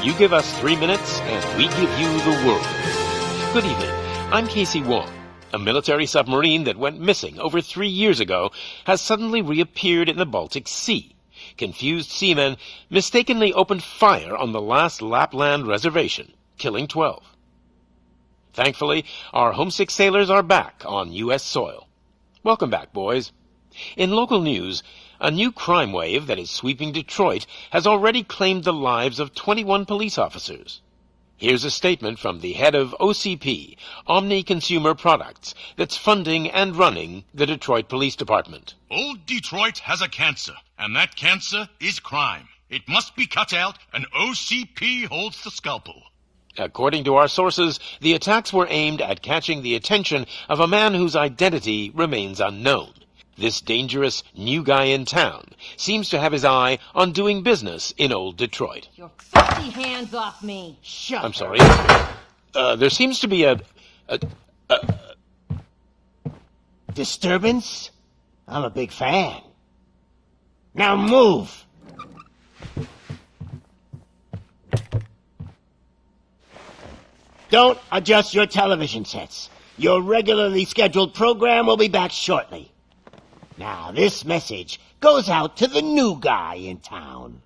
You give us 3 minutes, and we give you the world. Good evening. I'm Casey Wong. A military submarine that went missing over 3 years ago has suddenly reappeared in the Baltic Sea. Confused seamen mistakenly opened fire on the last Lapland reservation, killing 12. Thankfully, our homesick sailors are back on U.S. soil. Welcome back, boys. In local news, a new crime wave that is sweeping Detroit has already claimed the lives of 21 police officers. Here's a statement from the head of OCP, Omni Consumer Products, that's funding and running the Detroit Police Department. Old Detroit has a cancer, and that cancer is crime. It must be cut out, and OCP holds the scalpel. According to our sources, the attacks were aimed at catching the attention of a man whose identity remains unknown. This dangerous new guy in town seems to have his eye on doing business in old Detroit. Your filthy hands off me! Shut I'm sorry. There seems to be a disturbance? I'm a big fan. Now move! Don't adjust your television sets. Your regularly scheduled program will be back shortly. Now, this message goes out to the new guy in town.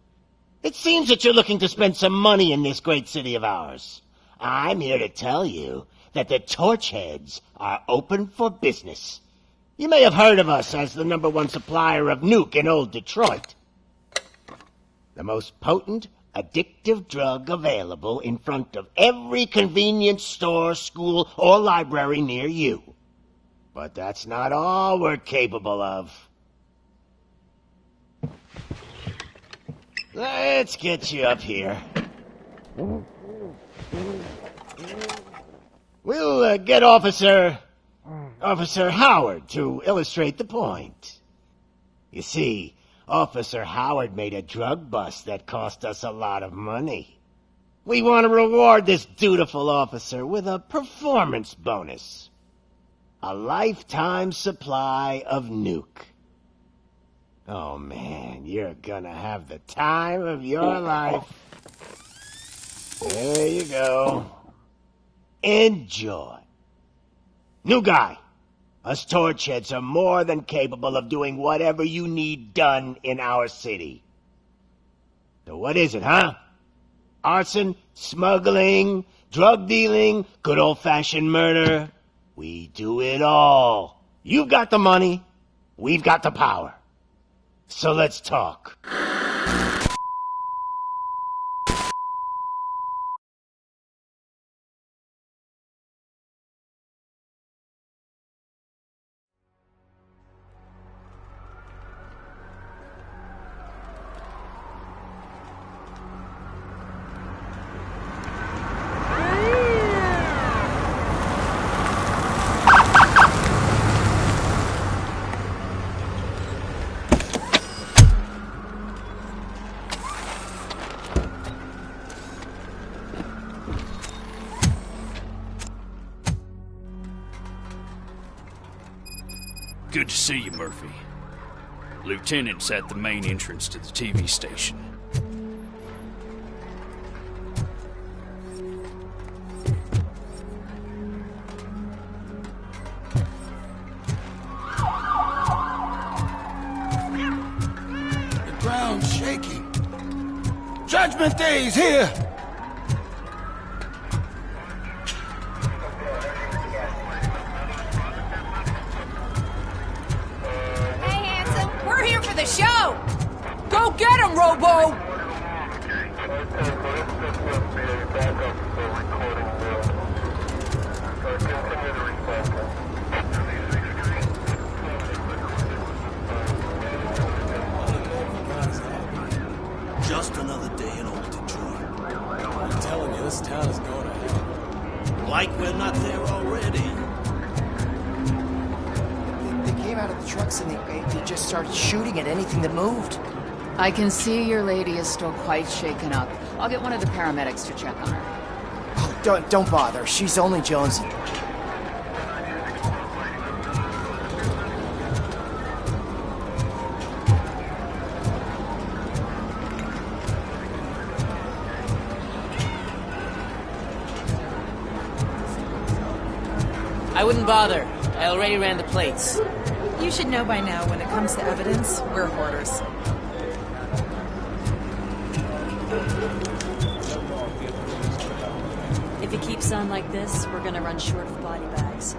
It seems that you're looking to spend some money in this great city of ours. I'm here to tell you that the Torchheads are open for business. You may have heard of us as the #1 supplier of nuke in old Detroit. The most potent, addictive drug available in front of every convenience store, school, or library near you. But that's not all we're capable of. Let's get you up here. We'll get Officer Howard to illustrate the point. You see, Officer Howard made a drug bust that cost us a lot of money. We want to reward this dutiful officer with a performance bonus. A lifetime supply of nuke. Oh man, you're gonna have the time of your life. There you go. Enjoy. New guy, us Torchheads are more than capable of doing whatever you need done in our city. So what is it, huh? Arson, smuggling, drug dealing, good old-fashioned murder? We do it all. You've got the money, we've got the power. So let's talk. Good to see you, Murphy. Lieutenant's at the main entrance to the TV station. The ground's shaking. Judgment Day's here! The show! Go get him, Robo! Just another day in old Detroit. I'm telling you, this town is going to hell. Like we're not there already. They came out of the trucks and they just started shooting at anything that moved. I can see your lady is still quite shaken up. I'll get one of the paramedics to check on her. Oh, don't bother. She's only jonesing. I wouldn't bother. I already ran the plates. You should know by now when it comes to evidence, we're hoarders. If it keeps on like this, we're gonna run short of body bags.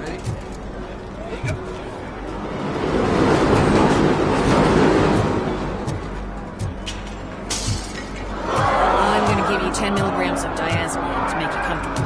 Ready? There you go. I'm gonna give you 10 milligrams of diazepam to make you comfortable.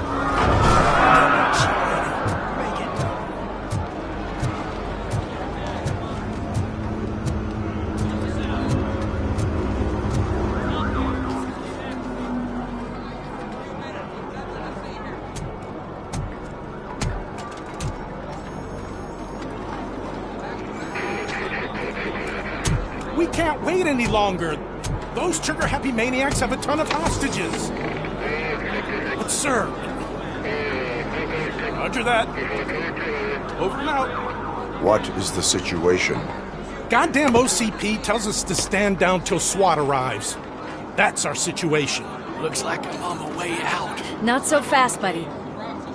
We can't wait any longer. Those trigger-happy maniacs have a ton of hostages. But sir... Roger that. Over and out. What is the situation? Goddamn OCP tells us to stand down till SWAT arrives. That's our situation. Looks like I'm on my way out. Not so fast, buddy.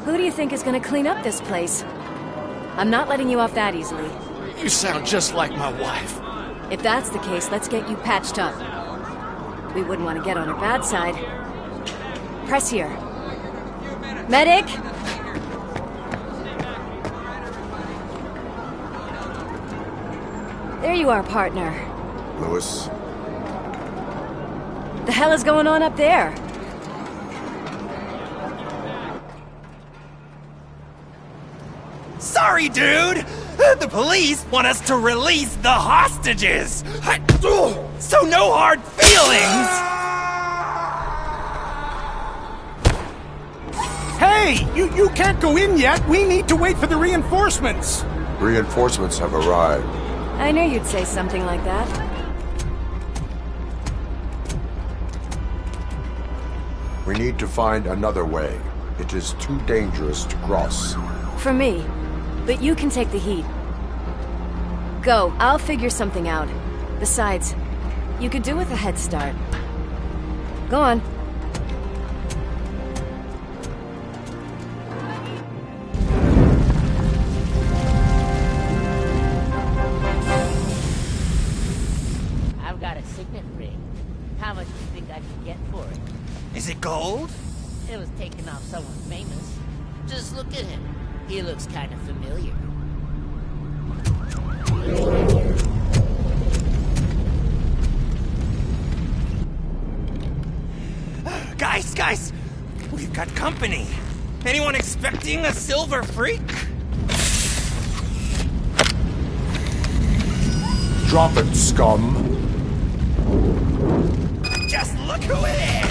Who do you think is gonna clean up this place? I'm not letting you off that easily. You sound just like my wife. If that's the case, let's get you patched up. We wouldn't want to get on her bad side. Press here. Medic! There you are, partner. Lewis? The hell is going on up there? Sorry, dude! The police want us to release the hostages! So no hard feelings! Hey! You can't go in yet! We need to wait for the reinforcements! Reinforcements have arrived. I knew you'd say something like that. We need to find another way. It is too dangerous to cross. For me. But you can take the heat. Go. I'll figure something out. Besides, you could do with a head start. Go on. I've got a signet ring. How much do you think I can get for it? Is it gold? It was taken off someone famous. Just look at him. He looks kind of familiar. Guys! We've got company. Anyone expecting a silver freak? Drop it, scum. Just look who it is!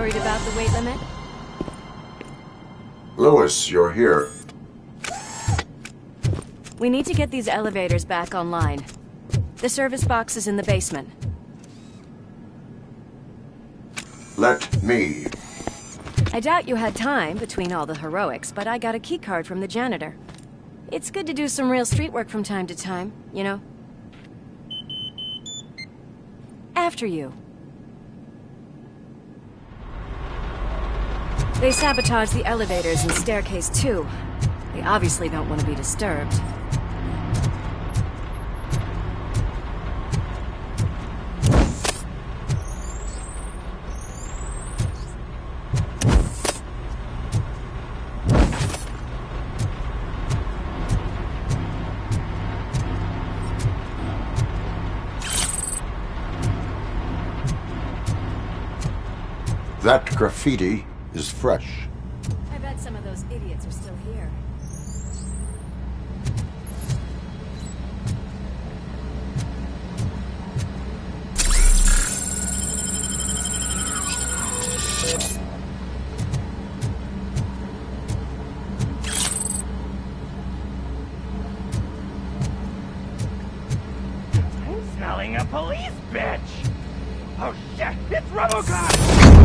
worried about the weight limit? Lewis, you're here. We need to get these elevators back online. The service box is in the basement. Let me. I doubt you had time between all the heroics, but I got a keycard from the janitor. It's good to do some real street work from time to time, you know? After you. They sabotaged the elevators and staircase too. They obviously don't want to be disturbed. That graffiti is fresh. I bet some of those idiots are still here. I'm smelling a police bitch! Oh shit, it's Robocop!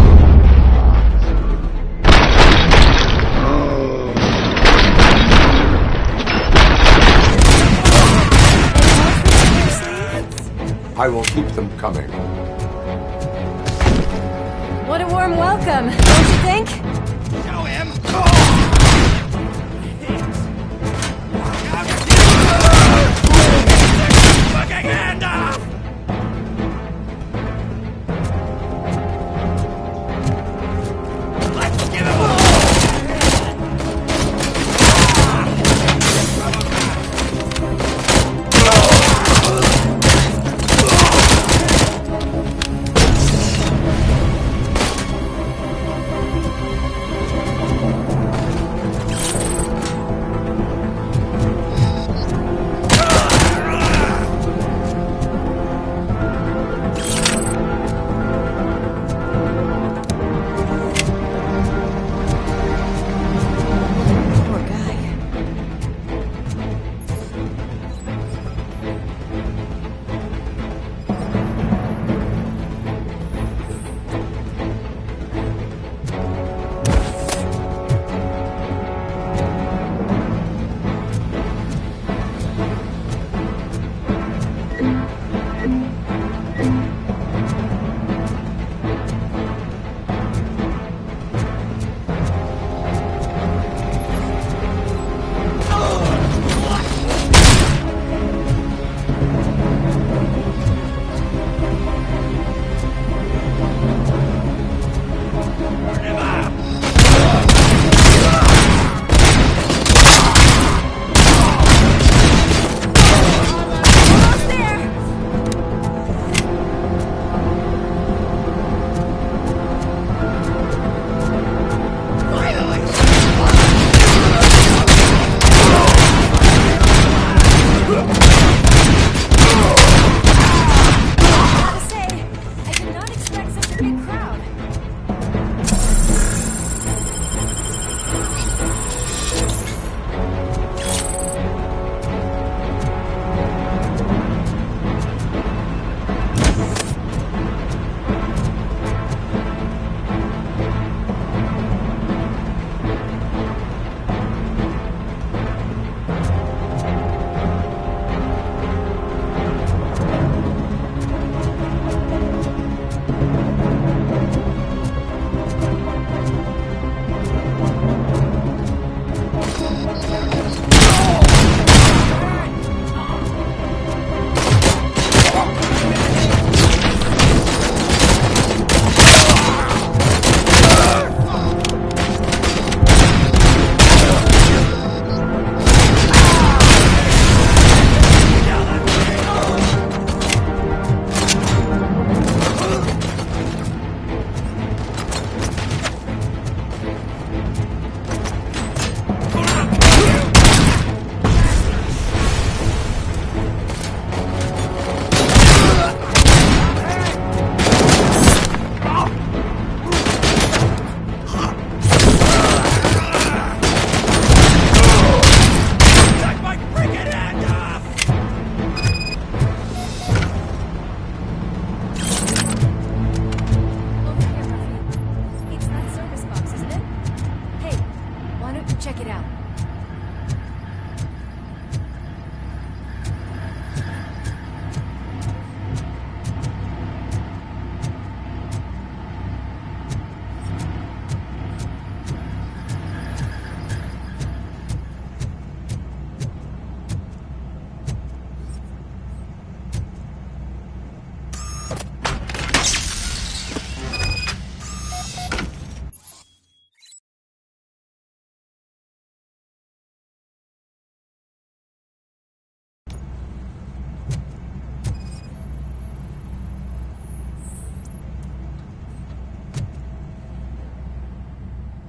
I will keep them coming. What a warm welcome, don't you think? Show him! Fucking hand off! Let's give him a...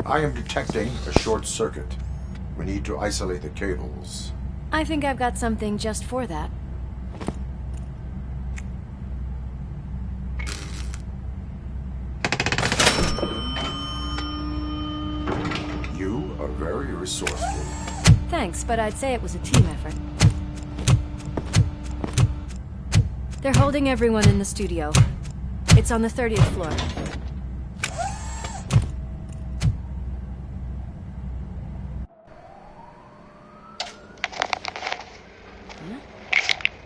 I am detecting a short circuit. We need to isolate the cables. I think I've got something just for that. You are very resourceful. Thanks, but I'd say it was a team effort. They're holding everyone in the studio. It's on the 30th floor.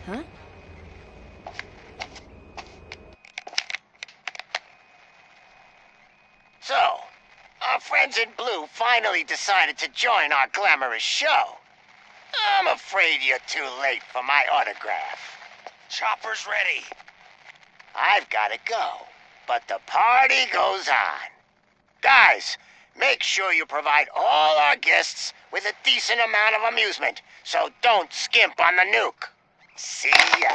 Huh? So, our friends in blue finally decided to join our glamorous show. I'm afraid you're too late for my autograph. Chopper's ready. I've gotta go, but the party goes on. Guys, make sure you provide all our guests with a decent amount of amusement, so don't skimp on the nuke. See ya.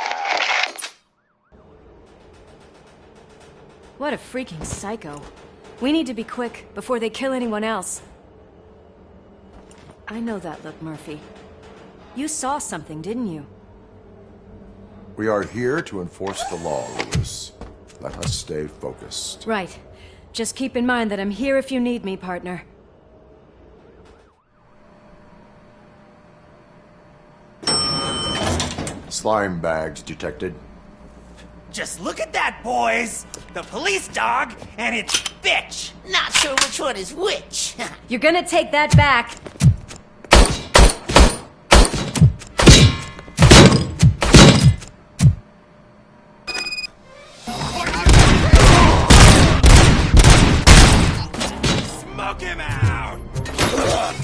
What a freaking psycho. We need to be quick, before they kill anyone else. I know that look, Murphy. You saw something, didn't you? We are here to enforce the law, Lewis. Let us stay focused. Right. Just keep in mind that I'm here if you need me, partner. Slime bags detected. Just look at that, boys! The police dog and its bitch! Not sure which one is which. You're gonna take that back! Smoke him out! Fuck!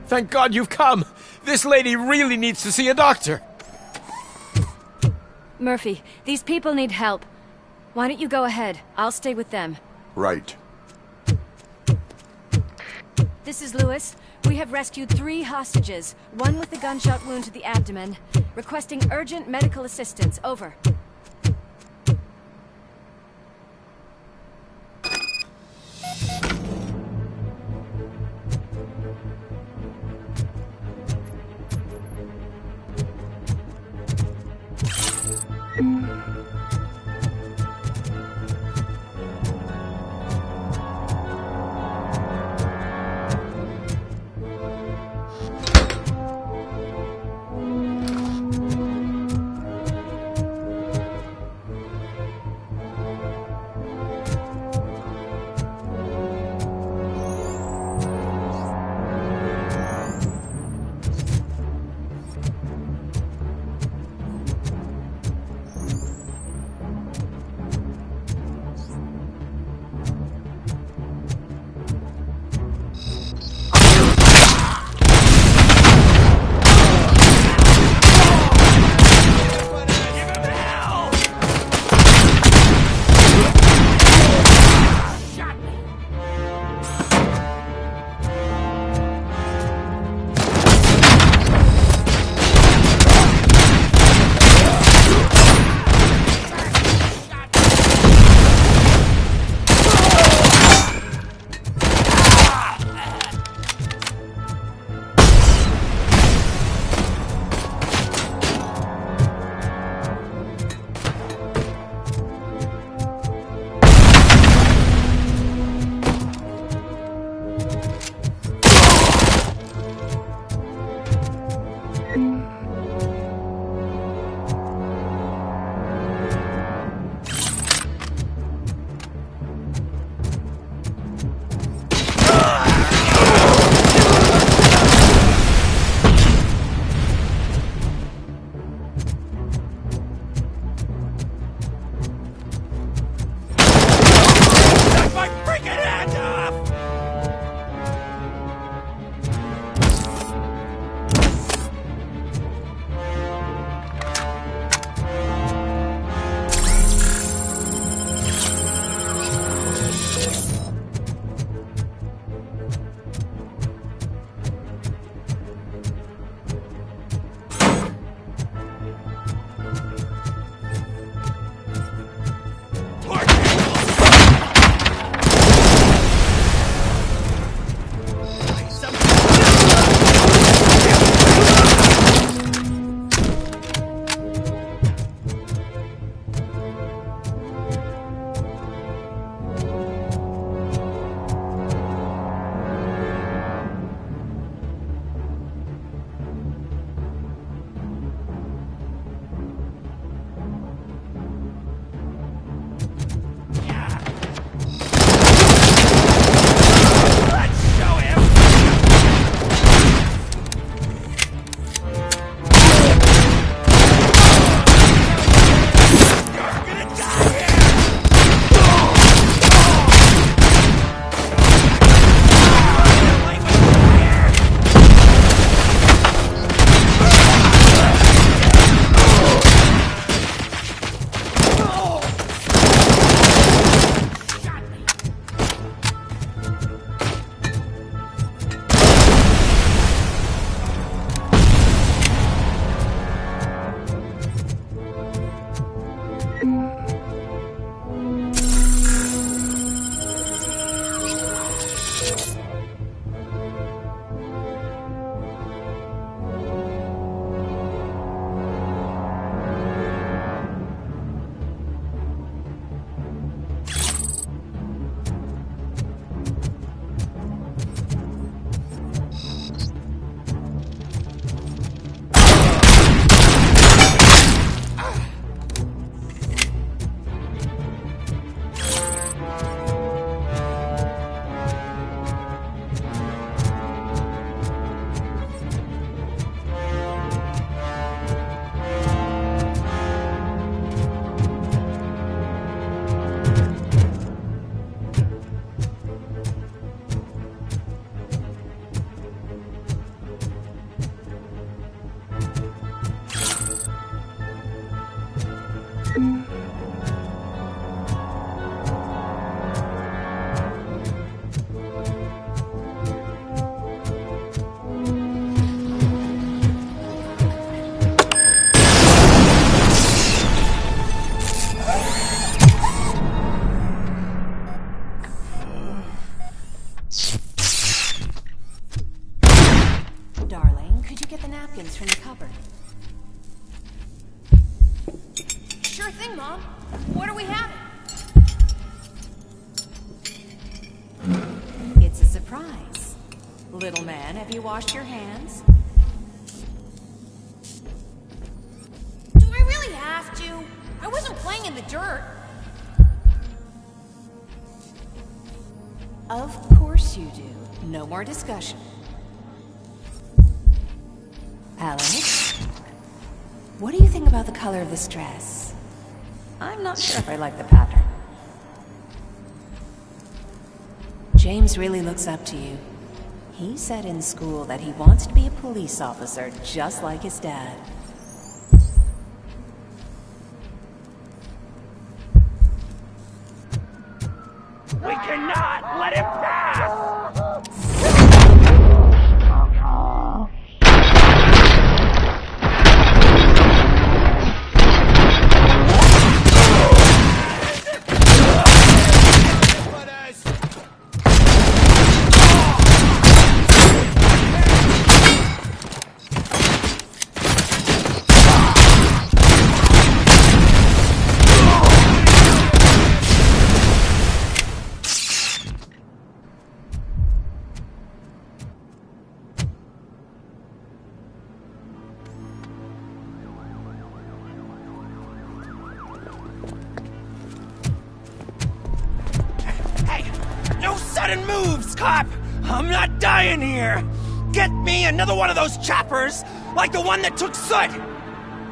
Thank God you've come. This lady really needs to see a doctor. Murphy, these people need help. Why don't you go ahead? I'll stay with them. Right. This is Lewis. We have rescued 3 hostages, one with a gunshot wound to the abdomen. Requesting urgent medical assistance. Over. Darling, could you get the napkins from the cupboard? Sure thing, Mom. What are we having? It's a surprise. Little man, have you washed your hands? Do I really have to? I wasn't playing in the dirt. Of course you do. No more discussion. Alex, what do you think about the color of this dress? I'm not sure if I like the pattern. James really looks up to you. He said in school that he wants to be a police officer just like his dad. We cannot let him pass! Sudden moves, cop! I'm not dying here! Get me another one of those choppers, like the one that took Soot!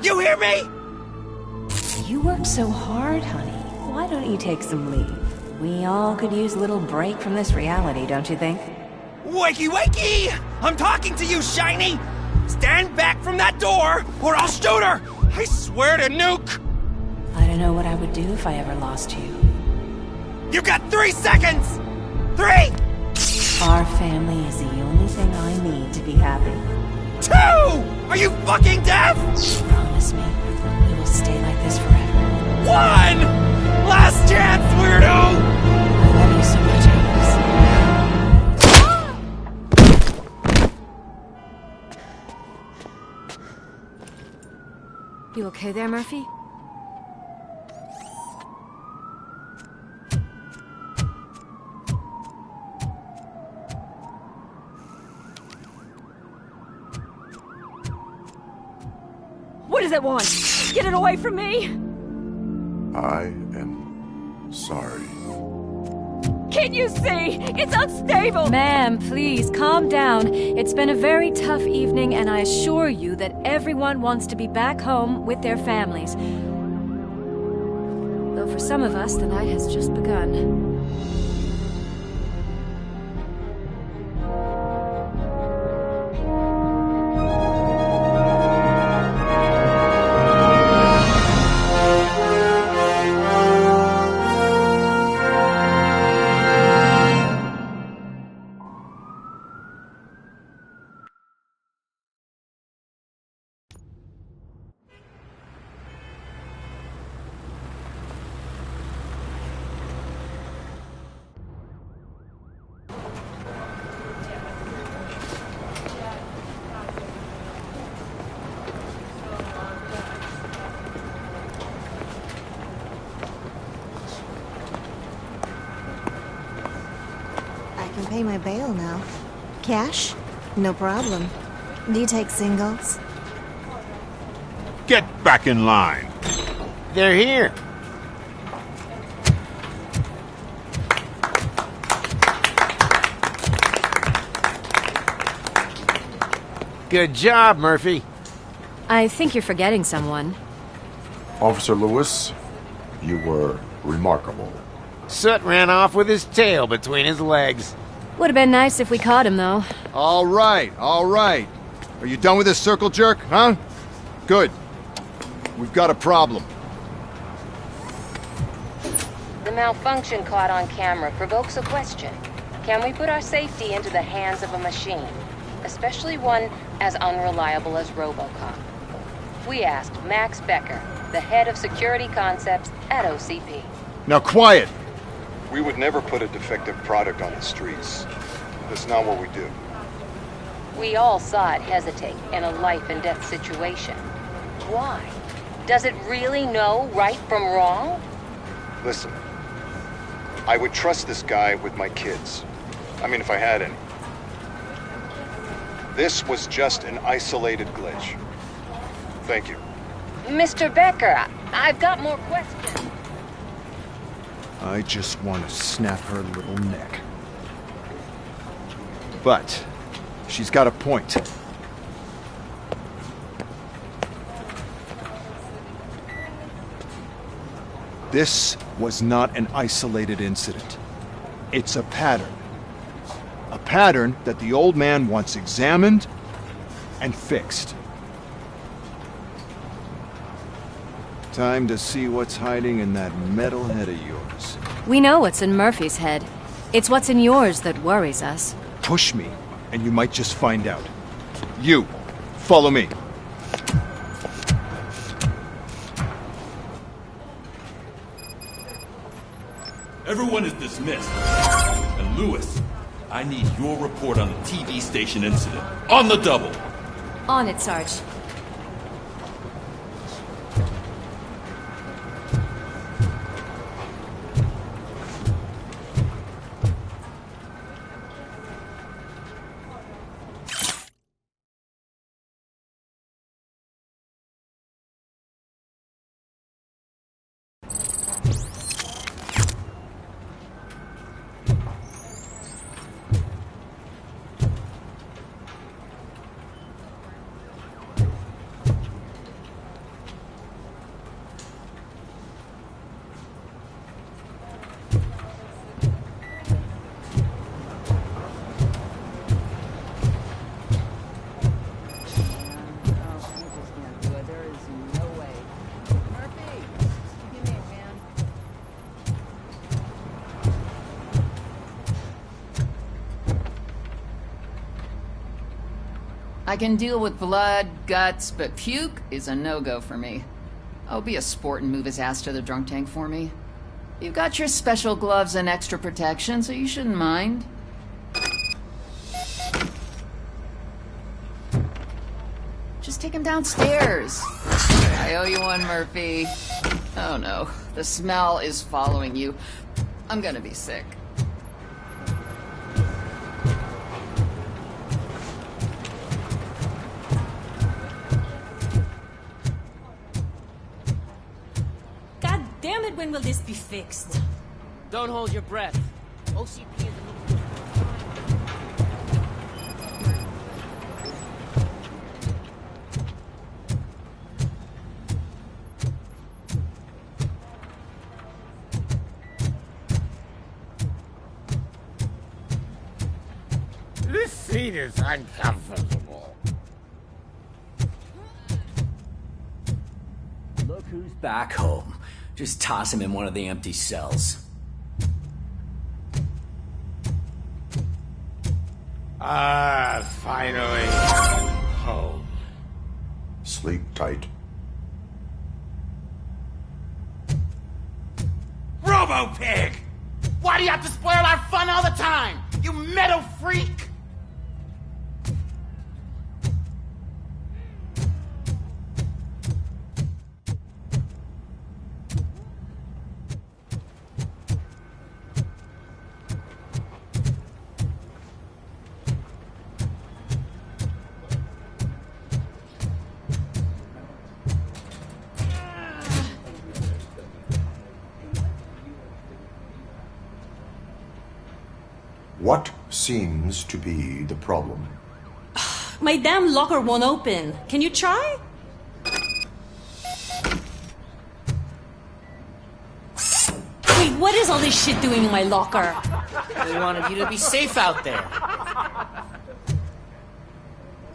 You hear me? You work so hard, honey. Why don't you take some leave? We all could use a little break from this reality, don't you think? Wakey wakey! I'm talking to you, Shiny! Stand back from that door, or I'll shoot her! I swear to nuke! I don't know what I would do if I ever lost you. You got 3 seconds! 3! Our family is the only thing I need to be happy. 2! Are you fucking deaf? Promise me, we will stay like this forever. 1! Last chance, weirdo! I love you so much, Alex. You okay there, Murphy? What does it want? Get it away from me! I am sorry. Can't you see? It's unstable! Ma'am, please, calm down. It's been a very tough evening, and I assure you that everyone wants to be back home with their families. Though for some of us, the night has just begun. Pay my bail now. Cash? No problem. Do you take singles? Get back in line. They're here. Good job, Murphy. I think you're forgetting someone. Officer Lewis, you were remarkable. Soot ran off with his tail between his legs. Would have been nice if we caught him, though. All right, all right. Are you done with this circle jerk, huh? Good. We've got a problem. malfunction caught on camera provokes a question. Can we put our safety into the hands of a machine? Especially one as unreliable as Robocop. We asked Max Becker, the head of security concepts at OCP. Now quiet! We would never put a defective product on the streets. That's not what we do. We all saw it hesitate in a life and death situation. Why? Does it really know right from wrong? Listen, I would trust this guy with my kids. I mean, if I had any. This was just an isolated glitch. Thank you. Mr. Becker, I've got more questions. I just want to snap her little neck. But she's got a point. This was not an isolated incident. It's a pattern. A pattern that the old man wants examined and fixed. Time to see what's hiding in that metal head of yours. We know what's in Murphy's head. It's what's in yours that worries us. Push me, and you might just find out. You, follow me. Everyone is dismissed. And Lewis, I need your report on the TV station incident. On the double. On it, Sarge. I can deal with blood, guts, but puke is a no-go for me. Oh, be a sport and move his ass to the drunk tank for me. You've got your special gloves and extra protection, so you shouldn't mind. Just take him downstairs. I owe you one, Murphy. Oh no, the smell is following you. I'm gonna be sick. Damn it, when will this be fixed? Don't hold your breath. OCP is This seat is uncomfortable. Look who's back home. Just toss him in one of the empty cells. Finally. Home. Sleep tight. Robo-Pig! Why do you have to spoil our fun all the time? You metal freak! What seems to be the problem? My damn locker won't open. Can you try? Wait, what is all this shit doing in my locker? They wanted you to be safe out there.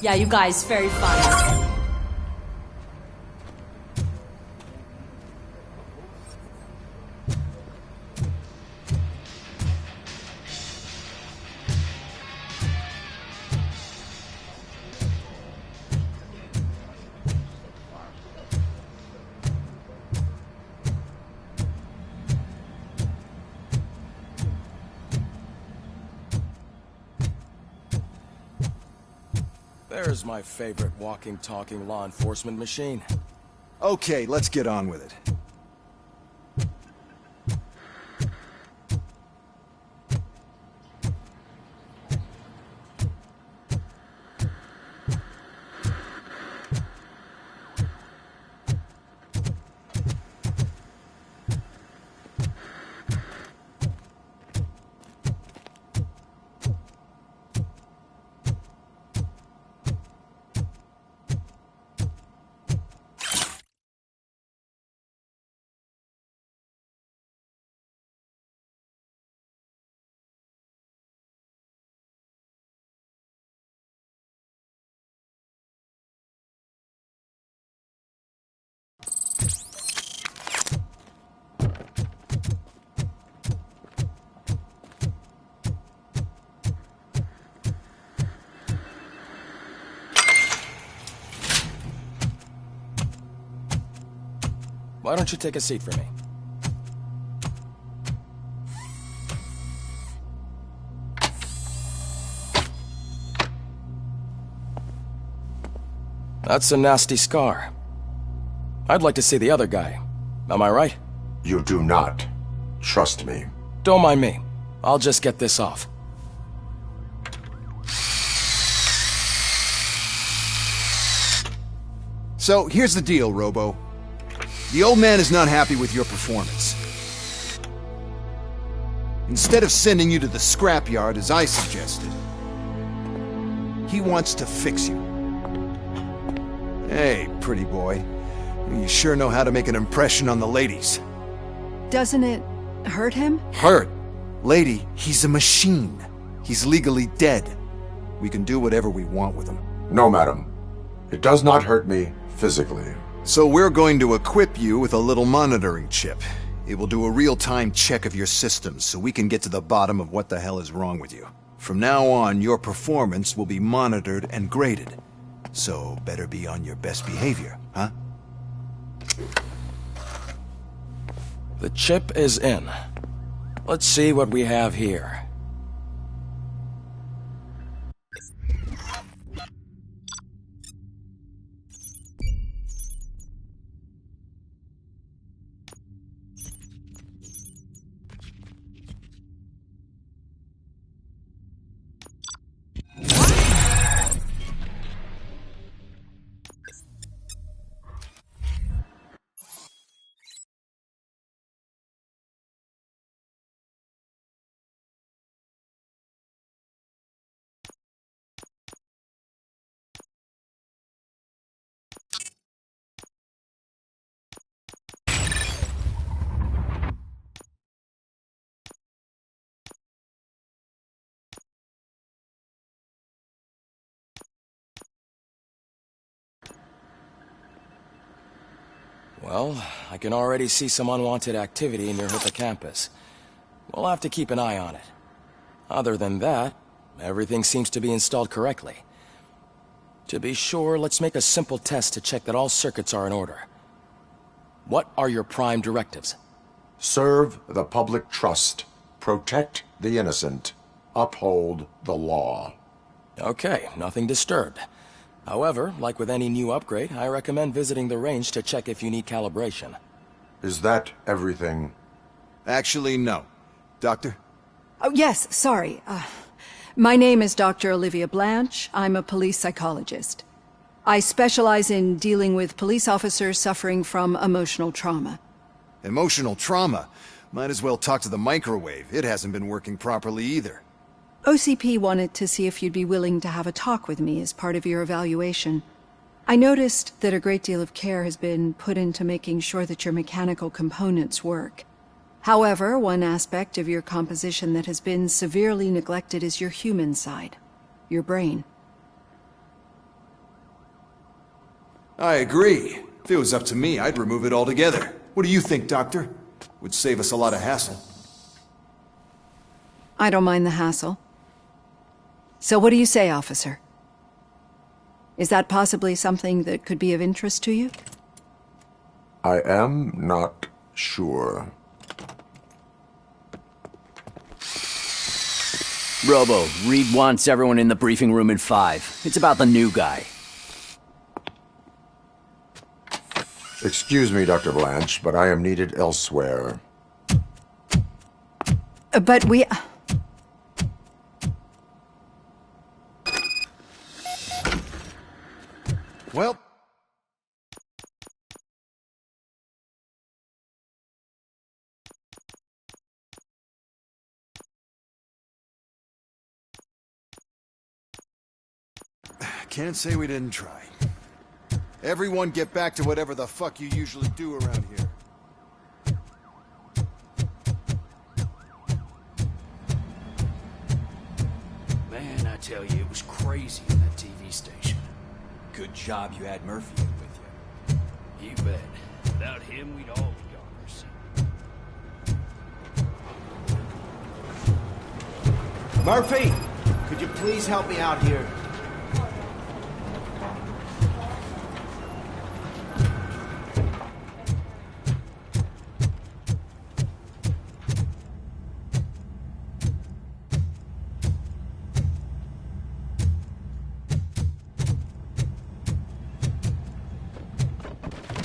Yeah, you guys, very funny. There's my favorite walking, talking law enforcement machine. Okay, let's get on with it. Why don't you take a seat for me? That's a nasty scar. I'd like to see the other guy. Am I right? You do not. Trust me. Don't mind me. I'll just get this off. So, here's the deal, Robo. The old man is not happy with your performance. Instead of sending you to the scrapyard as I suggested, he wants to fix you. Hey, pretty boy. You sure know how to make an impression on the ladies. Doesn't it hurt him? Hurt? Lady, he's a machine. He's legally dead. We can do whatever we want with him. No, madam. It does not hurt me physically. So we're going to equip you with a little monitoring chip. It will do a real-time check of your systems so we can get to the bottom of what the hell is wrong with you. From now on, your performance will be monitored and graded. So better be on your best behavior, huh? The chip is in. Let's see what we have here. Well, I can already see some unwanted activity near Hippocampus. We'll have to keep an eye on it. Other than that, everything seems to be installed correctly. To be sure, let's make a simple test to check that all circuits are in order. What are your prime directives? Serve the public trust. Protect the innocent. Uphold the law. Okay, nothing disturbed. However, like with any new upgrade, I recommend visiting the range to check if you need calibration. Is that everything? Actually, no. Doctor? Oh, yes, sorry. My name is Dr. Olivia Blanche. I'm a police psychologist. I specialize in dealing with police officers suffering from emotional trauma. Emotional trauma? Might as well talk to the microwave. It hasn't been working properly either. OCP wanted to see if you'd be willing to have a talk with me as part of your evaluation. I noticed that a great deal of care has been put into making sure that your mechanical components work. However, one aspect of your composition that has been severely neglected is your human side, your brain. I agree. If it was up to me, I'd remove it altogether. What do you think, Doctor? Would save us a lot of hassle. I don't mind the hassle. So what do you say, officer? Is that possibly something that could be of interest to you? I am not sure. Robo, Reed wants everyone in the briefing room in 5. It's about the new guy. Excuse me, Dr. Blanche, but I am needed elsewhere. But we... Well... Can't say we didn't try. Everyone get back to whatever the fuck you usually do around here. Man, I tell you, it was crazy in that TV station. Good job you had Murphy in with you. You bet. Without him, we'd all be goners. Murphy, could you please help me out here?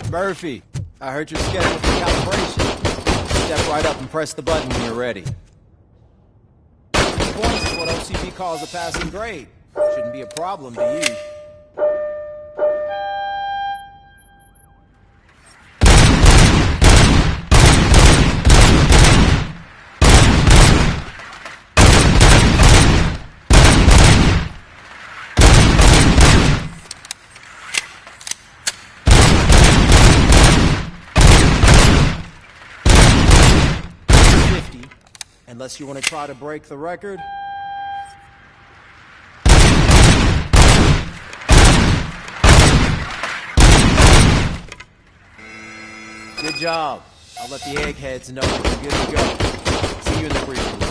Murphy, I heard you're scheduled for calibration. Step right up and press the button when you're ready. 2 points is what OCP calls a passing grade. Shouldn't be a problem to you. Unless you want to try to break the record. Good job. I'll let the eggheads know that you're good to go. See you in the briefing room.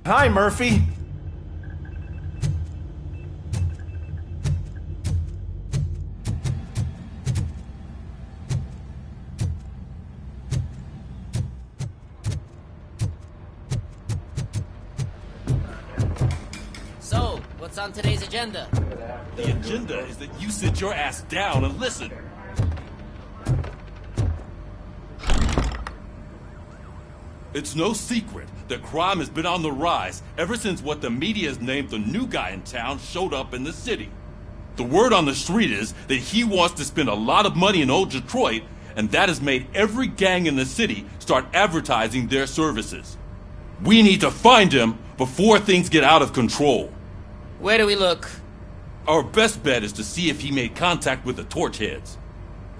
Hi, Murphy. So, what's on today's agenda? The agenda is that you sit your ass down and listen. It's no secret that crime has been on the rise ever since what the media has named the new guy in town showed up in the city. The word on the street is that he wants to spend a lot of money in old Detroit, and that has made every gang in the city start advertising their services. We need to find him before things get out of control. Where do we look? Our best bet is to see if he made contact with the Torchheads.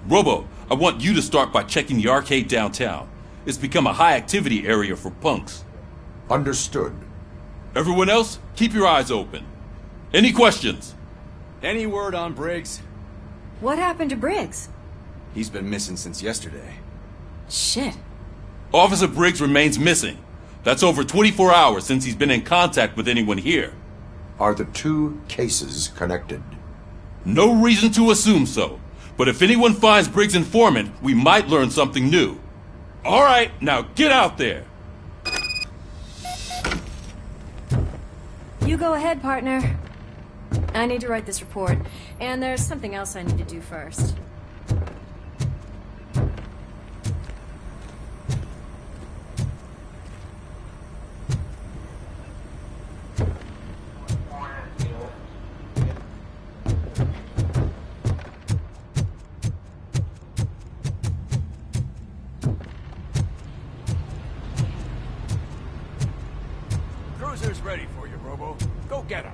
Robo, I want you to start by checking the arcade downtown. It's become a high-activity area for punks. Understood. Everyone else, keep your eyes open. Any questions? Any word on Briggs? What happened to Briggs? He's been missing since yesterday. Shit. Officer Briggs remains missing. That's over 24 hours since he's been in contact with anyone here. Are the 2 cases connected? No reason to assume so. But if anyone finds Briggs' informant, we might learn something new. All right, now get out there. You go ahead, partner. I need to write this report, and there's something else I need to do first. Cruiser's ready for you, Robo. Go get him.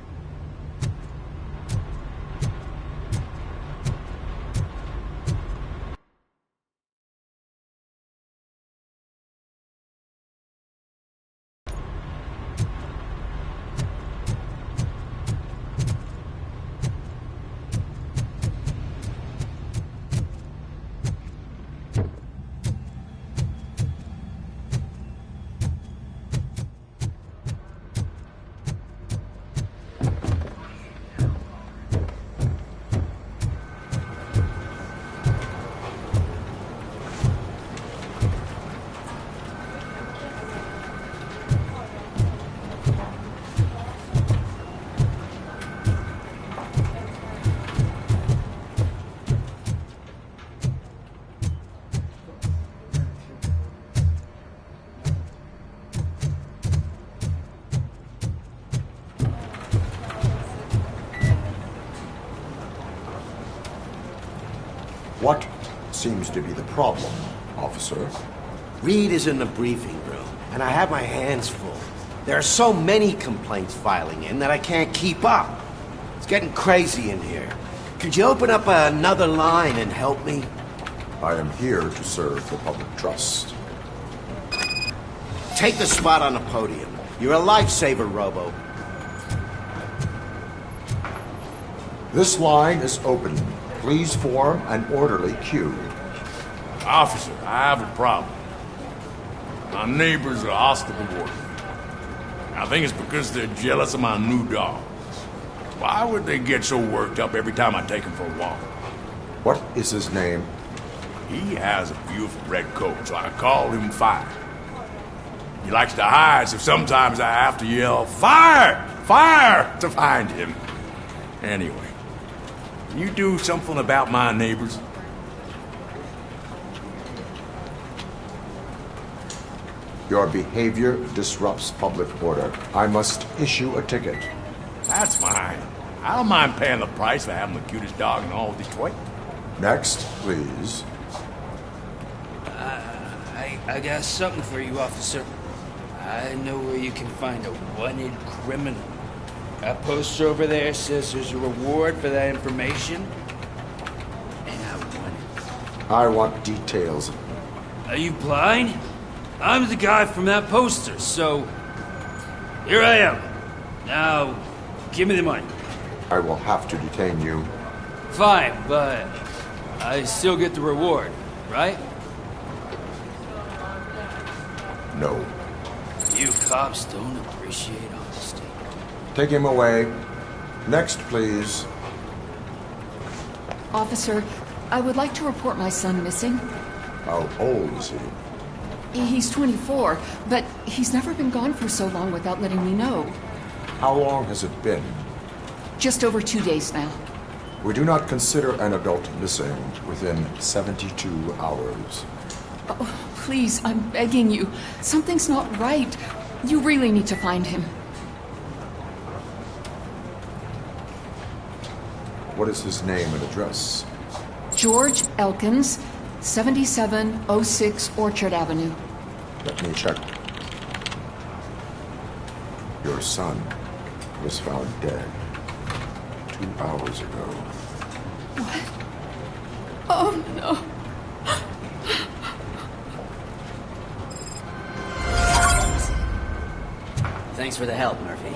seems to be the problem, officer? Reed is in the briefing room, and I have my hands full. There are so many complaints filing in that I can't keep up. It's getting crazy in here. Could you open up another line and help me? I am here to serve the public trust. Take the spot on the podium. You're a lifesaver, Robo. This line is open. Please form an orderly queue. Officer, I have a problem. My neighbors are hostile toward me. I think it's because they're jealous of my new dogs. Why would they get so worked up every time I take him for a walk? What is his name? He has a beautiful red coat, so I call him Fire. He likes to hide, so sometimes I have to yell, "Fire! Fire!" to find him. Anyway, can you do something about my neighbors? Your behavior disrupts public order. I must issue a ticket. That's fine. I don't mind paying the price for having the cutest dog in all of Detroit. Next, please. I got something for you, officer. I know where you can find a wanted criminal. That poster over there says there's a reward for that information. And I want it. I want details. Are you blind? I'm the guy from that poster, so... Here I am. Now, give me the money. I will have to detain you. Fine, but I still get the reward, right? No. You cops don't appreciate honesty. Take him away. Next, please. Officer, I would like to report my son missing. How old is he? He's 24, but he's never been gone for so long without letting me know. How long has it been? Just over 2 days now. We do not consider an adult missing within 72 hours. Oh, please, I'm begging you. Something's not right. You really need to find him. What is his name and address? George Elkins, 7706 Orchard Avenue. Let me check. Your son was found dead 2 hours ago. What? Oh, no. Thanks for the help, Murphy.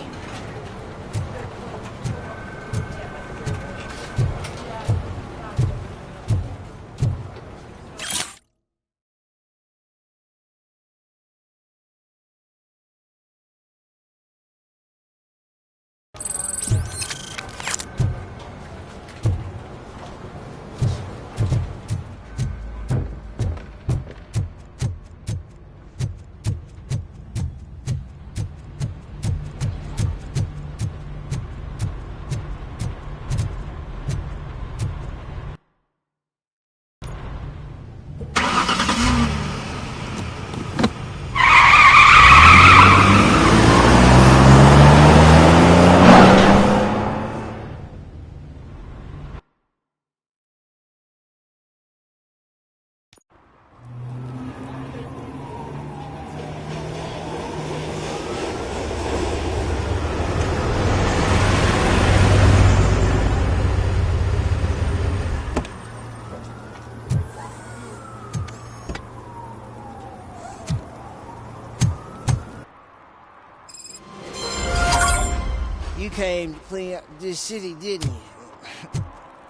You came to clean up this city, didn't you?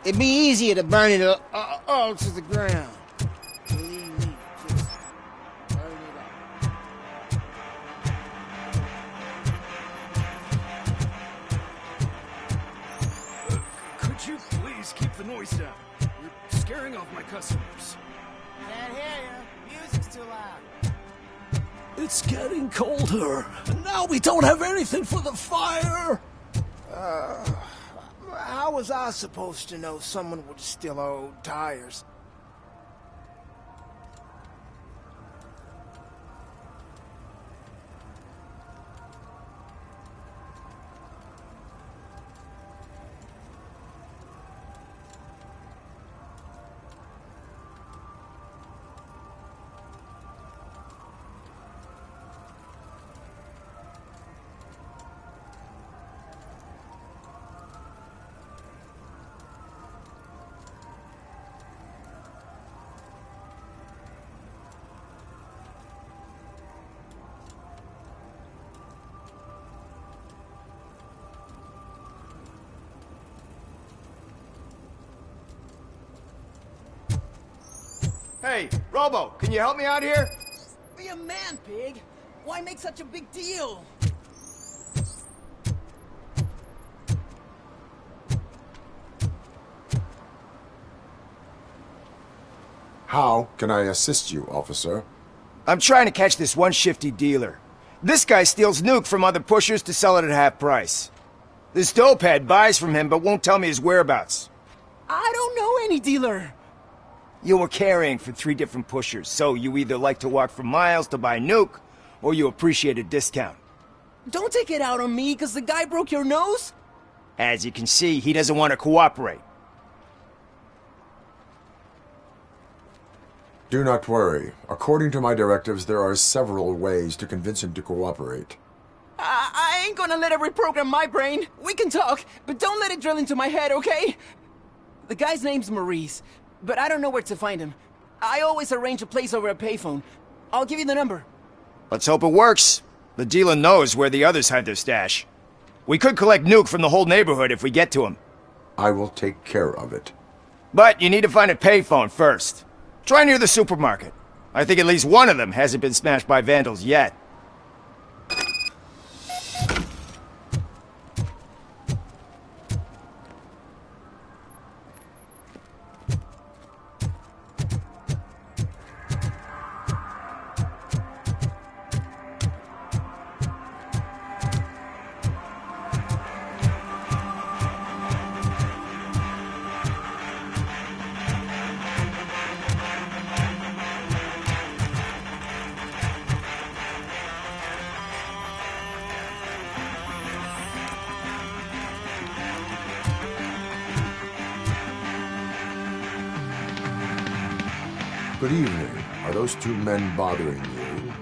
It'd be easier to burn it all to the ground. Believe me, just burn it all. Could you please keep the noise down? You're scaring off my customers. Can't hear you. Music's too loud. It's getting colder, and now we don't have anything for the fire! How was I supposed to know someone would steal our old tires? Hey, Robo, can you help me out here? Be a man, Pig. Why make such a big deal? How can I assist you, officer? I'm trying to catch this one shifty dealer. This guy steals nuke from other pushers to sell it at half price. This dopehead buys from him but won't tell me his whereabouts. I don't know any dealer. You were carrying for 3 different pushers, so you either like to walk for miles to buy nuke, or you appreciate a discount. Don't take it out on me, because the guy broke your nose? As you can see, he doesn't want to cooperate. Do not worry. According to my directives, there are several ways to convince him to cooperate. I ain't gonna let it reprogram my brain. We can talk, but don't let it drill into my head, okay? The guy's name's Maurice, but I don't know where to find him. I always arrange a place over a payphone. I'll give you the number. Let's hope it works. The dealer knows where the others hide their stash. We could collect nuke from the whole neighborhood if we get to him. I will take care of it. But you need to find a payphone first. Try near the supermarket. I think at least one of them hasn't been smashed by vandals yet. Good evening. Are those 2 men bothering you?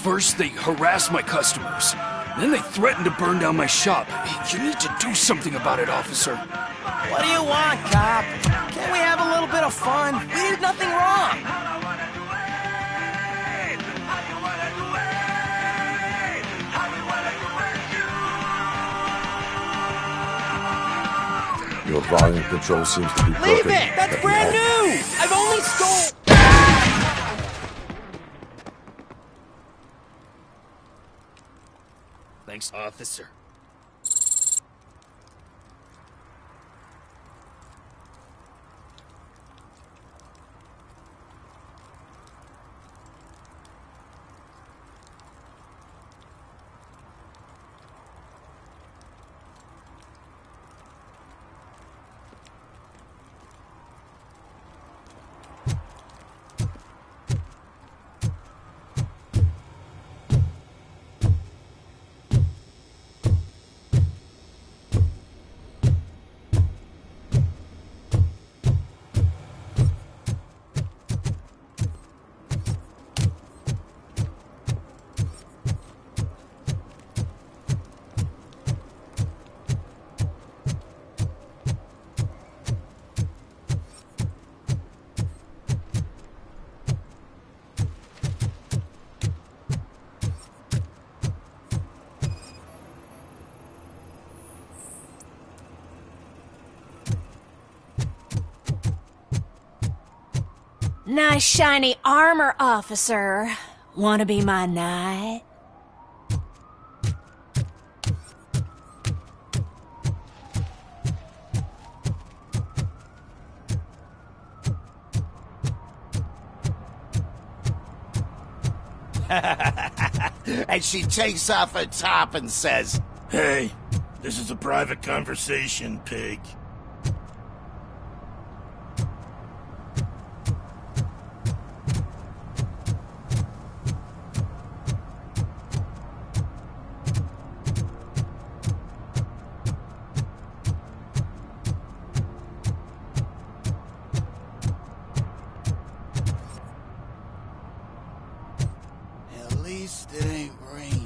First, they harass my customers. Then they threaten to burn down my shop. You need to do something about it, officer. What do you want, cop? Can't we have a little bit of fun? We did nothing wrong. Your volume control seems to be broken. Leave it! That's brand new! I've only stole... Thanks, officer. Nice shiny armor, officer. Wanna be my knight? And she takes off her top and says, Hey, this is a private conversation, pig. At least it ain't raining.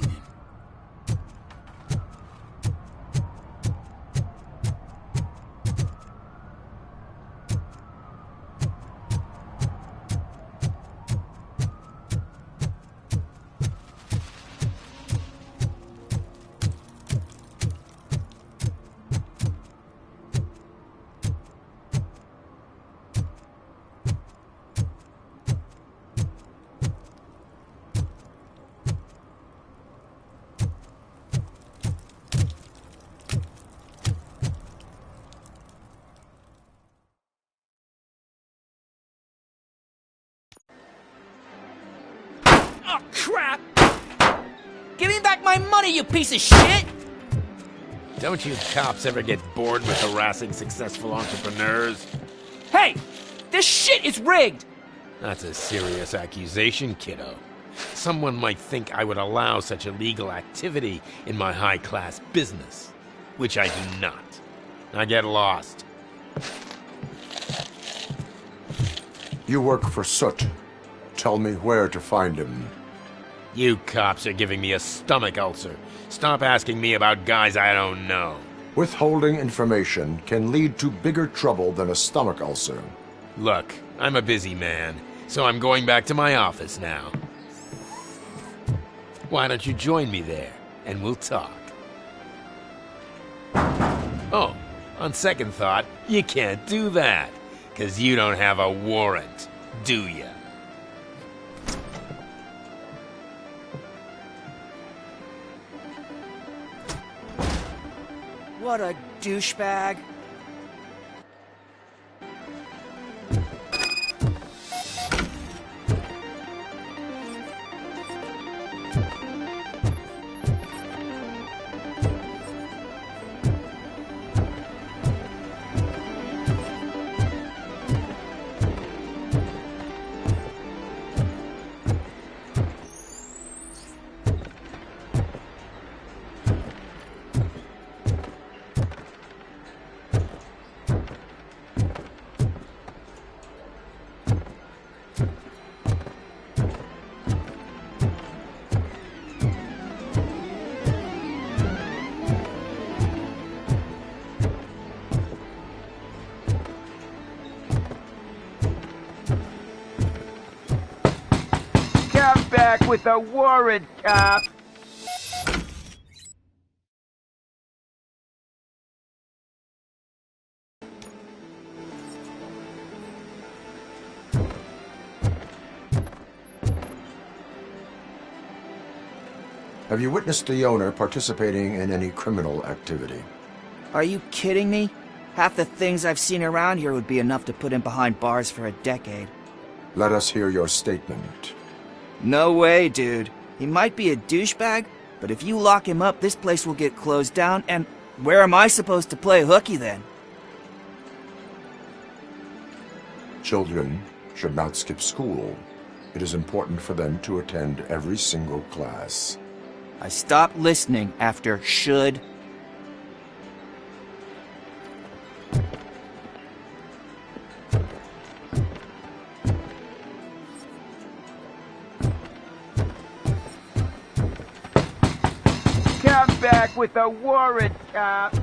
crap! Give me back my money, you piece of shit! Don't you cops ever get bored with harassing successful entrepreneurs? Hey! This shit is rigged! That's a serious accusation, kiddo. Someone might think I would allow such illegal activity in my high-class business, which I do not. Now get lost. You work for Soot. Tell me where to find him. You cops are giving me a stomach ulcer. Stop asking me about guys I don't know. Withholding information can lead to bigger trouble than a stomach ulcer. Look, I'm a busy man, so I'm going back to my office now. Why don't you join me there, and we'll talk. Oh, on second thought, you can't do that, 'cause you don't have a warrant, do ya? What a douchebag. Back with a warrant, cop. Have you witnessed the owner participating in any criminal activity? Are you kidding me? Half the things I've seen around here would be enough to put him behind bars for a decade. Let us hear your statement. No way, dude. He might be a douchebag, but if you lock him up, this place will get closed down, and where am I supposed to play hooky then? Children should not skip school. It is important for them to attend every single class. I stopped listening after should. Come back with a warrant, cop.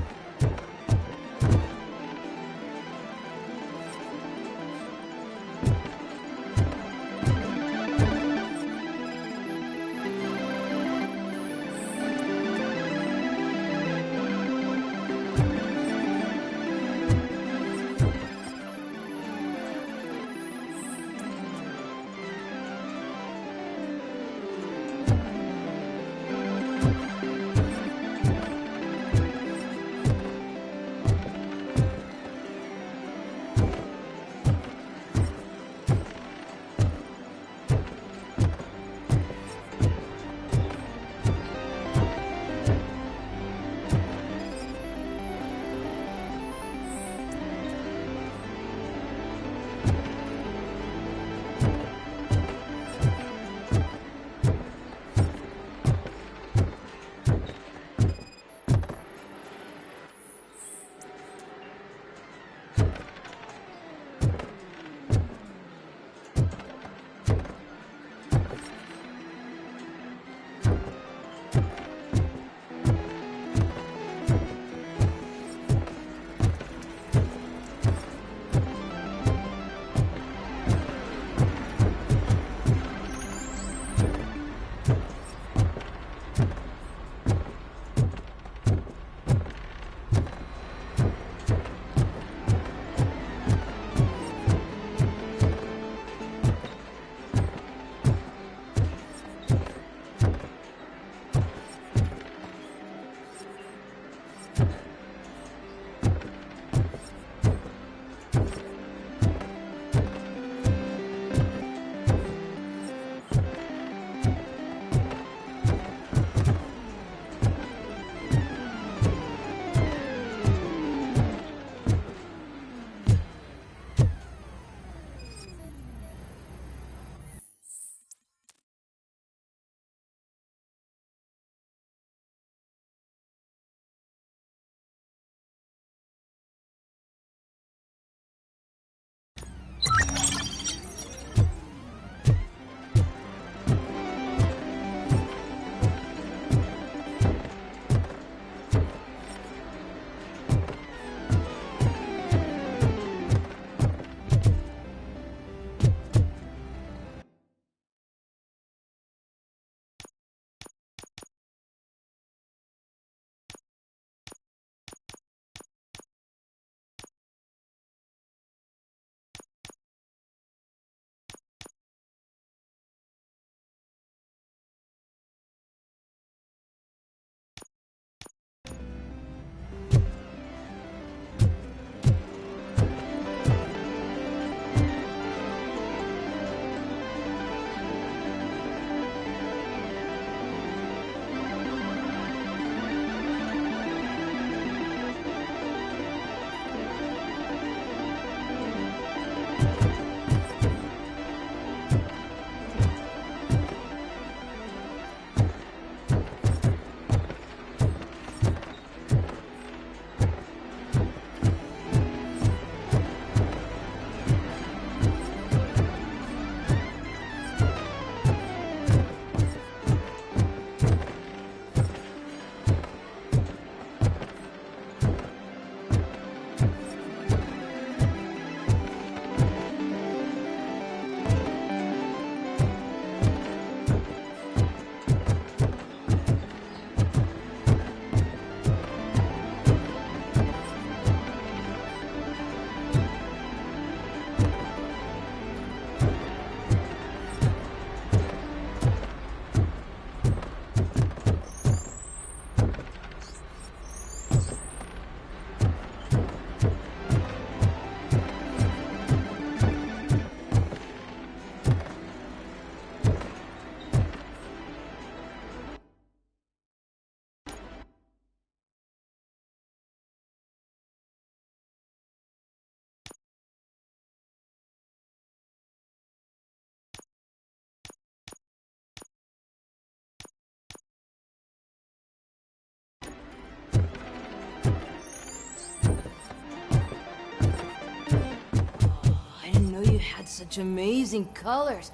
Such amazing colors.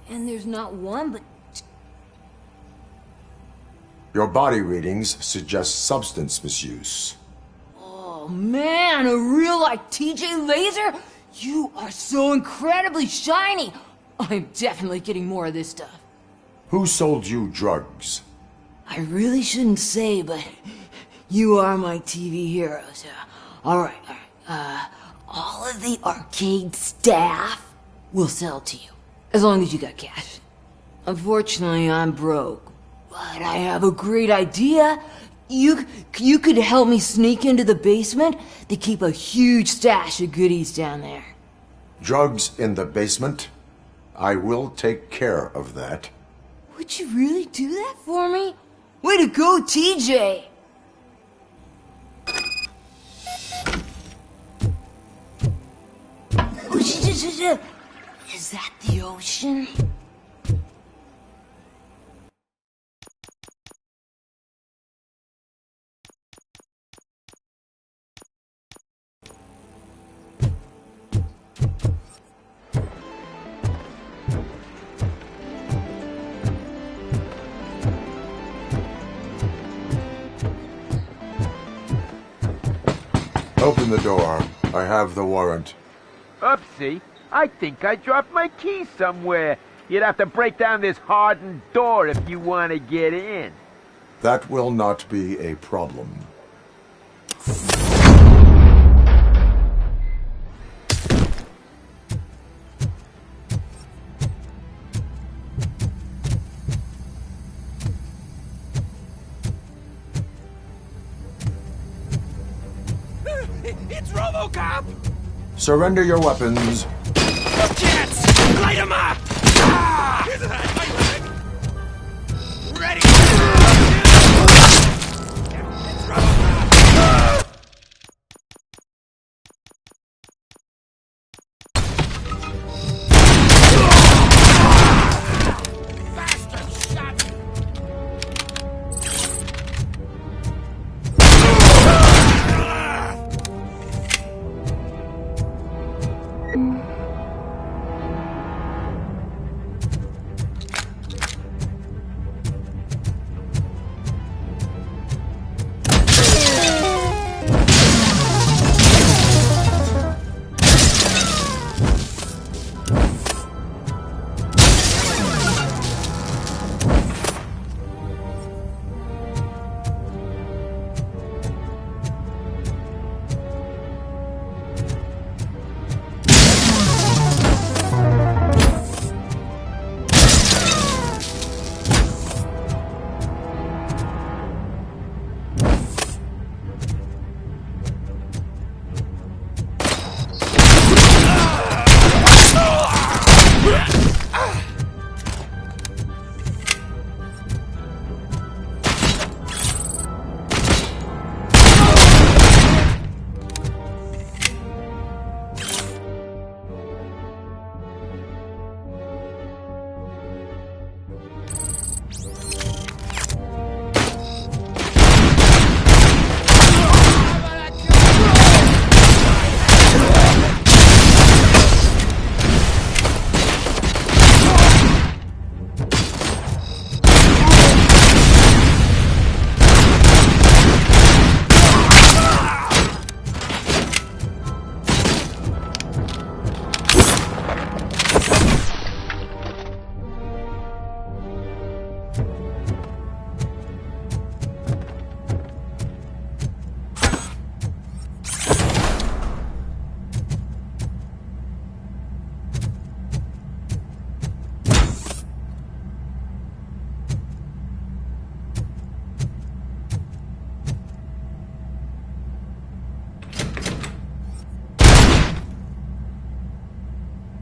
And there's not one but... Your body readings suggest substance misuse. Oh man, a real like TJ Laser? You are so incredibly shiny! I'm definitely getting more of this stuff. Who sold you drugs? I really shouldn't say, but you are my TV heroes. Alright. All of the arcade staff will sell to you, as long as you got cash. Unfortunately, I'm broke, but I have a great idea. You could help me sneak into the basement. They keep a huge stash of goodies down there. Drugs in the basement? I will take care of that. Would you really do that for me? Way to go, TJ! Is that the ocean? Open the door. I have the warrant. Oopsie. I think I dropped my key somewhere. You'd have to break down this hardened door if you want to get in. That will not be a problem. It's Robocop! Surrender your weapons. No chance! Light him up! Ah! Ready! It's Robocop! Bastard shot!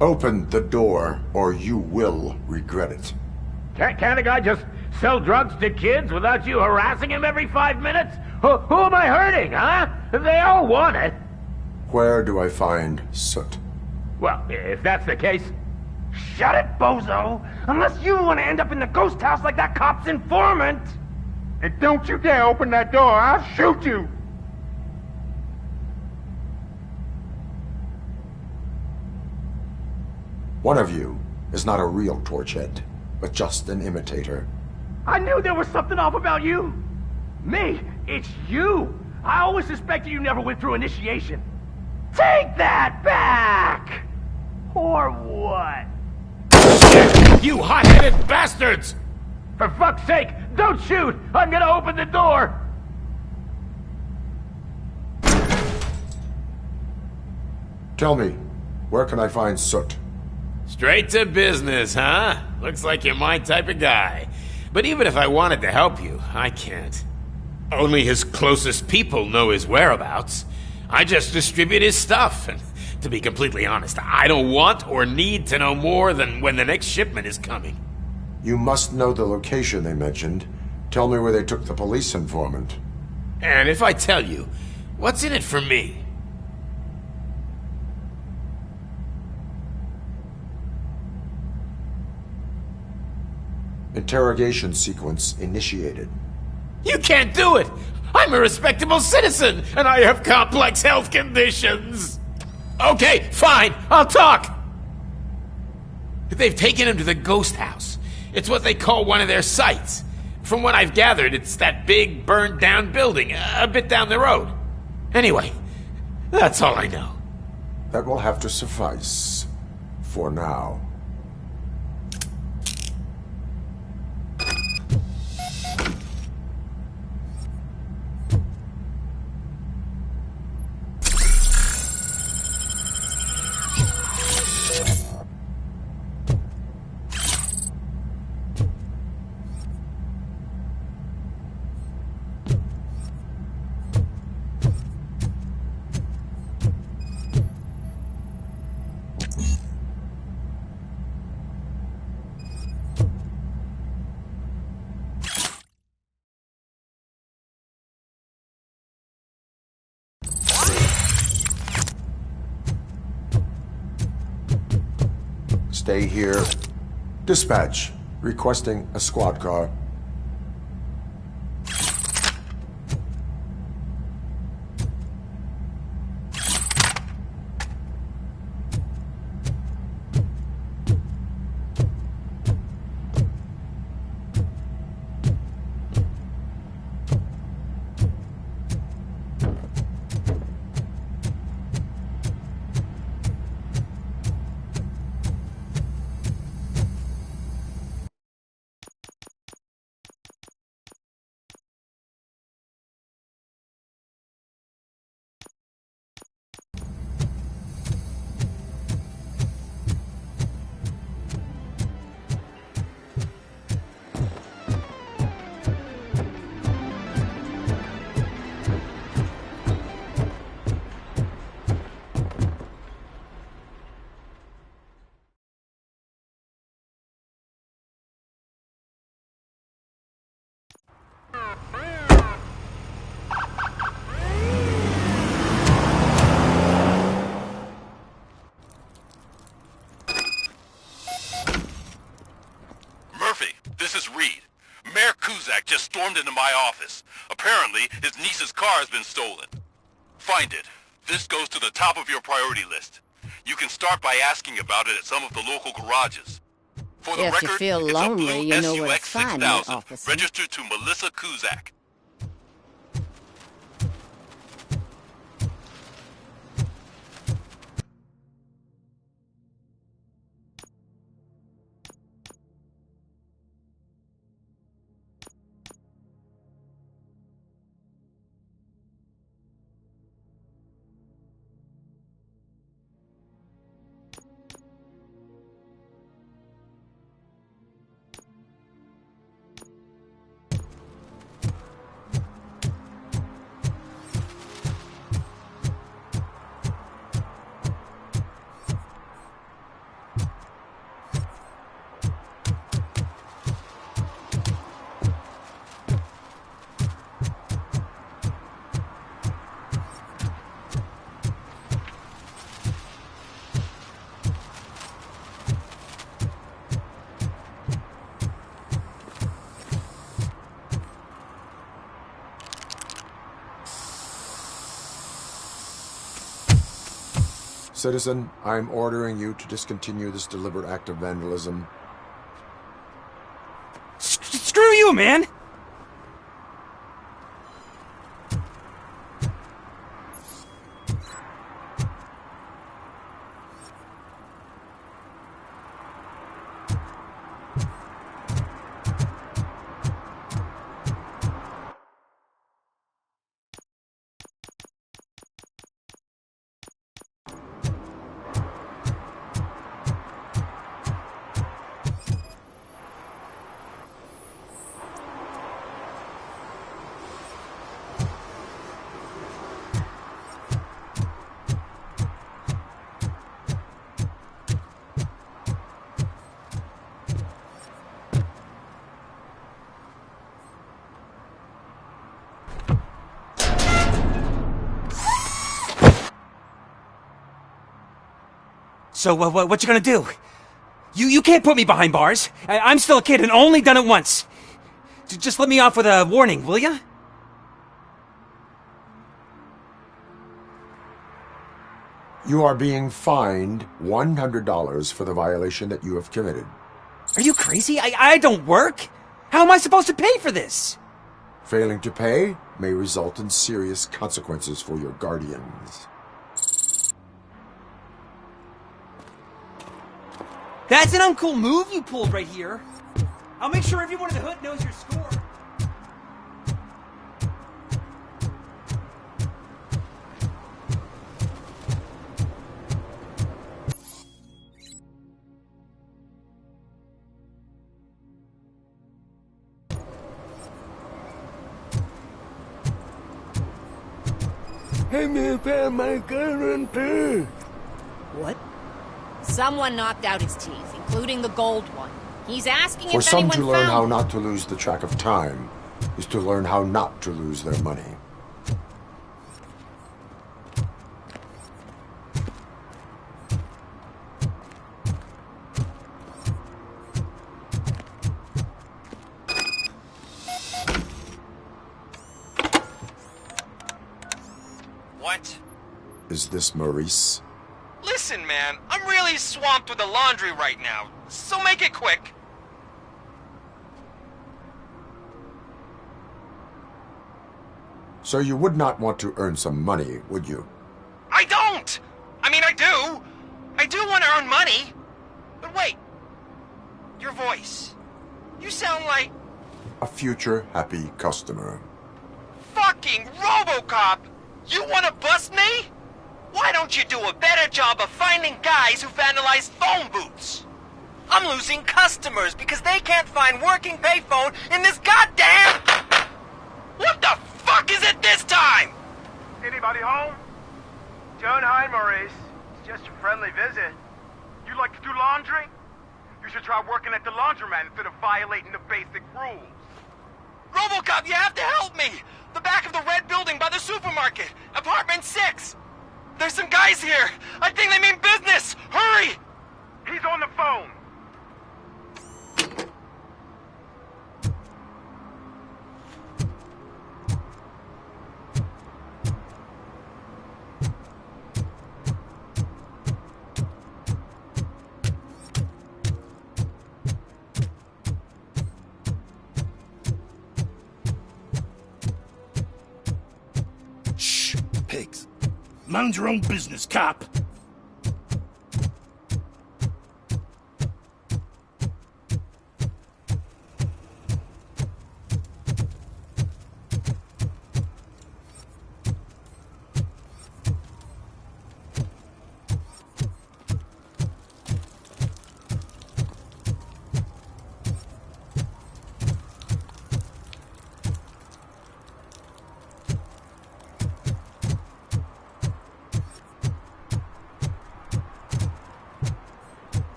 Open the door, or you will regret it. Can't a guy just sell drugs to kids without you harassing him every 5 minutes? Who am I hurting, huh? They all want it. Where do I find Soot? Well, if that's the case... Shut it, bozo! Unless you want to end up in the ghost house like that cop's informant! And don't you dare open that door, I'll shoot you! One of you is not a real Torchhead, but just an imitator. I knew there was something off about you! Me? It's you! I always suspected you never went through initiation. Take that back! Or what? You hot-headed bastards! For fuck's sake, don't shoot! I'm gonna open the door! Tell me, where can I find Soot? Straight to business, huh? Looks like you're my type of guy. But even if I wanted to help you, I can't. Only his closest people know his whereabouts. I just distribute his stuff, and to be completely honest, I don't want or need to know more than when the next shipment is coming. You must know the location they mentioned. Tell me where they took the police informant. And if I tell you, what's in it for me? Interrogation sequence initiated. You can't do it! I'm a respectable citizen, and I have complex health conditions! Okay, fine, I'll talk! They've taken him to the ghost house. It's what they call one of their sites. From what I've gathered, it's that big, burned-down building, a bit down the road. Anyway, that's all I know. That will have to suffice. For now. Stay here. Dispatch. Requesting a squad car. Just stormed into my office. Apparently, his niece's car has been stolen. Find it. This goes to the top of your priority list. You can start by asking about it at some of the local garages. For the If record, you feel it's lonely, a blue you know where to SUX find me, 6000, officer. registered to Melissa Kuzak. Citizen, I'm ordering you to discontinue this deliberate act of vandalism. Screw you, man! So, what you gonna do? You can't put me behind bars. I'm still a kid and only done it once. Just let me off with a warning, will ya? You are being fined $100 for the violation that you have committed. Are you crazy? I don't work. How am I supposed to pay for this? Failing to pay may result in serious consequences for your guardians. That's an uncool move you pulled right here. I'll make sure everyone in the hood knows your score. Hey, me found my guarantee. What? Someone knocked out his teeth, including the gold one. He's asking For if some anyone to learn found how it. not to lose the track of time is to learn how not to lose their money. What? Is this Maurice? Listen, man, I'm really swamped with the laundry right now, so make it quick. So you would not want to earn some money, would you? I don't! I mean, I do! I do want to earn money! But wait, your voice. You sound like... A future happy customer. fucking Robocop! You want to bust me? Why don't you do a better job of finding guys who vandalize phone booths? I'm losing customers because they can't find working payphone in this goddamn... What the fuck is it this time? Anybody home? Don't hide, Maurice. It's just a friendly visit. You like to do laundry? You should try working at the laundromat instead of violating the basic rules. Robocop, you have to help me! The back of the red building by the supermarket. Apartment 6. There's some guys here. I think they mean business. Hurry! He's on the phone. Shh, pigs. Mind your own business, cop.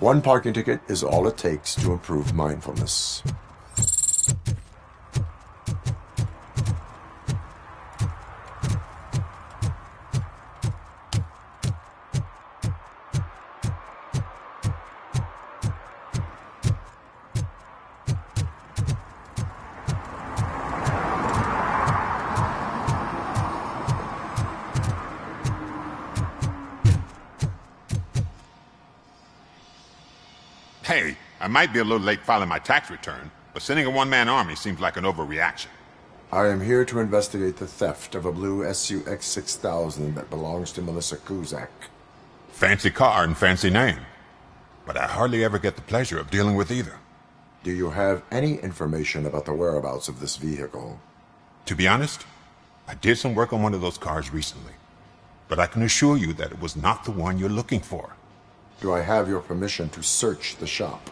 One parking ticket is all it takes to improve mindfulness. I might be a little late filing my tax return, but sending a one-man army seems like an overreaction. I am here to investigate the theft of a blue SUX 6000 that belongs to Melissa Kuzak. Fancy car and fancy name. But I hardly ever get the pleasure of dealing with either. Do you have any information about the whereabouts of this vehicle? To be honest, I did some work on one of those cars recently. But I can assure you that it was not the one you're looking for. Do I have your permission to search the shop?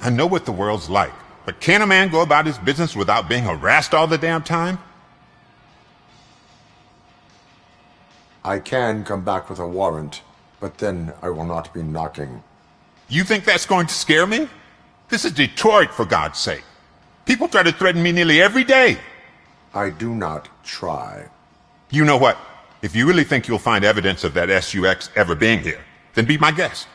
I know what the world's like, but can a man go about his business without being harassed all the damn time? I can come back with a warrant, but then I will not be knocking. You think that's going to scare me? This is Detroit, for God's sake. People try to threaten me nearly every day. I do not try. You know what? If you really think you'll find evidence of that SUX ever being here, then be my guest.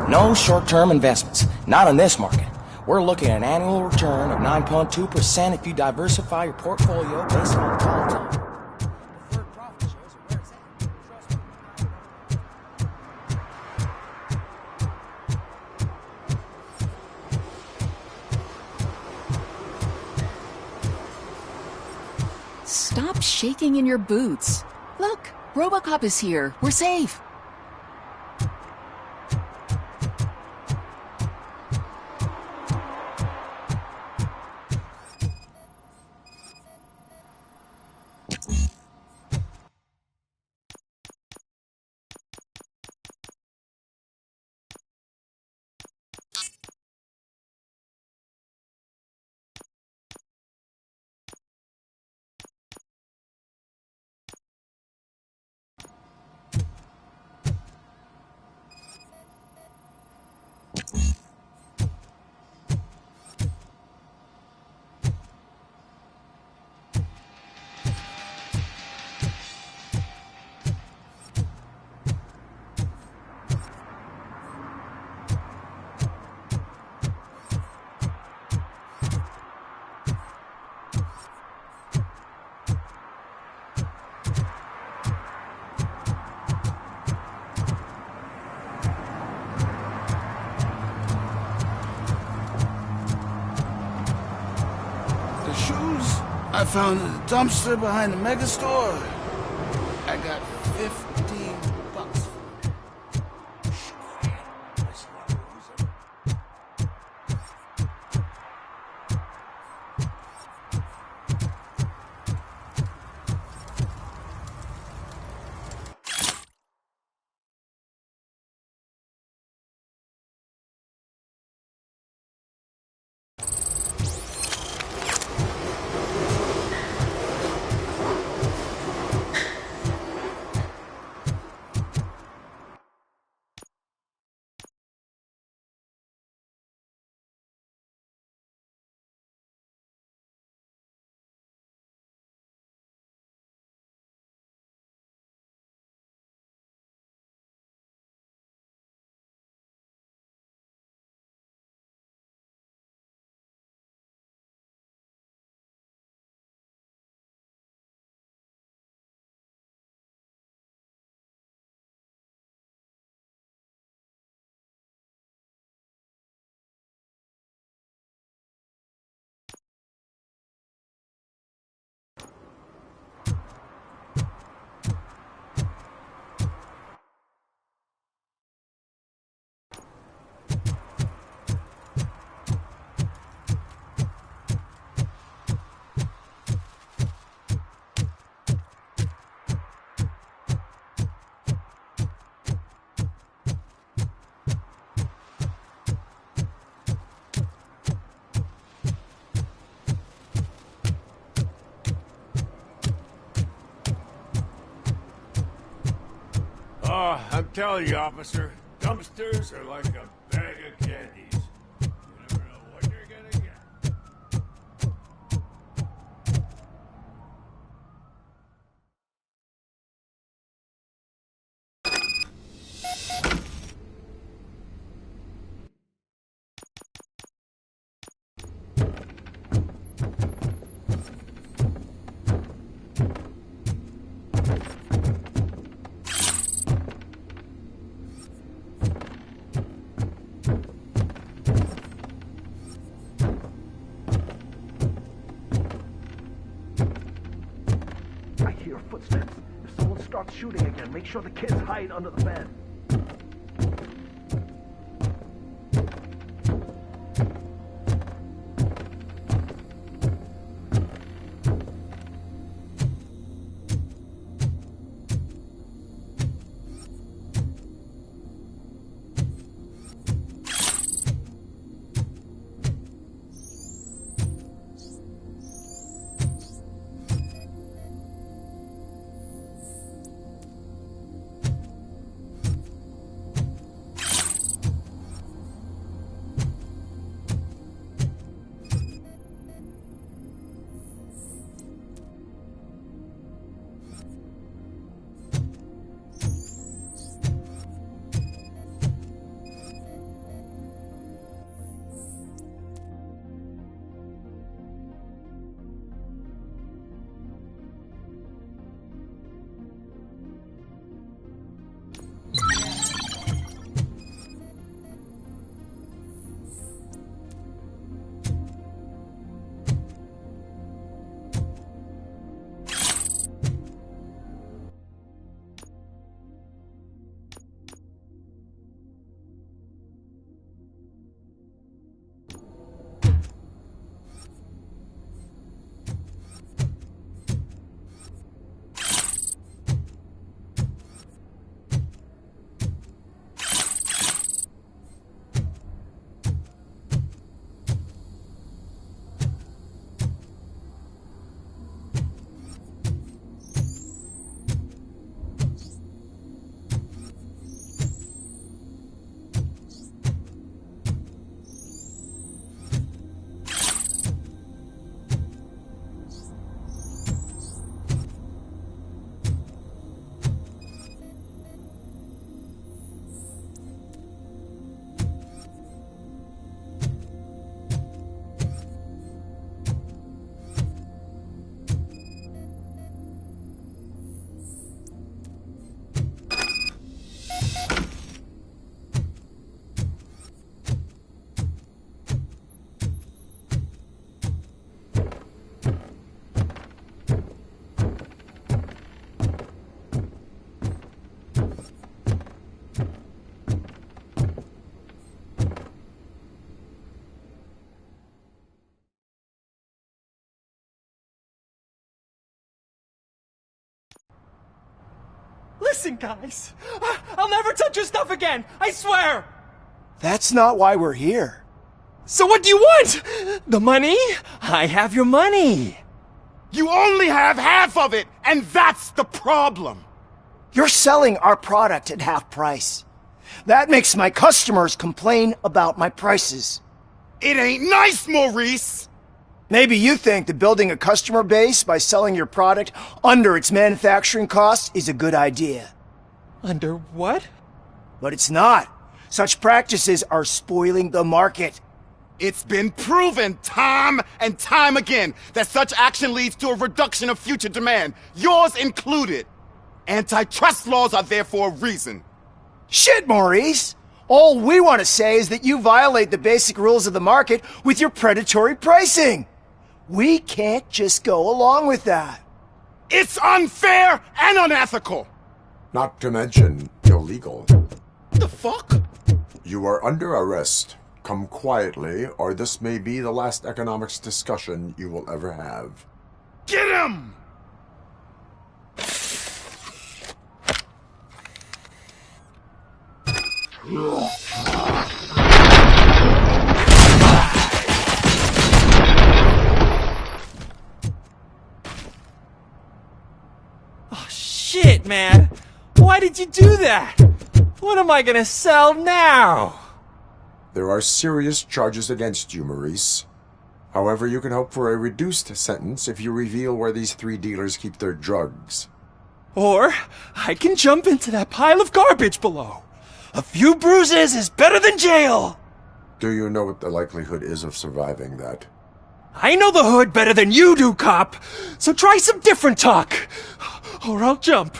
No short-term investments. Not in this market. We're looking at an annual return of 9.2% if you diversify your portfolio based on call time. Stop shaking in your boots. Look, Robocop is here. We're safe. I found in the dumpster behind the mega store. I got 15 bucks for it. Oh, I'm telling you, officer, dumpsters are like a bag of candies. You never know what you're gonna get. I hear footsteps. If someone starts shooting again, make sure the kids hide under the bed. Listen, guys. I'll never touch your stuff again. I swear. That's not why we're here. So what do you want? The money? I have your money. You only have half of it, and that's the problem. You're selling our product at half price. That makes my customers complain about my prices. It ain't nice, Maurice! Maybe you think that building a customer base by selling your product under its manufacturing costs is a good idea. Under what? But it's not. Such practices are spoiling the market. It's been proven time and time again that such action leads to a reduction of future demand, yours included. Antitrust laws are there for a reason. Shit, Maurice! All we want to say is that you violate the basic rules of the market with your predatory pricing. We can't just go along with that. It's unfair and unethical! Not to mention illegal. The fuck? You are under arrest. Come quietly, or this may be the last economics discussion you will ever have. Get him! Oh, shit, man. Why did you do that? What am I gonna sell now? There are serious charges against you, Maurice. However, you can hope for a reduced sentence if you reveal where these 3 dealers keep their drugs. Or I can jump into that pile of garbage below. A few bruises is better than jail. Do you know what the likelihood is of surviving that? I know the hood better than you do, cop. So try some different talk, or I'll jump.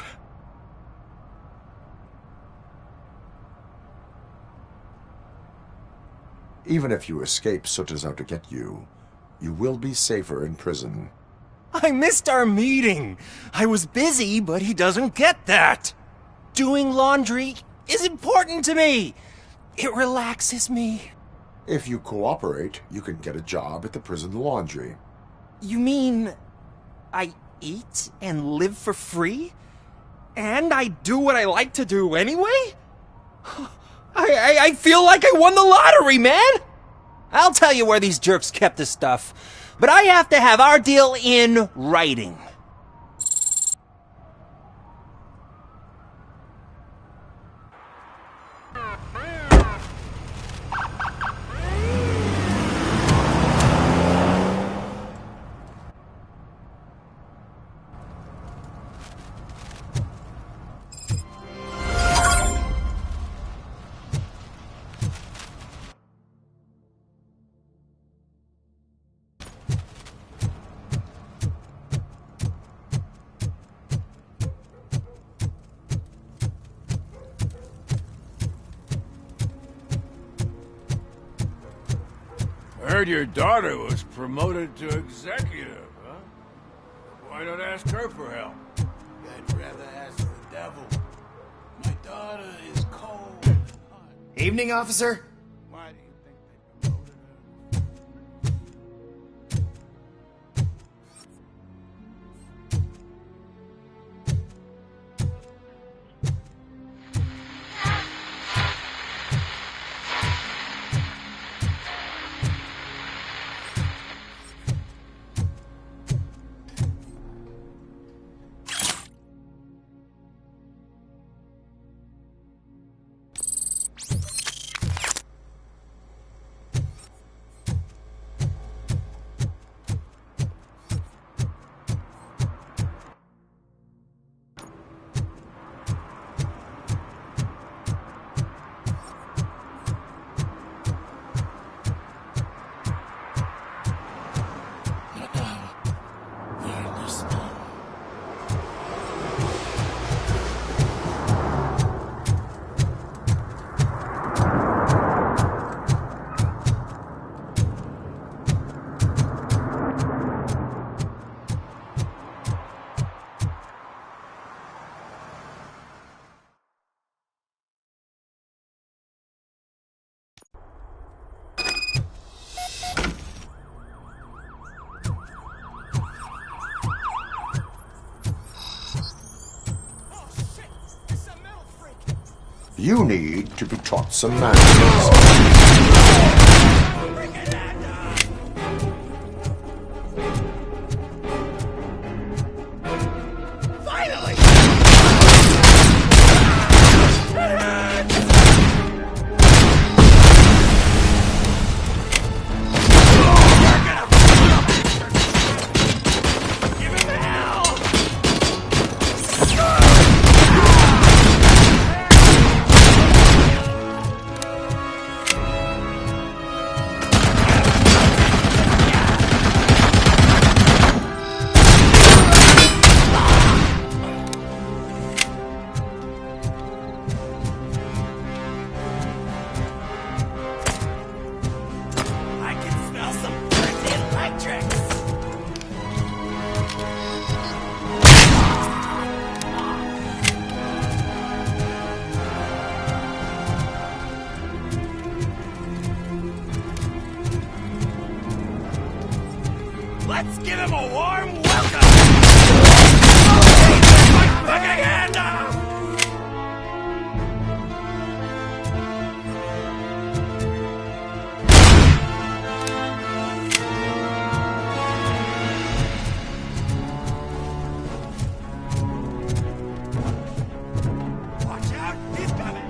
Even if you escape Soot is out to get you, you will be safer in prison. I missed our meeting. I was busy, but he doesn't get that. Doing laundry is important to me. It relaxes me. If you cooperate, you can get a job at the prison laundry. You mean I eat and live for free? And I do what I like to do anyway? I feel like I won the lottery, man! I'll tell you where these jerks kept the stuff, but I have to have our deal in writing. Heard your daughter was promoted to executive, huh? Why not ask her for help? I'd rather ask the devil. My daughter is cold and hot. Evening, officer. Why do you think they promoted her? You need to be taught some manners. Let's give him a warm welcome! Take my fucking hand off! Watch out, he's coming!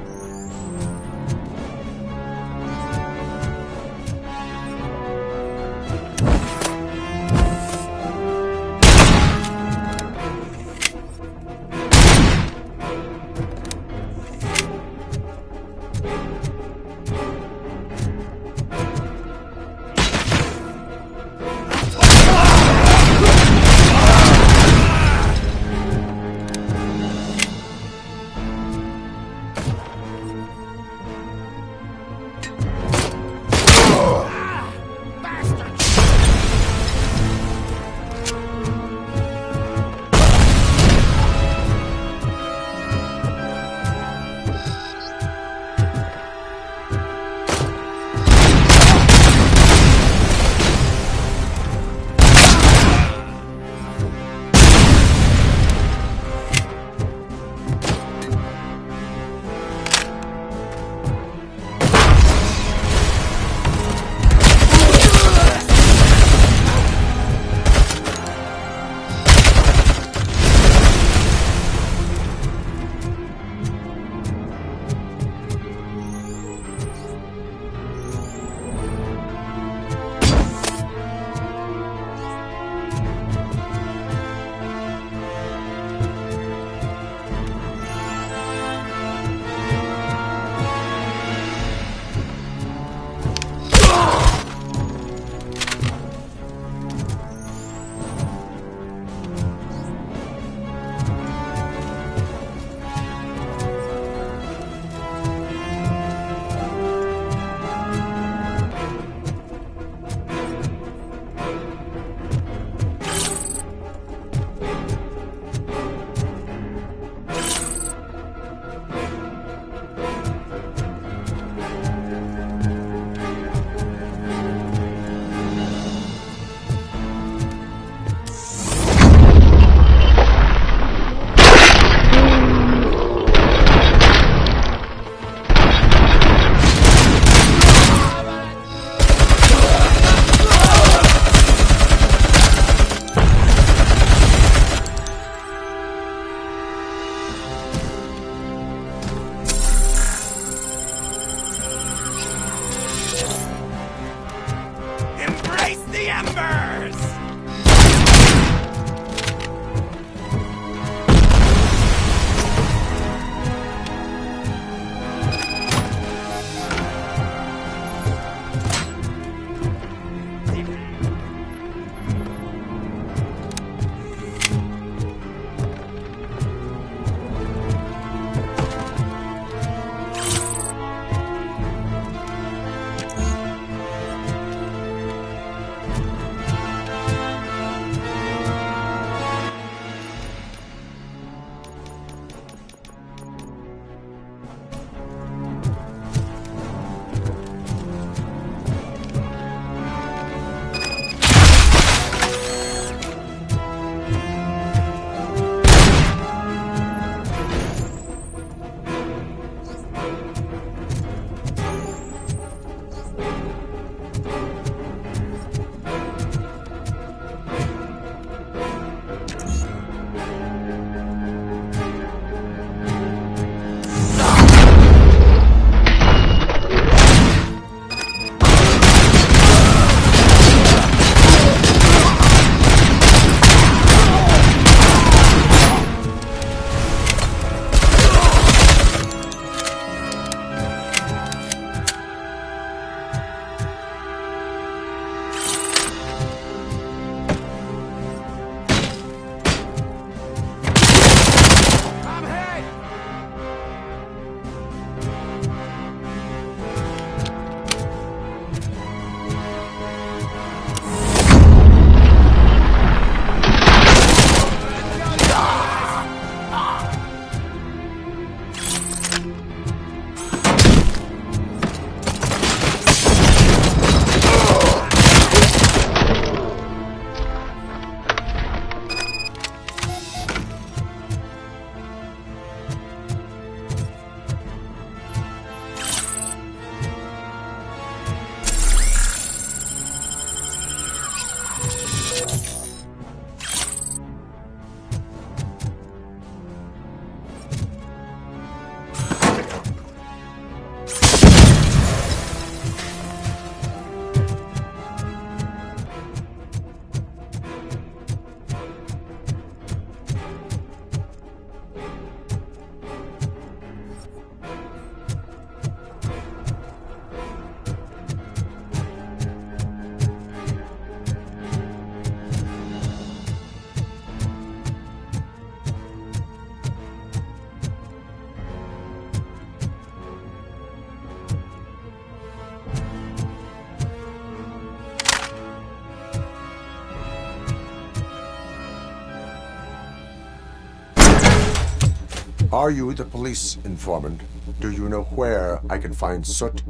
Are you the police informant? Do you know where I can find Soot?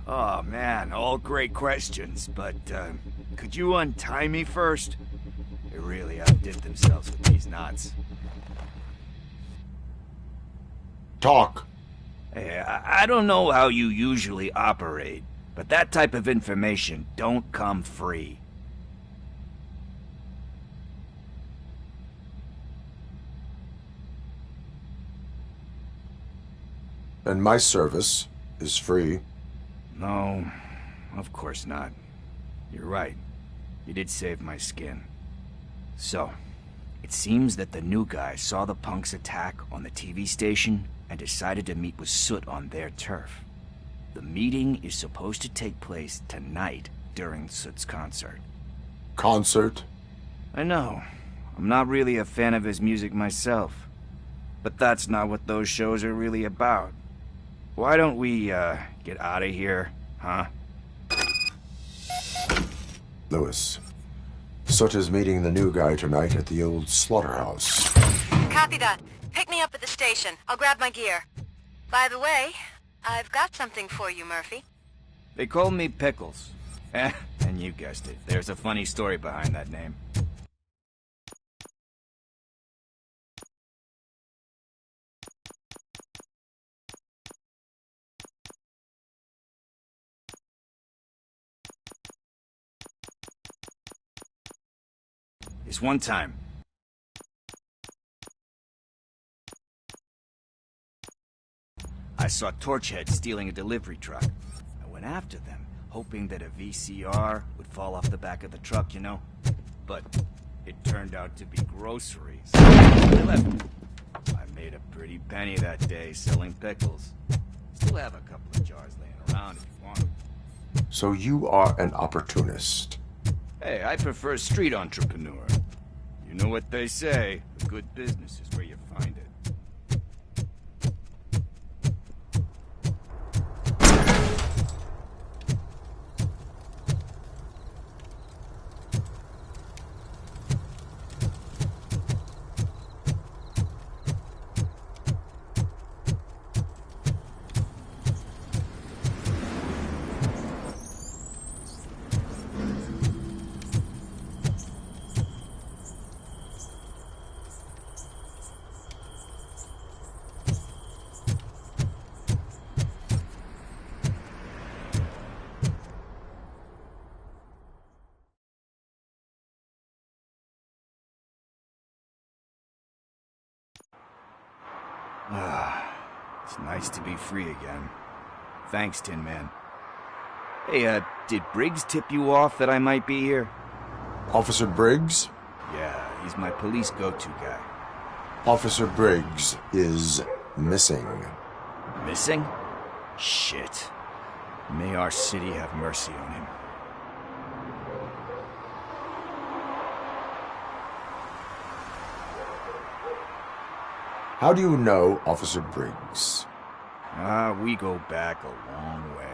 Oh man, all great questions, but could you untie me first? They really outdid themselves with these knots. Talk. Hey, I don't know how you usually operate, but that type of information don't come free. And my service is free. No, of course not. You're right. You did save my skin. So, it seems that the new guy saw the punks attack on the TV station and decided to meet with Soot on their turf. The meeting is supposed to take place tonight during Soot's concert. Concert? I know. I'm not really a fan of his music myself. But that's not what those shows are really about. Why don't we, get out of here, huh? Lewis, Soot is meeting the new guy tonight at the old slaughterhouse. Copy that. Pick me up at the station. I'll grab my gear. By the way, I've got something for you, Murphy. They call me Pickles. And you guessed it. There's a funny story behind that name. This one time, I saw Torchhead stealing a delivery truck. I went after them, hoping that a VCR would fall off the back of the truck, you know? But it turned out to be groceries. I made a pretty penny that day selling pickles. Still have a couple of jars laying around if you want them. So you are an opportunist. Hey, I prefer street entrepreneur. You know what they say, a good business is where you find it. It's nice to be free again. Thanks, Tin Man. Hey, did Briggs tip you off that I might be here? Officer Briggs? Yeah, he's my police go-to guy. Officer Briggs is missing. Missing? Shit. May our city have mercy on him. How do you know Officer Briggs? We go back a long way.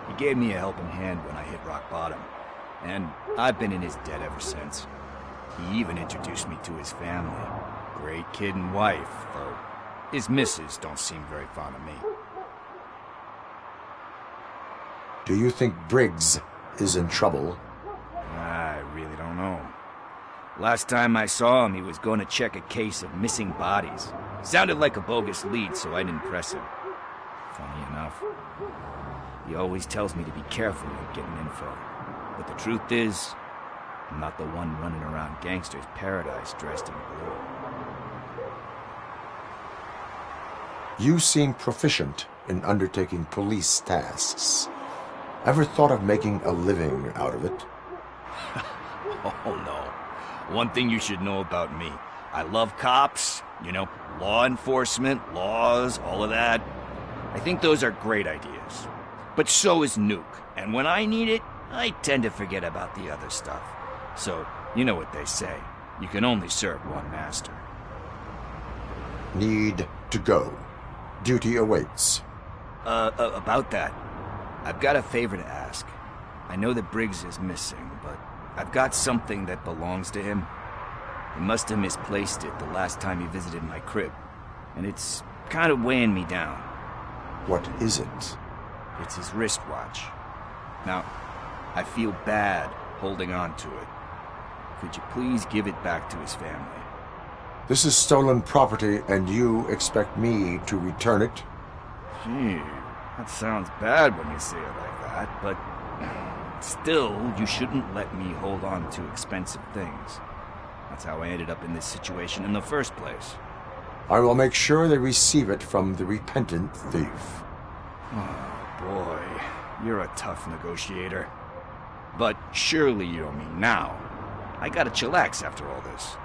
He gave me a helping hand when I hit rock bottom, and I've been in his debt ever since. He even introduced me to his family. Great kid and wife, though his missus don't seem very fond of me. Do you think Briggs is in trouble? I really don't know. Last time I saw him, he was going to check a case of missing bodies. Sounded like a bogus lead, so I didn't press him. Funny enough. He always tells me to be careful when getting info. But the truth is, I'm not the one running around gangster's paradise dressed in blue. You seem proficient in undertaking police tasks. Ever thought of making a living out of it? Oh no. One thing you should know about me. I love cops, you know, law enforcement, laws, all of that. I think those are great ideas. But so is Nuke, and when I need it, I tend to forget about the other stuff. So, you know what they say. You can only serve one master. Need to go. Duty awaits. About that, I've got a favor to ask. I know that Briggs is missing, but I've got something that belongs to him. He must have misplaced it the last time he visited my crib. and it's kind of weighing me down. What is it? It's his wristwatch. Now, I feel bad holding on to it. Could you please give it back to his family? This is stolen property, and you expect me to return it? Gee, that sounds bad when you say it like that, but still, you shouldn't let me hold on to expensive things. That's how I ended up in this situation in the first place. I will make sure they receive it from the repentant thief. Oh, boy. You're a tough negotiator. But surely you don't mean now. I gotta chillax after all this.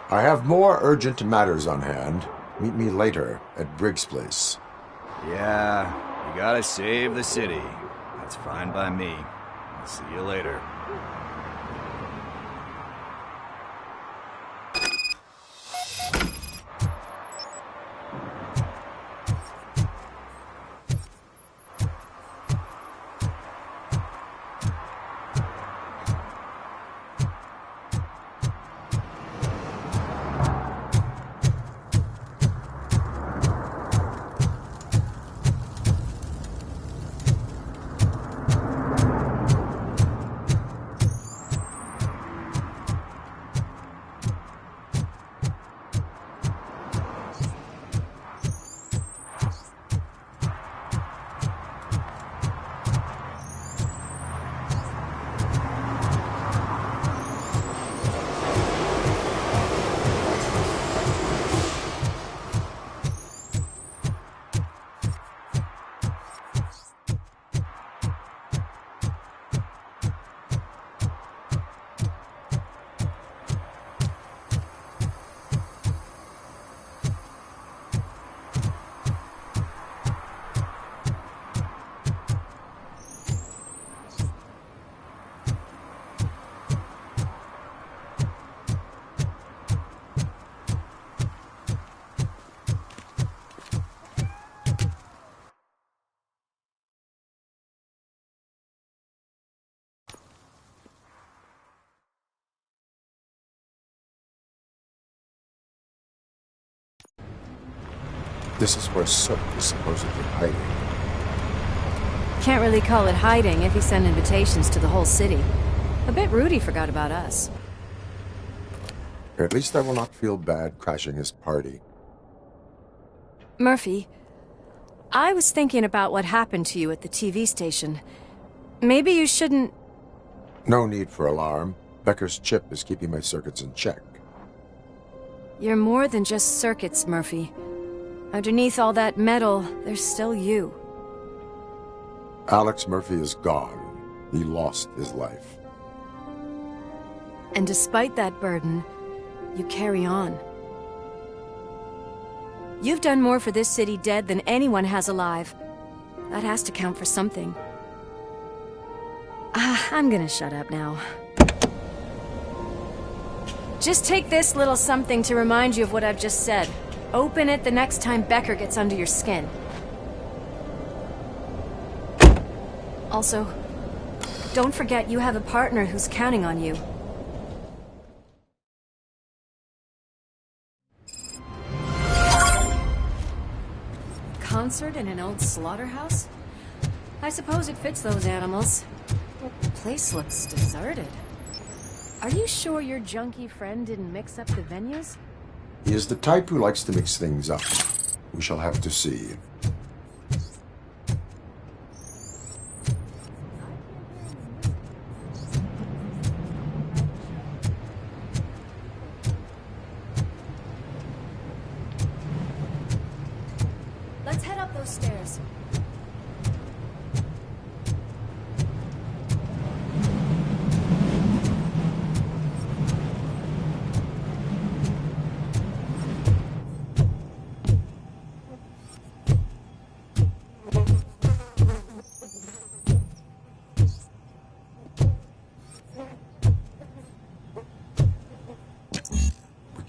I have more urgent matters on hand. Meet me later at Briggs' place. Yeah, you gotta save the city. That's fine by me. I'll see you later. This is where Soap is supposedly hiding. Can't really call it hiding if he sent invitations to the whole city. A bit rude he forgot about us. At least I will not feel bad crashing his party. Murphy, I was thinking about what happened to you at the TV station. Maybe you shouldn't... No need for alarm. Becker's chip is keeping my circuits in check. You're more than just circuits, Murphy. Underneath all that metal, there's still you. Alex Murphy is gone. He lost his life. And despite that burden, you carry on. You've done more for this city dead than anyone has alive. That has to count for something. I'm gonna shut up now. Just take this little something to remind you of what I've just said. Open it the next time Becker gets under your skin. Also, don't forget you have a partner who's counting on you. Concert in an old slaughterhouse? I suppose it fits those animals. The place looks deserted. Are you sure your junkie friend didn't mix up the venues? He is the type who likes to mix things up. We shall have to see. Let's head up those stairs.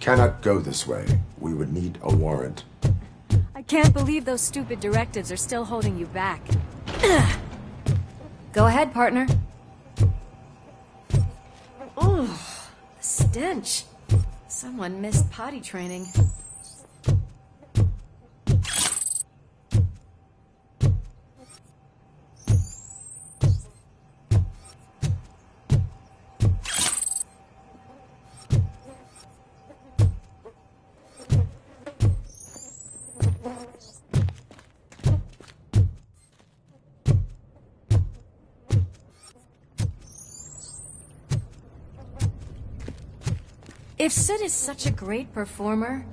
cannot go this way. We would need a warrant. I can't believe those stupid directives are still holding you back. Go ahead, partner. Ooh, the stench. Someone missed potty training. If Sid is such a great performer...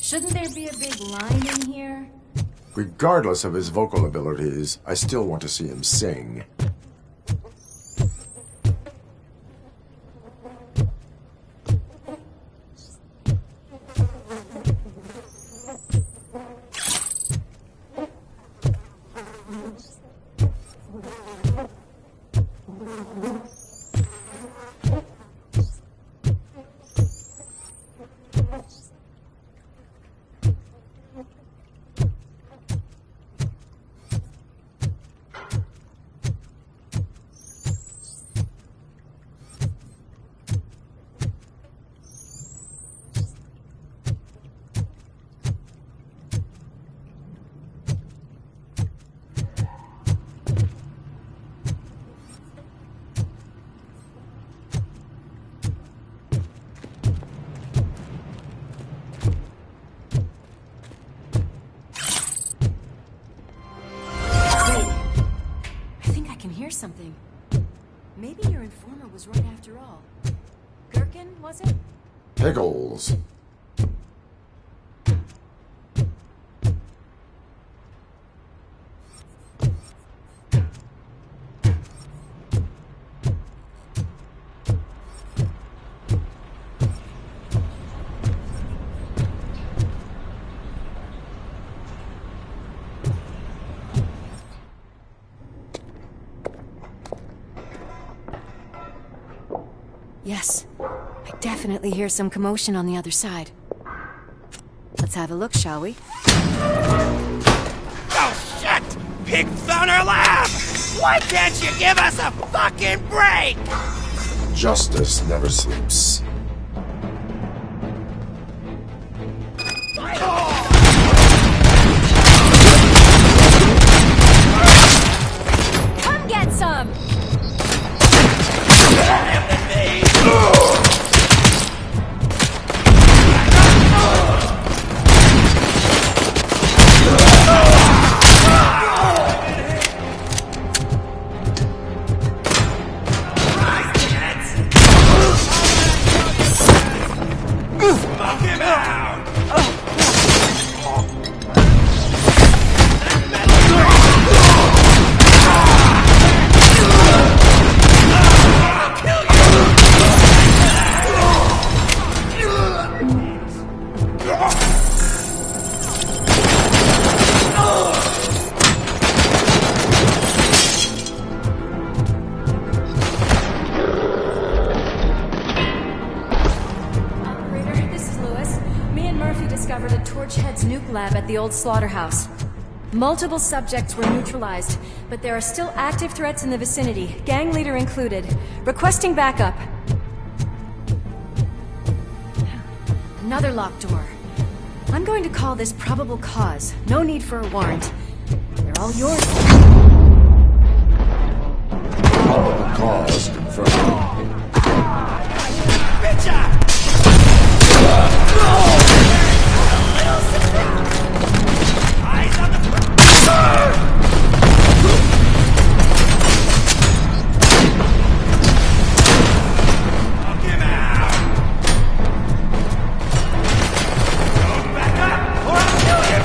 shouldn't there be a big line in here? Regardless of his vocal abilities, I still want to see him sing. Something. Maybe your informer was right after all. Gherkin, was it? Pickles. Yes. I definitely hear some commotion on the other side. Let's have a look, shall we? Oh, shit! Pig found our lab! Why can't you give us a fucking break? Justice never sleeps. Come get some! At the old slaughterhouse. Multiple subjects were neutralized, but there are still active threats in the vicinity, gang leader included. Requesting backup. Another locked door. I'm going to call this probable cause. No need for a warrant. They're all yours. Probable cause confirmed. Bitcha! Eyes on the knock him out! Don't back up, or I'll kill you!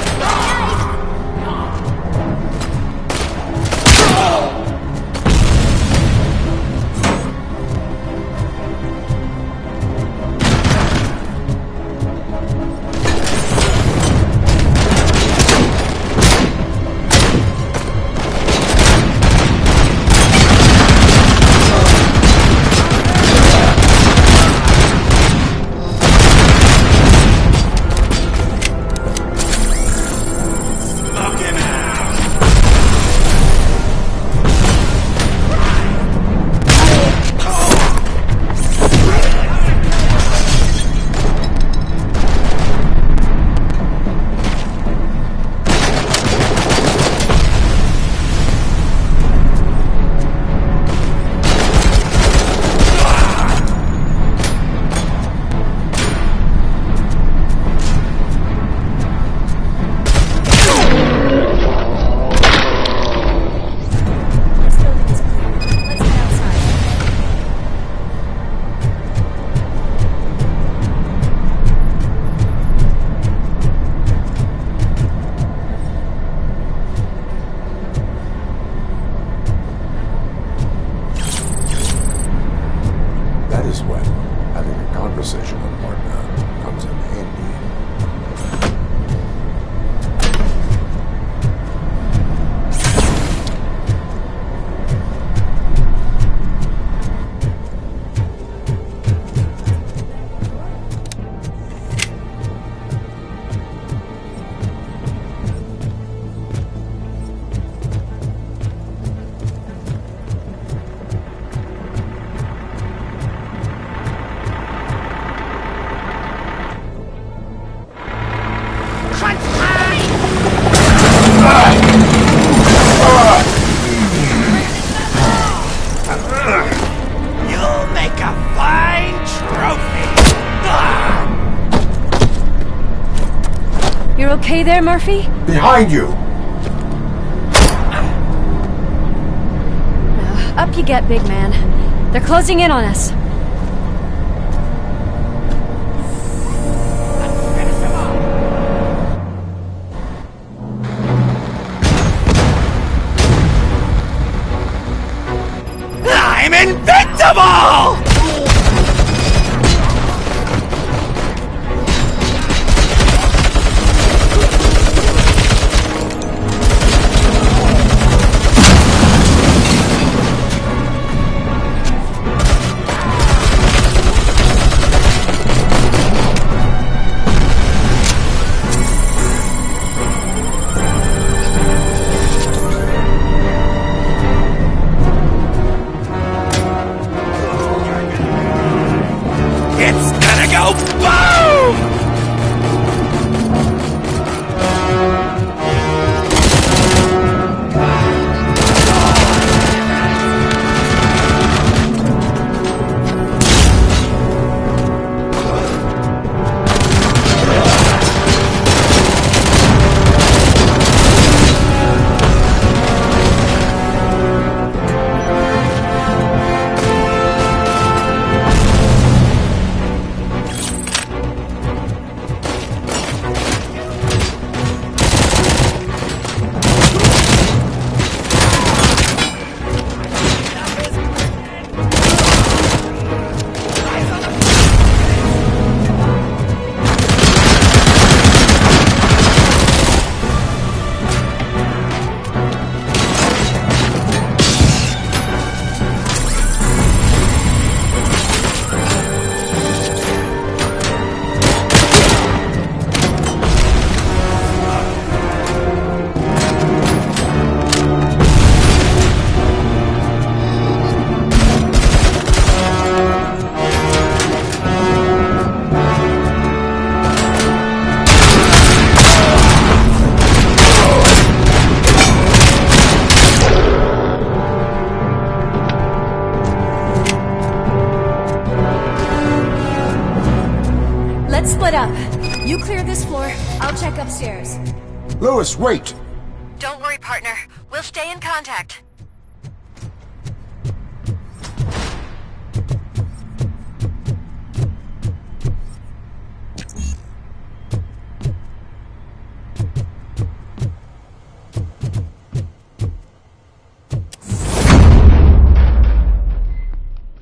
you there, Murphy? Behind you! Up you get, big man. They're closing in on us. I'm invincible! It's gonna go boom! Let's split up. You clear this floor, I'll check upstairs. Lewis, wait! Don't worry, partner. We'll stay in contact.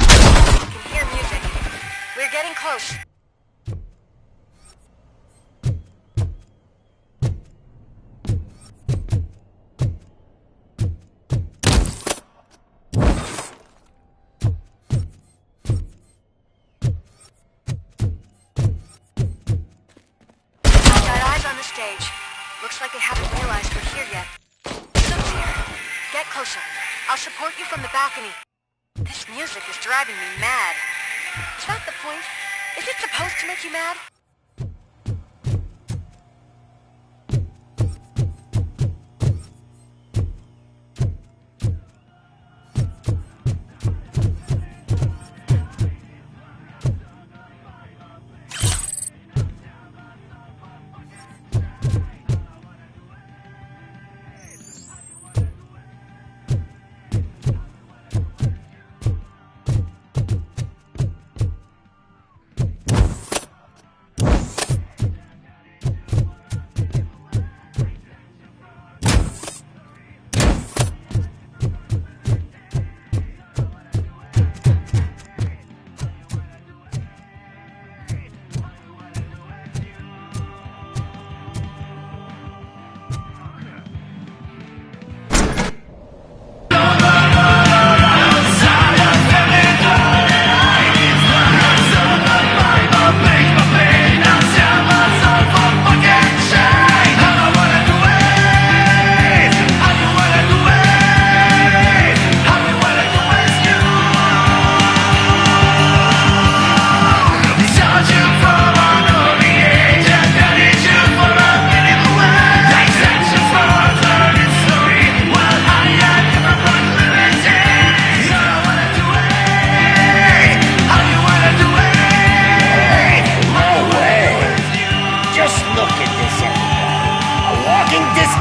I can hear music. We're getting close. Looks like they haven't realized we're here yet. Soup's here. Get closer. I'll support you from the balcony. This music is driving me mad. Is that the point? Is it supposed to make you mad?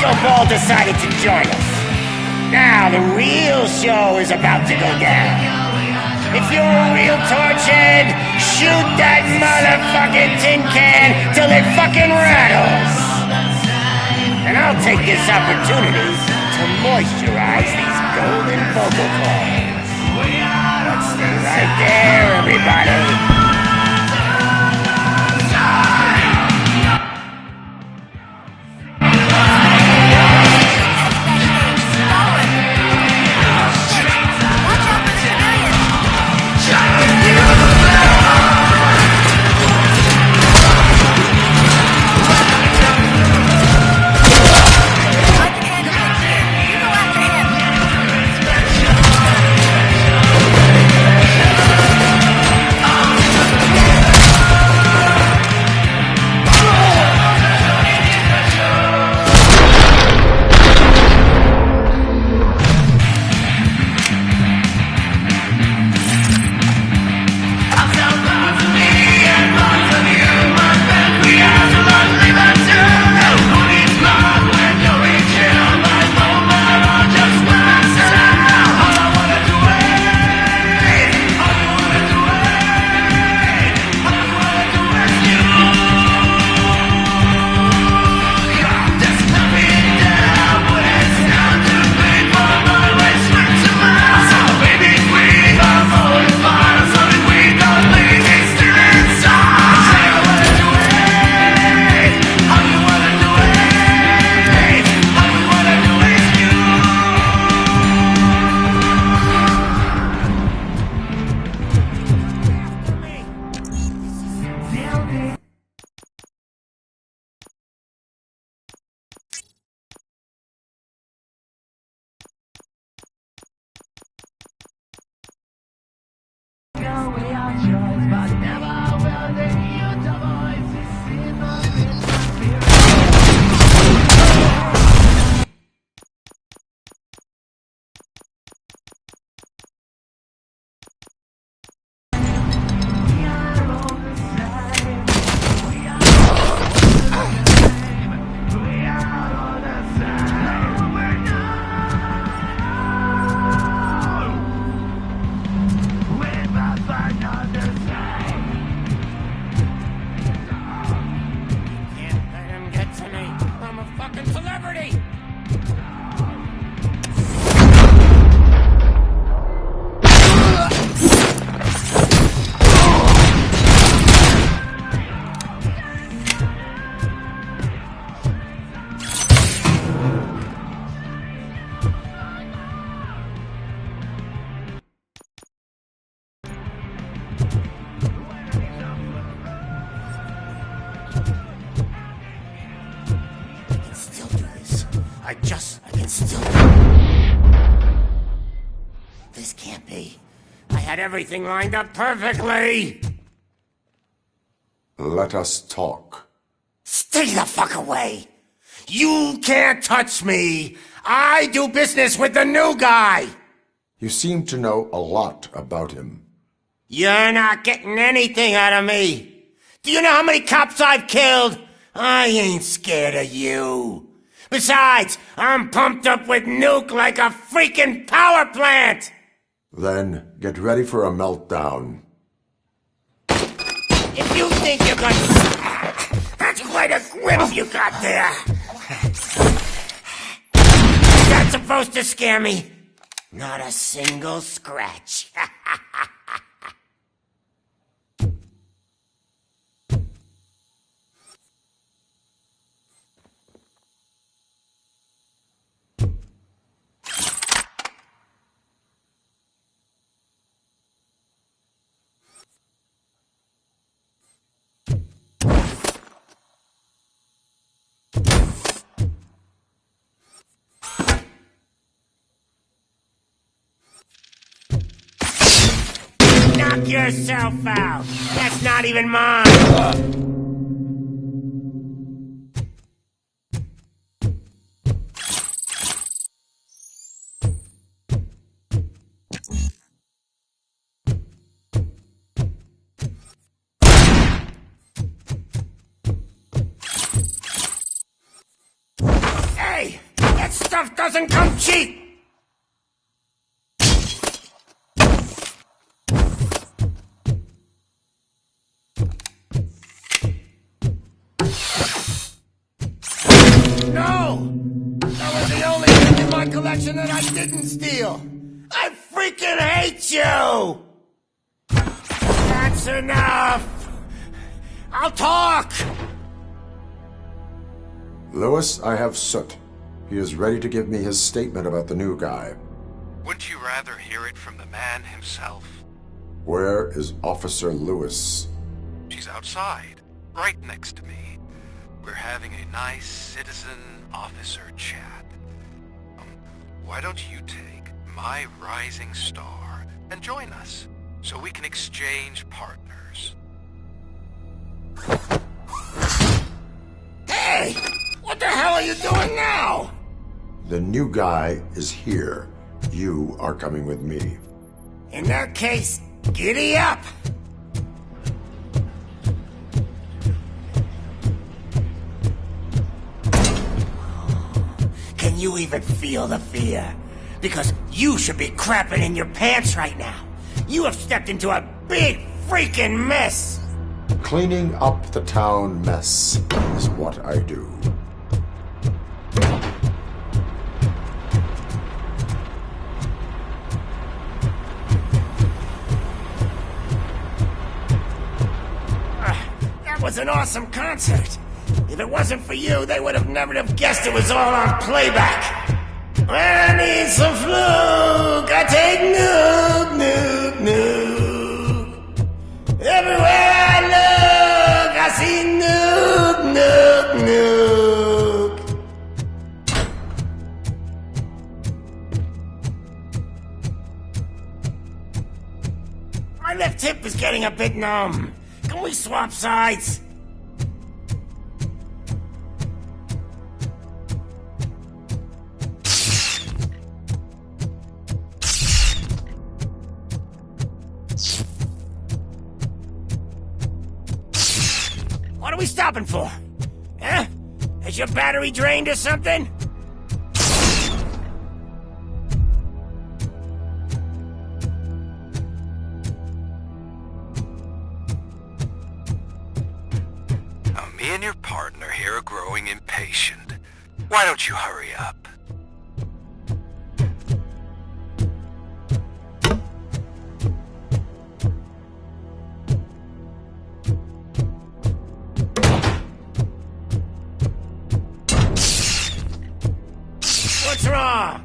so Ball decided to join us. Now the real show is about to go down. If you're a real torchhead, shoot that motherfucking tin can till it fucking rattles. And I'll take this opportunity to moisturize these golden vocal cords. Let's stay right there, everybody. I can still... This can't be. I had everything lined up perfectly! Let us talk. Stay the fuck away! You can't touch me! I do business with the new guy! You seem to know a lot about him. You're not getting anything out of me! Do you know how many cops I've killed? I ain't scared of you. Besides, I'm pumped up with nuke like a freaking power plant! Then, get ready for a meltdown. If you think you're gonna... That's quite a grip you got there! Is that supposed to scare me? Not a single scratch. Knock yourself out. That's not even mine. Hey! That stuff doesn't come cheap! No! That was the only thing in my collection that I didn't steal! I freaking hate you! That's enough! I'll talk! Lewis, I have Soot. He is ready to give me his statement about the new guy. Wouldn't you rather hear it from the man himself? Where is Officer Lewis? She's outside, right next to me. We're having a nice citizen-officer chat. Why don't you take my rising star and join us, so we can exchange partners? Hey! What the hell are you doing now? The new guy is here. You are coming with me. In that case, giddy up! Can you even feel the fear? Because you should be crapping in your pants right now. You have stepped into a big freaking mess! Cleaning up the town mess is what I do. That was an awesome concert. If it wasn't for you, they would have never have guessed it was all on playback. When I need some fluke, I take nuke, nuke, nuke. Everywhere I look, I see nuke, nuke, nuke. My left hip is getting a bit numb. Can we swap sides? What are we stopping for? Huh? Is your battery drained or something? Now, me and your partner here are growing impatient. Why don't you hurry up? What's wrong?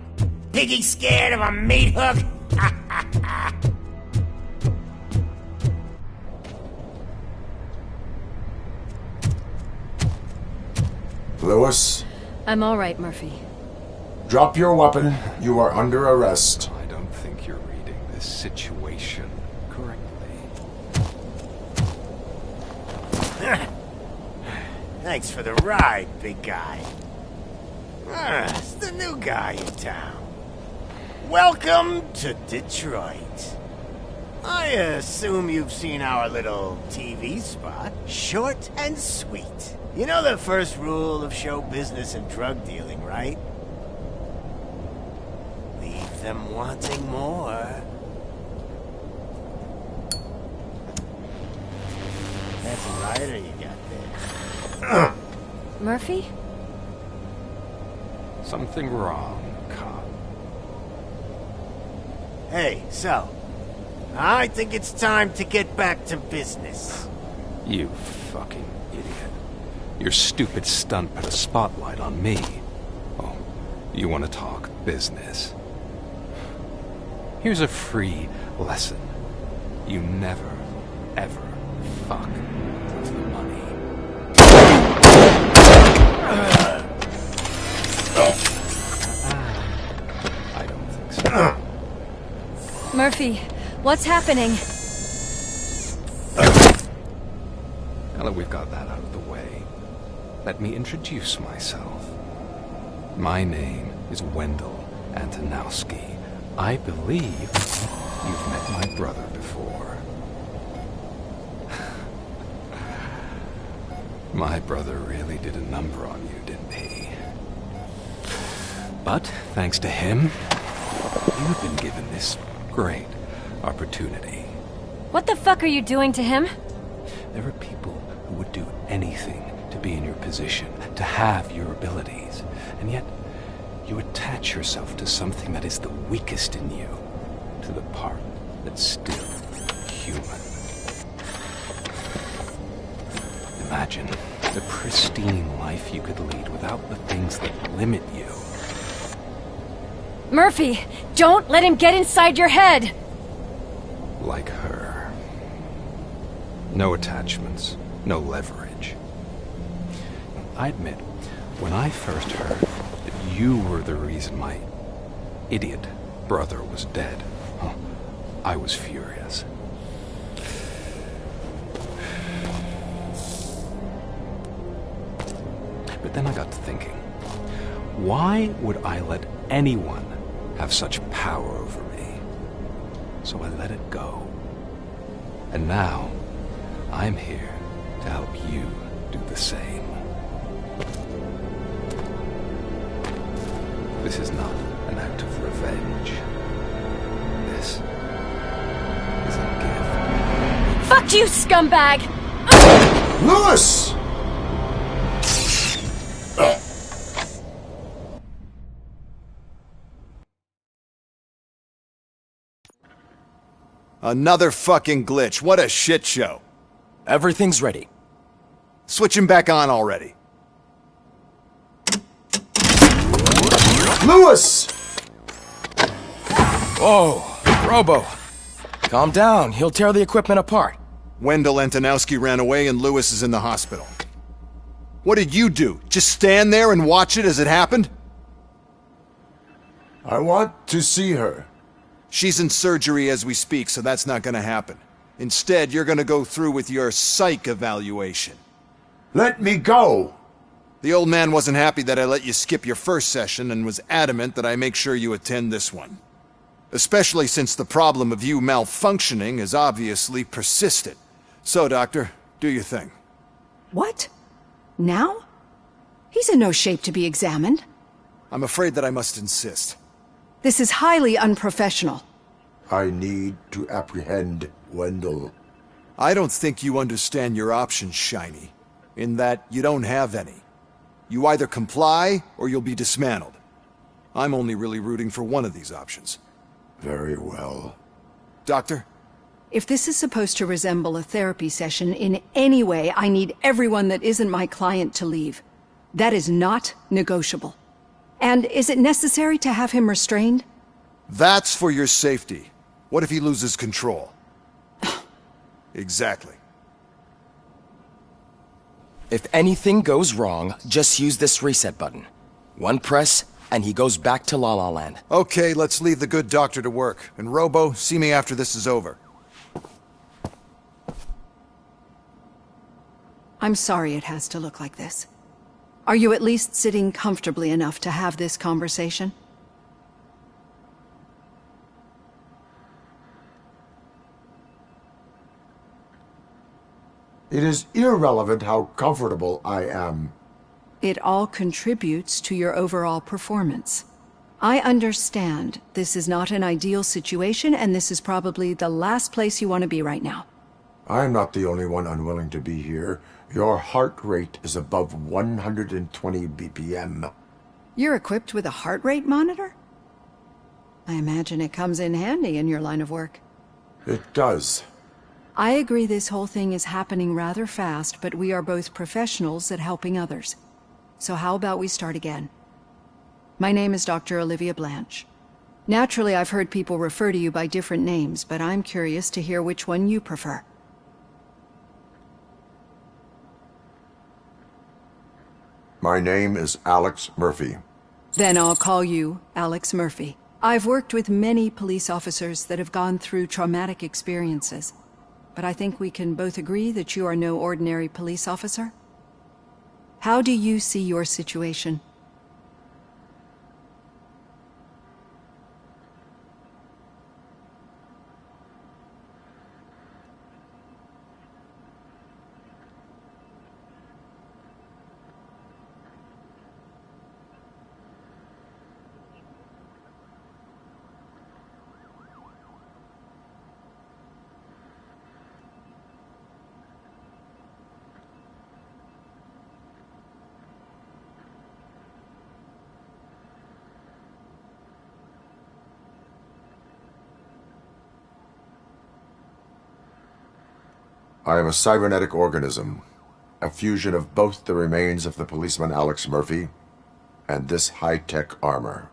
Piggy scared of a meat hook? Lewis, I'm all right, Murphy. drop your weapon. You are under arrest. I don't think you're reading this situation correctly. Thanks for the ride, big guy. It's the new guy in town. Welcome to Detroit. I assume you've seen our little TV spot. Short and sweet. You know the first rule of show business and drug dealing, right? Leave them wanting more. That's a lighter you got there. Murphy? Something wrong, cop. Hey, so, I think it's time to get back to business. You fucking idiot. Your stupid stunt put a spotlight on me. Oh, you want to talk business? Here's a free lesson. You never, ever fuck with the money. I don't think so. Murphy, what's happening? Now that we've got that out of the way, let me introduce myself. My name is Wendell Antonowski. I believe you've met my brother before. My brother really did a number on you, didn't he? But, thanks to him, you've been given this great opportunity. What the fuck are you doing to him? There are people who would do anything to be in your position, to have your abilities, and yet you attach yourself to something that is the weakest in you, to the part that's still human. Imagine the pristine life you could lead without the things that limit you. Murphy, don't let him get inside your head! Like her. No attachments, no leverage. I admit, when I first heard that you were the reason my idiot brother was dead, I was furious. But then I got to thinking, why would I let anyone have such power over me? So I let it go. And now, I'm here to help you do the same. This is not an act of revenge. This is a gift. Fuck you, scumbag! Lewis! Another fucking glitch. What a shit show. Everything's ready. Switch him back on already. Lewis! Whoa, Robo. Calm down. He'll tear the equipment apart. Wendell Antonowski ran away and Lewis is in the hospital. What did you do? Just stand there and watch it as it happened? I want to see her. She's in surgery as we speak, so that's not gonna happen. Instead, you're gonna go through with your psych evaluation. Let me go! The old man wasn't happy that I let you skip your first session and was adamant that I make sure you attend this one. Especially since the problem of you malfunctioning has obviously persisted. So, Doctor, do your thing. What? Now? He's in no shape to be examined. I'm afraid that I must insist. This is highly unprofessional. I need to apprehend Wendell. I don't think you understand your options, Shiny. In that you don't have any. You either comply, or you'll be dismantled. I'm only really rooting for one of these options. Very well. Doctor? If this is supposed to resemble a therapy session in any way, I need everyone that isn't my client to leave. That is not negotiable. And is it necessary to have him restrained? That's for your safety. What if he loses control? Exactly. If anything goes wrong, just use this reset button. One press, and he goes back to La La Land. Okay, let's leave the good doctor to work. And Robo, see me after this is over. I'm sorry it has to look like this. Are you at least sitting comfortably enough to have this conversation? It is irrelevant how comfortable I am. It all contributes to your overall performance. I understand this is not an ideal situation, and this is probably the last place you want to be right now. I'm not the only one unwilling to be here. Your heart rate is above 120 BPM. You're equipped with a heart rate monitor? I imagine it comes in handy in your line of work. It does. I agree this whole thing is happening rather fast, but we are both professionals at helping others. So how about we start again? My name is Dr. Olivia Blanche. Naturally, I've heard people refer to you by different names, but I'm curious to hear which one you prefer. My name is Alex Murphy. Then I'll call you Alex Murphy. I've worked with many police officers that have gone through traumatic experiences, but I think we can both agree that you are no ordinary police officer. How do you see your situation? I am a cybernetic organism, a fusion of both the remains of the policeman Alex Murphy and this high-tech armor.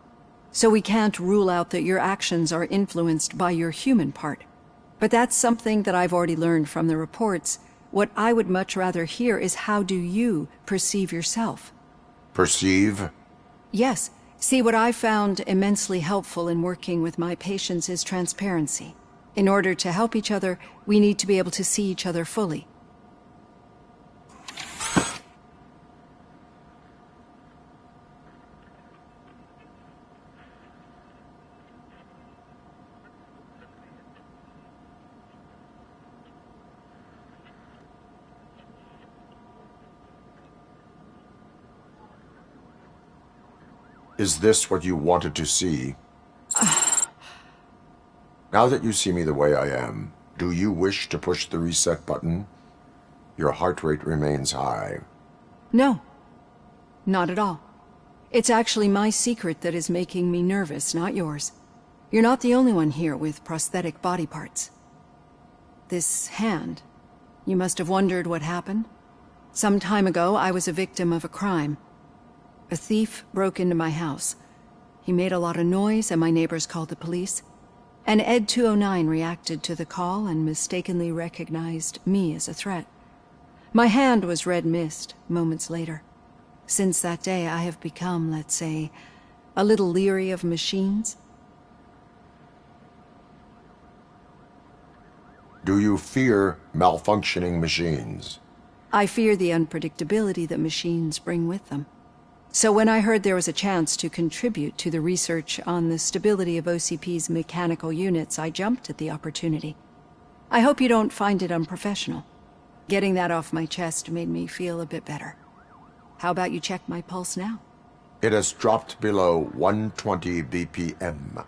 So we can't rule out that your actions are influenced by your human part. But that's something that I've already learned from the reports. What I would much rather hear is how do you perceive yourself? Perceive? Yes. See, what I've found immensely helpful in working with my patients is transparency. In order to help each other, we need to be able to see each other fully. Is this what you wanted to see? Now that you see me the way I am, do you wish to push the reset button? Your heart rate remains high. No. Not at all. It's actually my secret that is making me nervous, not yours. You're not the only one here with prosthetic body parts. This hand, you must have wondered what happened. Some time ago, I was a victim of a crime. A thief broke into my house. He made a lot of noise and my neighbors called the police. And Ed 209 reacted to the call and mistakenly recognized me as a threat. My hand was red mist moments later. Since that day, I have become, let's say, a little leery of machines. Do you fear malfunctioning machines? I fear the unpredictability that machines bring with them. So when I heard there was a chance to contribute to the research on the stability of OCP's mechanical units, I jumped at the opportunity. I hope you don't find it unprofessional. Getting that off my chest made me feel a bit better. How about you check my pulse now? It has dropped below 120 BPM.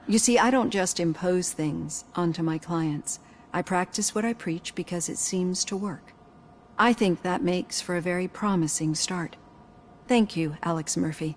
You see, I don't just impose things onto my clients. I practice what I preach because it seems to work. I think that makes for a very promising start. Thank you, Alex Murphy.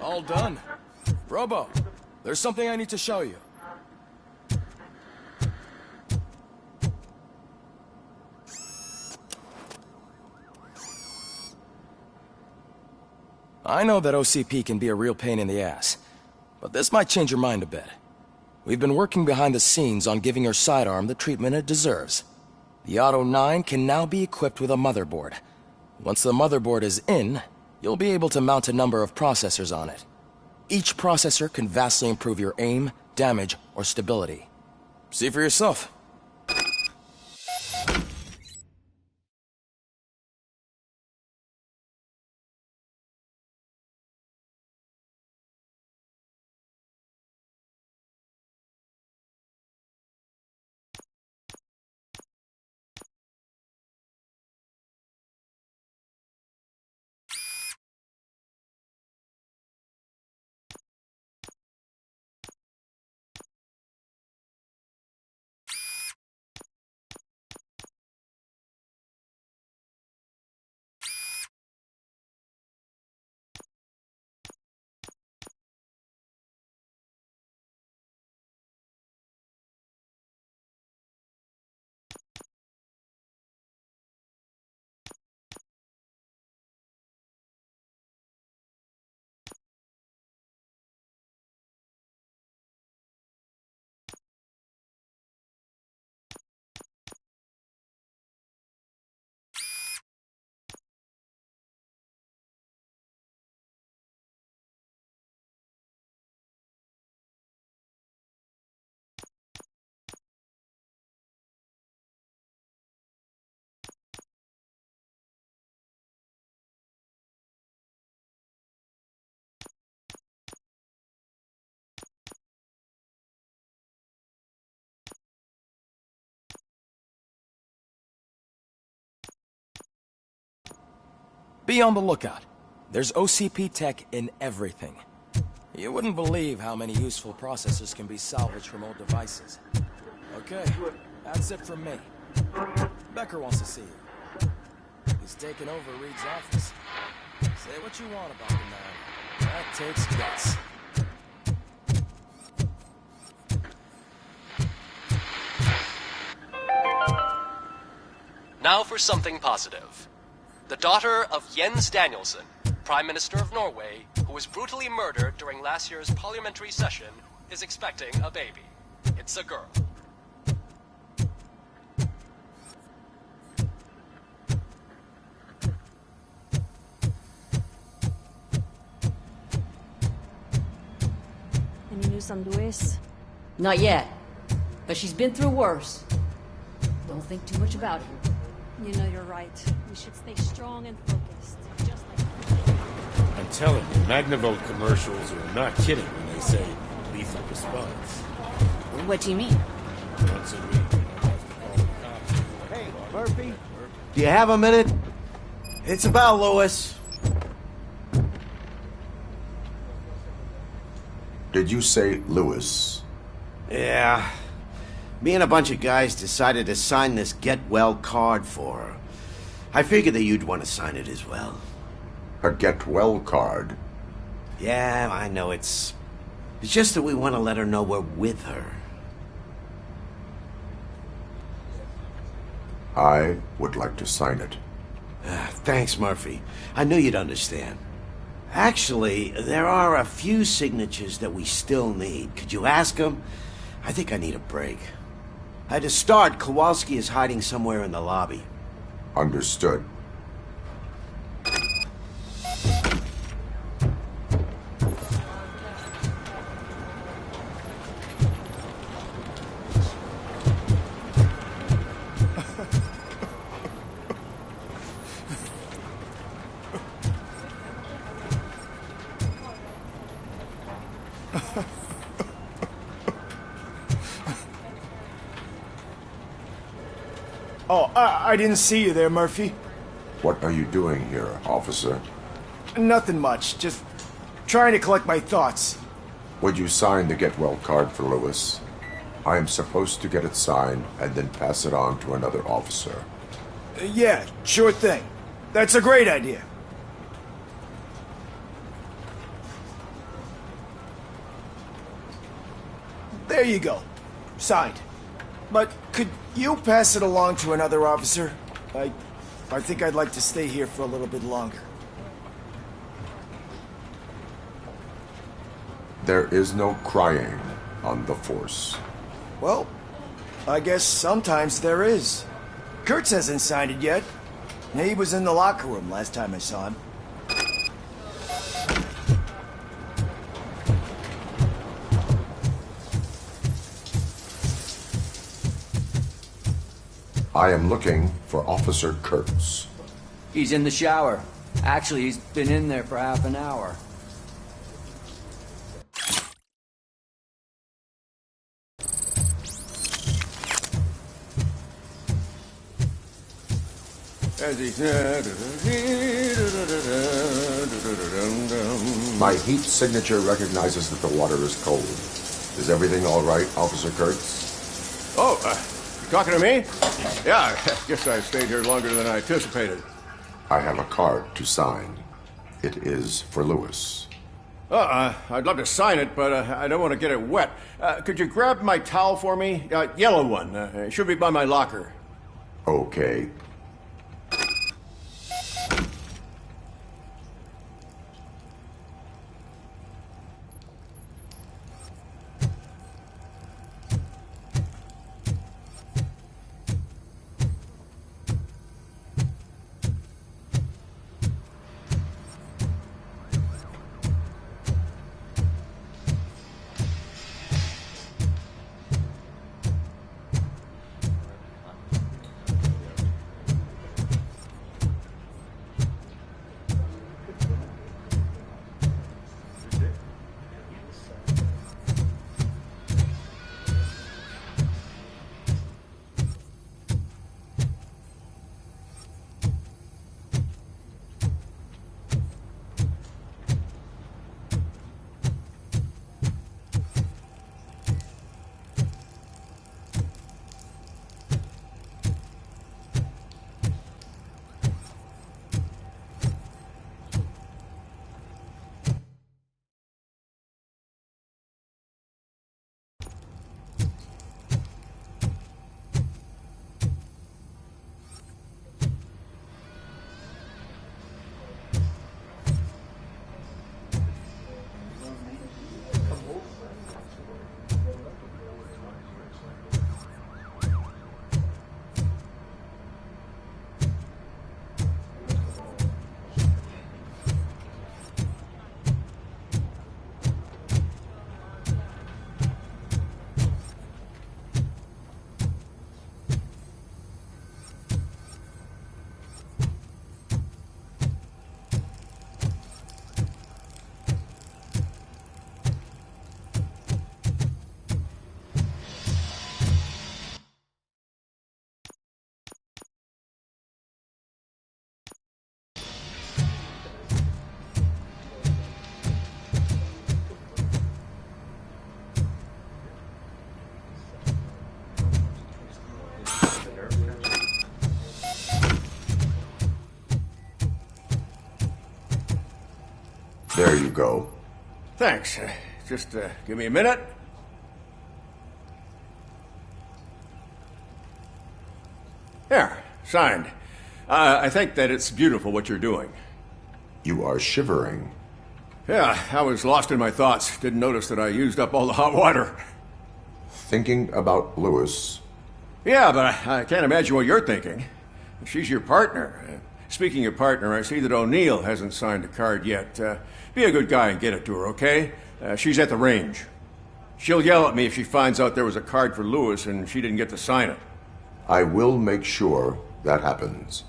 All done. Robo, there's something I need to show you. I know that OCP can be a real pain in the ass, but this might change your mind a bit. We've been working behind the scenes on giving your sidearm the treatment it deserves. The Auto 9 can now be equipped with a motherboard. Once the motherboard is in, you'll be able to mount a number of processors on it. Each processor can vastly improve your aim, damage, or stability. See for yourself. Be on the lookout. There's OCP tech in everything. You wouldn't believe how many useful processors can be salvaged from old devices. Okay, that's it from me. Becker wants to see you. He's taken over Reed's office. Say what you want about the man. That takes guts. Now for something positive. The daughter of Jens Danielson, Prime Minister of Norway, who was brutally murdered during last year's parliamentary session, is expecting a baby. It's a girl. Any news on Luis? Not yet. But she's been through worse. Don't think too much about it. You know you're right. We should stay strong and focused. Just like... I'm telling you, Magnavolt commercials are not kidding when they say lethal response. What do you mean? Once a week, I have to call the cops. Hey, Murphy? Do you have a minute? It's about Lewis. Did you say Lewis? Yeah. Me and a bunch of guys decided to sign this get well card for her. I figured that you'd want to sign it as well. A get well card? Yeah, I know it's just that we want to let her know we're with her. I would like to sign it. Thanks, Murphy. I knew you'd understand. Actually, there are a few signatures that we still need. Could you ask them? I think I need a break. To start, Kowalski is hiding somewhere in the lobby. Understood. Oh, I didn't see you there, Murphy. What are you doing here, officer? Nothing much, just trying to collect my thoughts. Would you sign the get well card for Lewis? I am supposed to get it signed and then pass it on to another officer. Yeah, sure thing. That's a great idea. There you go. Signed. But could you pass it along to another officer? I think I'd like to stay here for a little bit longer. There is no crying on the force. Well, I guess sometimes there is. Kurtz hasn't signed it yet. He was in the locker room last time I saw him. I am looking for Officer Kurtz. He's in the shower. Actually, he's been in there for half an hour. My heat signature recognizes that the water is cold. Is everything all right, Officer Kurtz? Oh, you talking to me? Yeah, I guess I stayed here longer than I anticipated. I have a card to sign. It is for Lewis. I'd love to sign it, but I don't want to get it wet. Could you grab my towel for me? Yellow one. It should be by my locker. Okay. There you go. Thanks. Just give me a minute. There, signed. I think that it's beautiful what you're doing. You are shivering. Yeah, I was lost in my thoughts. Didn't notice that I used up all the hot water. Thinking about Lewis. Yeah, but I can't imagine what you're thinking. She's your partner. Speaking of partner, I see that O'Neill hasn't signed a card yet. Be a good guy and get it to her, okay? She's at the range. She'll yell at me if she finds out there was a card for Lewis and she didn't get to sign it. I will make sure that happens.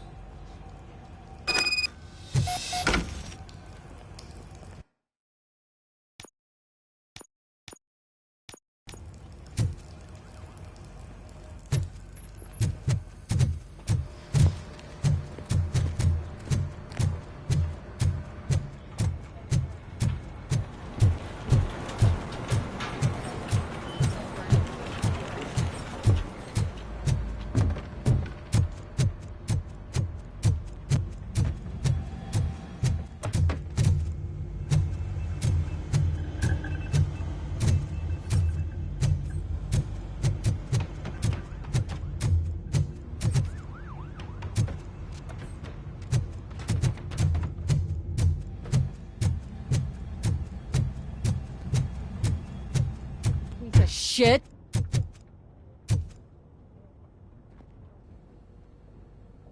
Shit.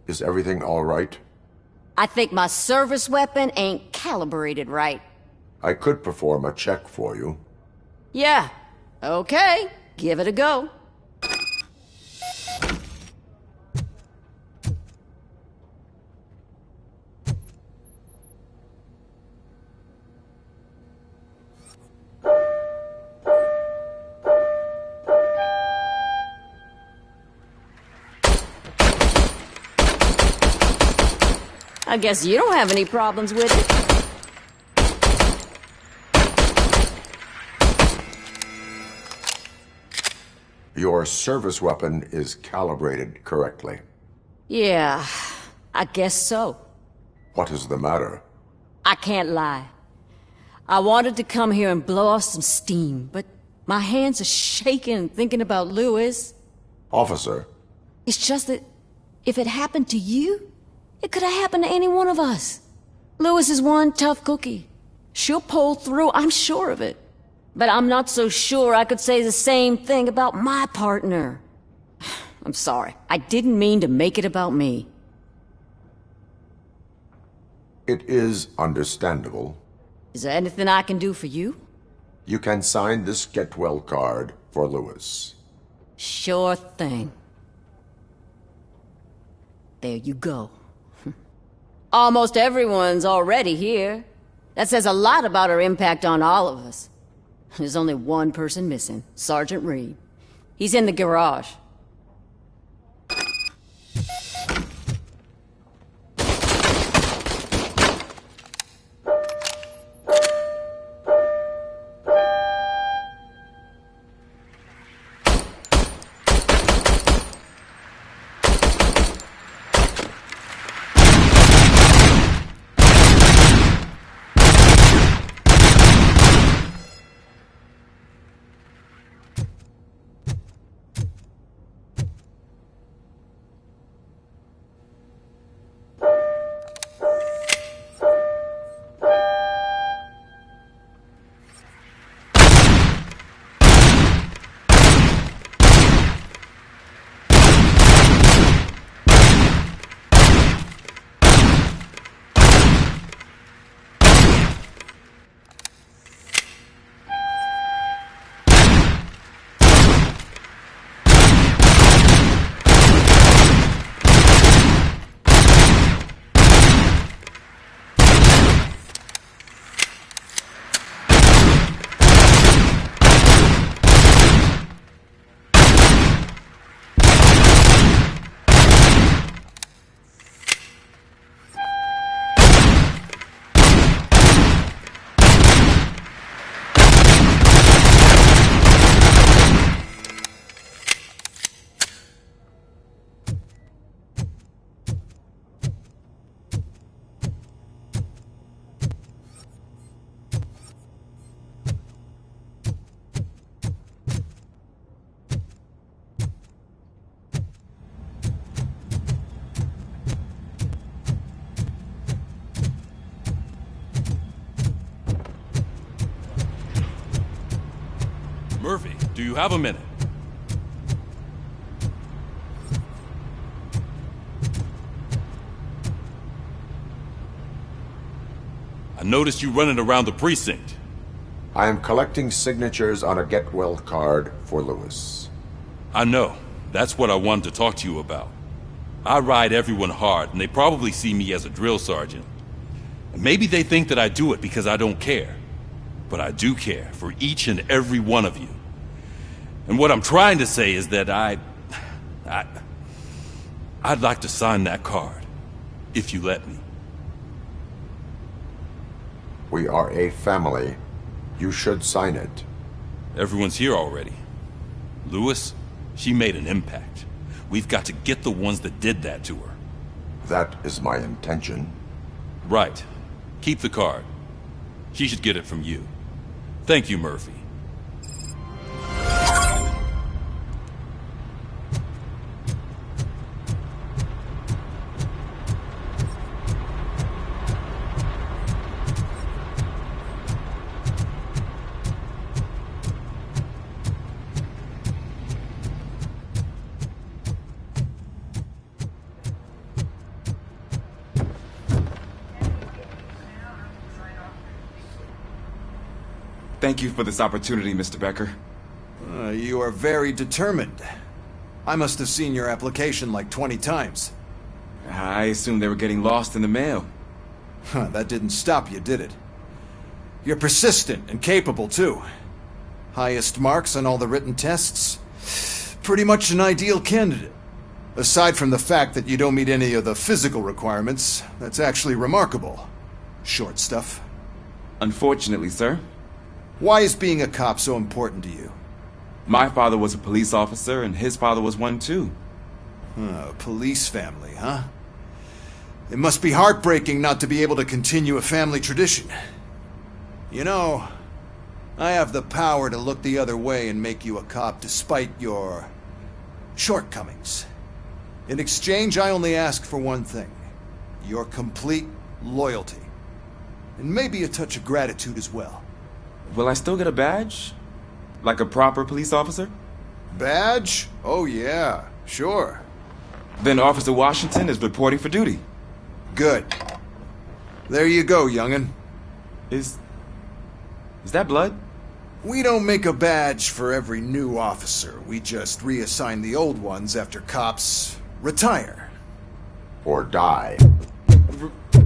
Is everything all right? I think my service weapon ain't calibrated right. I could perform a check for you. Yeah. Okay. Give it a go. I guess you don't have any problems with it. Your service weapon is calibrated correctly. Yeah, I guess so. What is the matter? I can't lie. I wanted to come here and blow off some steam, but my hands are shaking thinking about Lewis. Officer. It's just that if it happened to you, it could have happened to any one of us. Lewis is one tough cookie. She'll pull through, I'm sure of it. But I'm not so sure I could say the same thing about my partner. I'm sorry. I didn't mean to make it about me. It is understandable. Is there anything I can do for you? You can sign this Get Well card for Lewis. Sure thing. There you go. Almost everyone's already here. That says a lot about her impact on all of us. There's only one person missing, Sergeant Reed. He's in the garage. Do you have a minute? I noticed you running around the precinct. I am collecting signatures on a get-well card for Lewis. I know. That's what I wanted to talk to you about. I ride everyone hard, and they probably see me as a drill sergeant. And maybe they think that I do it because I don't care. But I do care for each and every one of you. And what I'm trying to say is that I'd like to sign that card, if you let me. We are a family. You should sign it. Everyone's here already. Lewis, she made an impact. We've got to get the ones that did that to her. That is my intention. Right. Keep the card. She should get it from you. Thank you, Murphy. Thank you for this opportunity, Mr. Becker. You are very determined. I must have seen your application like 20 times. I assumed they were getting lost in the mail. That didn't stop you, did it? You're persistent and capable, too. Highest marks on all the written tests. Pretty much an ideal candidate. Aside from the fact that you don't meet any of the physical requirements, that's actually remarkable. Short stuff. Unfortunately, sir. Why is being a cop so important to you? My father was a police officer, and his father was one too. A police family, huh? It must be heartbreaking not to be able to continue a family tradition. You know, I have the power to look the other way and make you a cop despite your shortcomings. In exchange, I only ask for one thing. Your complete loyalty. And maybe a touch of gratitude as well. Will I still get a badge? Like a proper police officer? Badge? Oh yeah, sure. Then Officer Washington is reporting for duty. Good. There you go, young'un. Is that blood? We don't make a badge for every new officer. We just reassign the old ones after cops retire. Or die.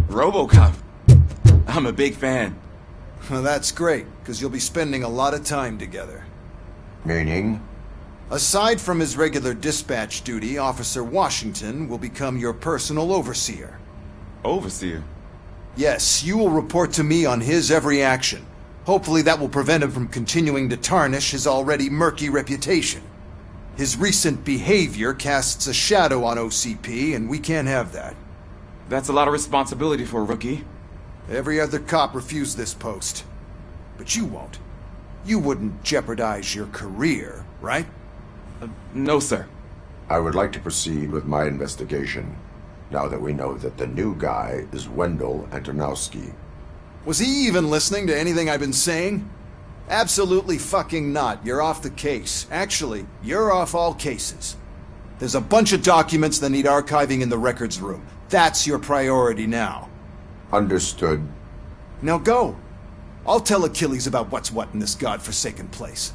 Robocop. I'm a big fan. Well, that's great, because you'll be spending a lot of time together. Meaning? Aside from his regular dispatch duty, Officer Washington will become your personal overseer. Overseer? Yes, you will report to me on his every action. Hopefully that will prevent him from continuing to tarnish his already murky reputation. His recent behavior casts a shadow on OCP, and we can't have that. That's a lot of responsibility for a rookie. Every other cop refused this post. But you won't. You wouldn't jeopardize your career, right? No, sir. I would like to proceed with my investigation, now that we know that the new guy is Wendell Antonowski. Was he even listening to anything I've been saying? Absolutely fucking not. You're off the case. Actually, you're off all cases. There's a bunch of documents that need archiving in the records room. That's your priority now. Understood. Now go. I'll tell Achilles about what's what in this godforsaken place.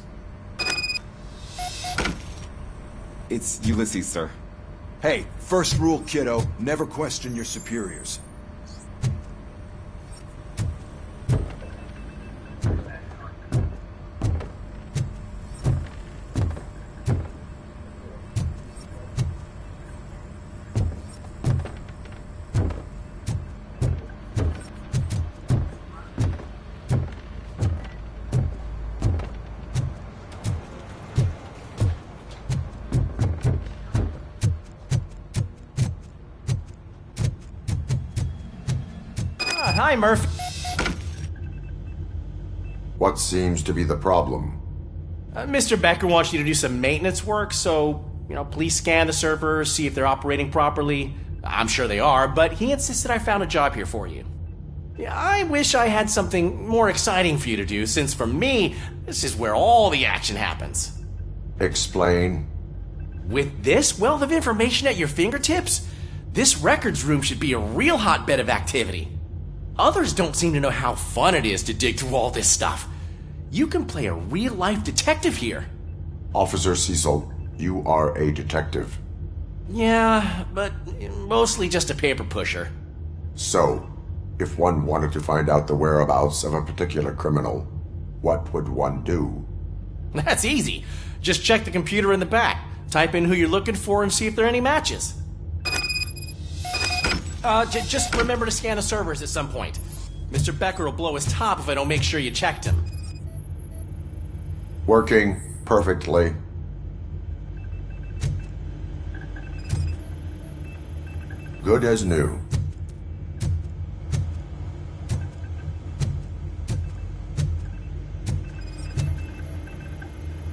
It's Ulysses, sir. Hey, first rule, kiddo. Never question your superiors. Hi, Murphy. What seems to be the problem? Mr. Becker wants you to do some maintenance work, so, please scan the servers, see if they're operating properly. I'm sure they are, but he insisted I found a job here for you. Yeah, I wish I had something more exciting for you to do, since for me, this is where all the action happens. Explain. With this wealth of information at your fingertips, this records room should be a real hotbed of activity. Others don't seem to know how fun it is to dig through all this stuff. You can play a real-life detective here. Officer Cecil, you are a detective. Yeah, but mostly just a paper pusher. So, if one wanted to find out the whereabouts of a particular criminal, what would one do? That's easy. Just check the computer in the back. Type in who you're looking for and see if there are any matches. Just remember to scan the servers at some point. Mr. Becker will blow his top if I don't make sure you checked him. Working perfectly. Good as new.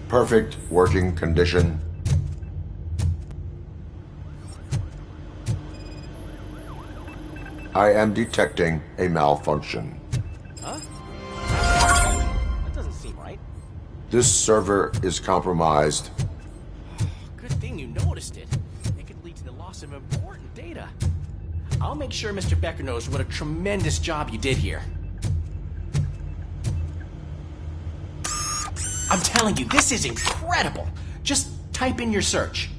Perfect working condition. I am detecting a malfunction. Huh? That doesn't seem right. This server is compromised. Good thing you noticed it. It could lead to the loss of important data. I'll make sure Mr. Becker knows what a tremendous job you did here. I'm telling you, this is incredible. Just type in your search.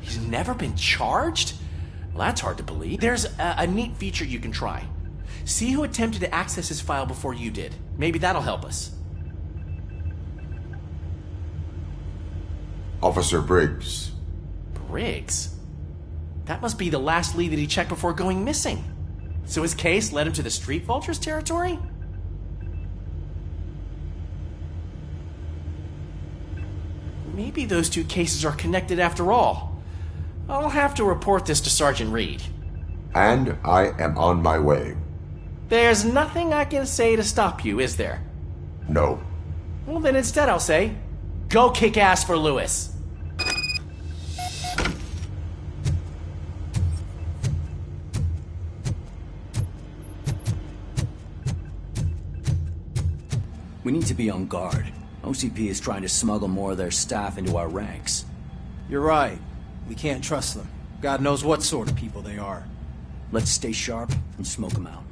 He's never been charged? Well, that's hard to believe. There's a neat feature you can try. See who attempted to access his file before you did. Maybe that'll help us. Officer Briggs. Briggs? That must be the last lead that he checked before going missing. So his case led him to the Street Vultures territory? Maybe those two cases are connected after all. I'll have to report this to Sergeant Reed. And I am on my way. There's nothing I can say to stop you, is there? No. Well, then instead I'll say, go kick ass for Lewis. We need to be on guard. OCP is trying to smuggle more of their staff into our ranks. You're right. We can't trust them. God knows what sort of people they are. Let's stay sharp and smoke them out.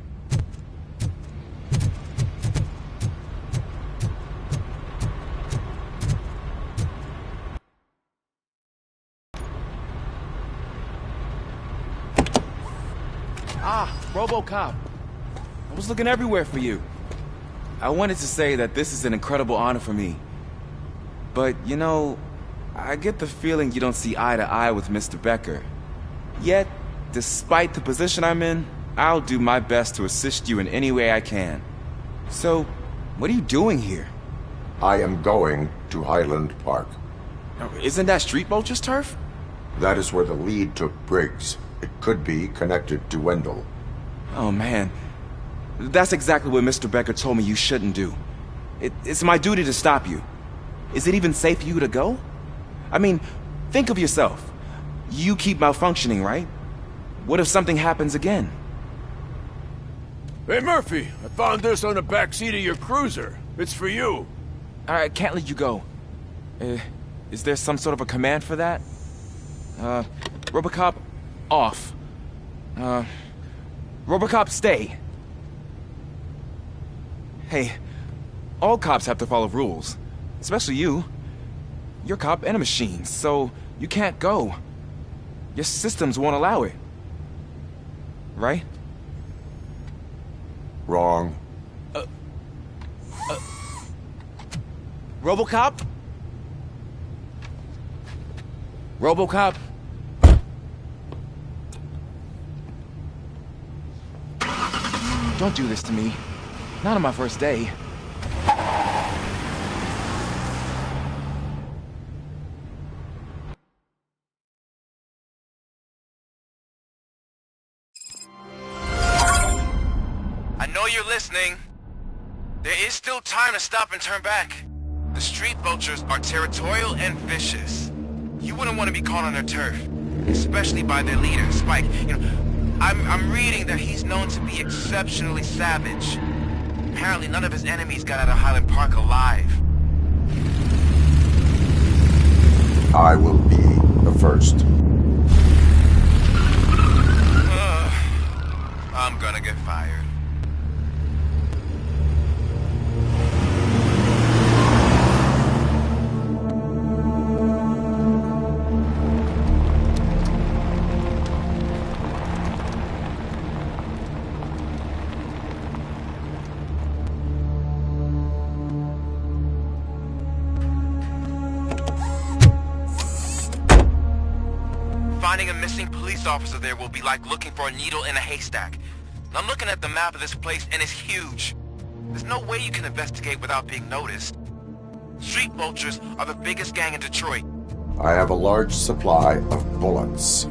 Ah, Robocop. I was looking everywhere for you. I wanted to say that this is an incredible honor for me. But, you know, I get the feeling you don't see eye to eye with Mr. Becker. Yet, despite the position I'm in, I'll do my best to assist you in any way I can. So, what are you doing here? I am going to Highland Park. Now, isn't that Street Vulture's turf? That is where the lead took Briggs. It could be connected to Wendell. Oh, man. That's exactly what Mr. Becker told me you shouldn't do. It's my duty to stop you. Is it even safe for you to go? I mean, think of yourself. You keep malfunctioning, right? What if something happens again? Hey, Murphy, I found this on the back seat of your cruiser. It's for you. I can't let you go. Is there some sort of a command for that? Robocop, off. Robocop, stay. Hey, all cops have to follow rules. Especially you. You're a cop and a machine, so you can't go. Your systems won't allow it. Right? Wrong. Robocop? Robocop? Don't do this to me. Not on my first day. know you're listening. There is still time to stop and turn back. The street vultures are territorial and vicious. You wouldn't want to be caught on their turf, especially by their leader, Spike. You know, I'm reading that he's known to be exceptionally savage. Apparently none of his enemies got out of Highland Park alive. I will be the first. I'm gonna get fired. Finding a missing police officer there will be like looking for a needle in a haystack. I'm looking at the map of this place and it's huge. There's no way you can investigate without being noticed. Street vultures are the biggest gang in Detroit. I have a large supply of bullets.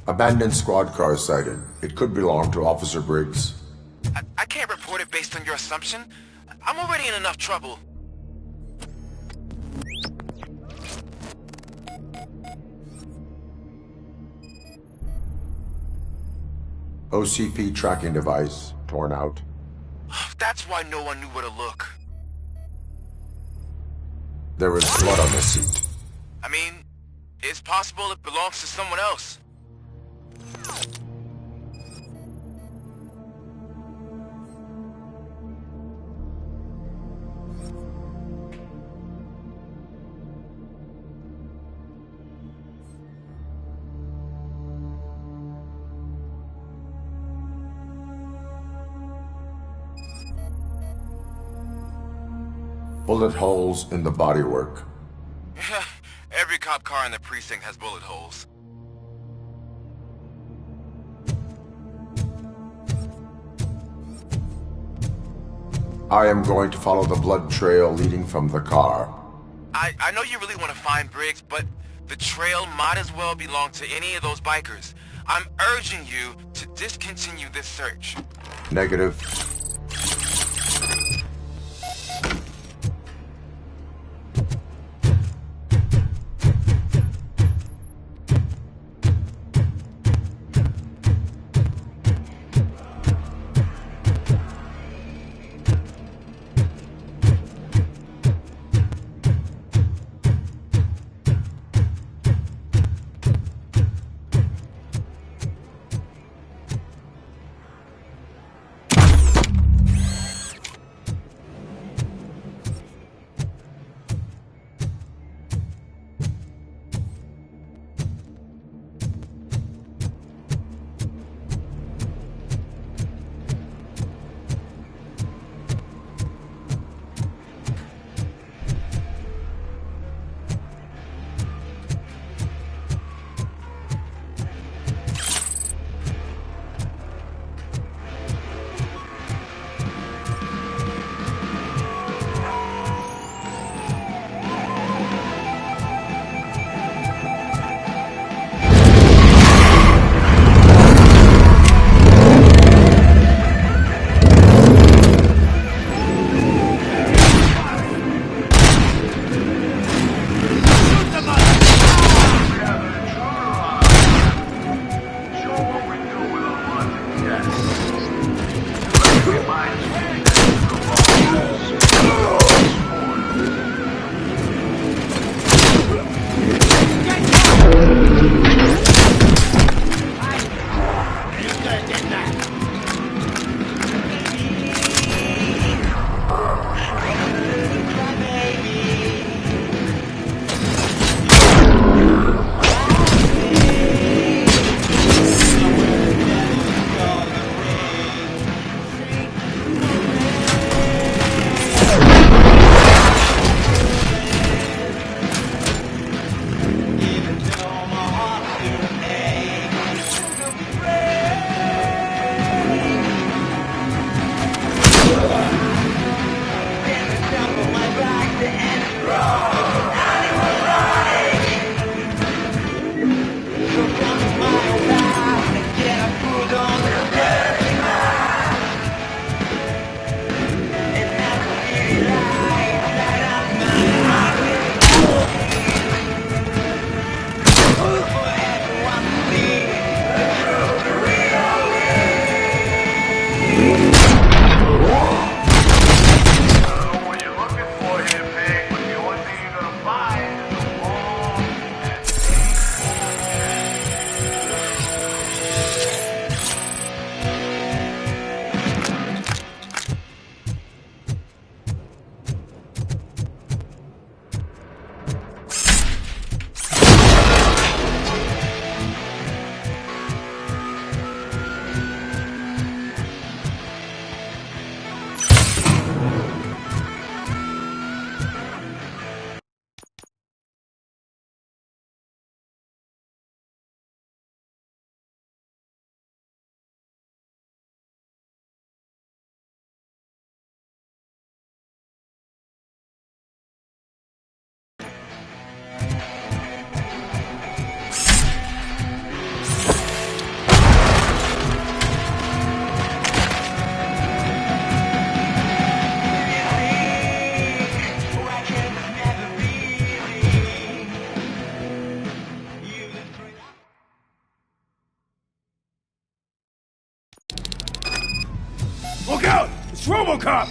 Abandoned squad car sighted. It could belong to Officer Briggs. I can't report it based on your assumption. I'm already in enough trouble. OCP tracking device torn out. That's why no one knew where to look. There was blood on the seat. I mean, it's possible it belongs to someone else. Bullet holes in the bodywork. Every cop car in the precinct has bullet holes. I am going to follow the blood trail leading from the car. I I know you really want to find Briggs, but the trail might as well belong to any of those bikers. I'm urging you to discontinue this search. Negative. Look out! It's Robocop!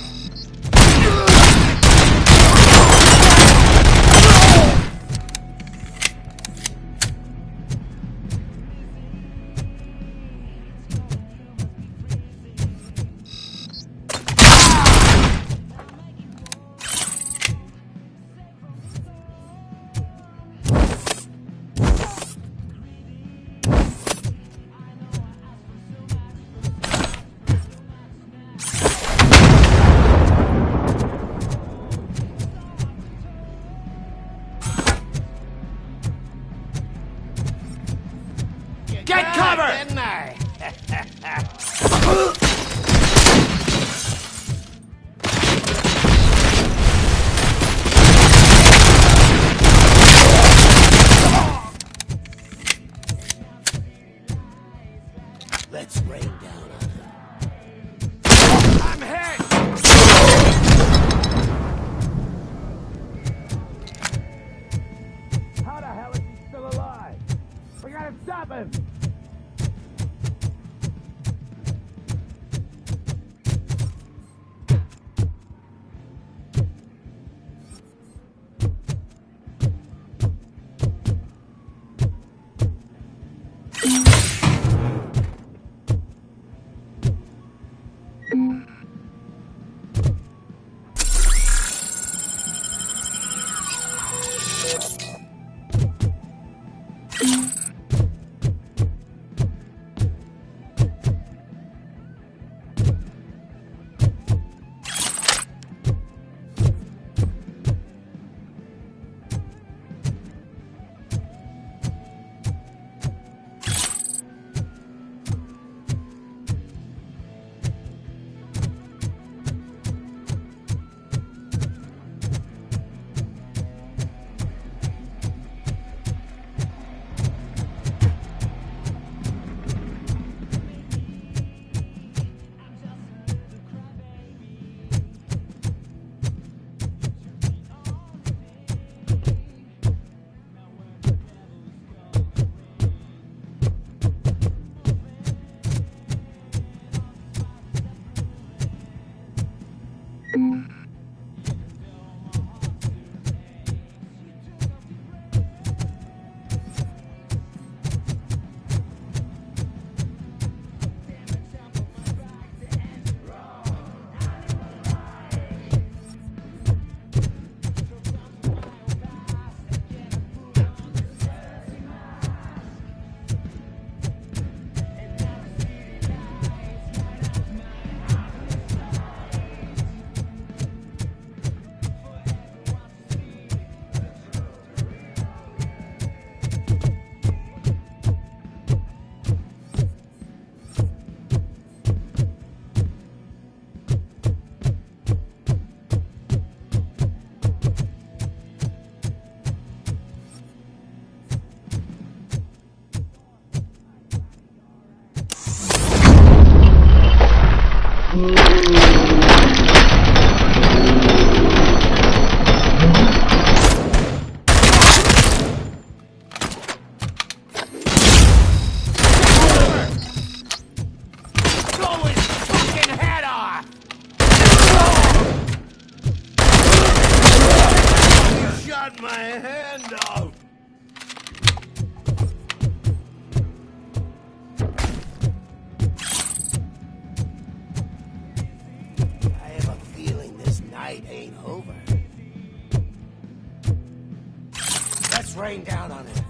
Get cover! Didn't I? happened? Rain down on it.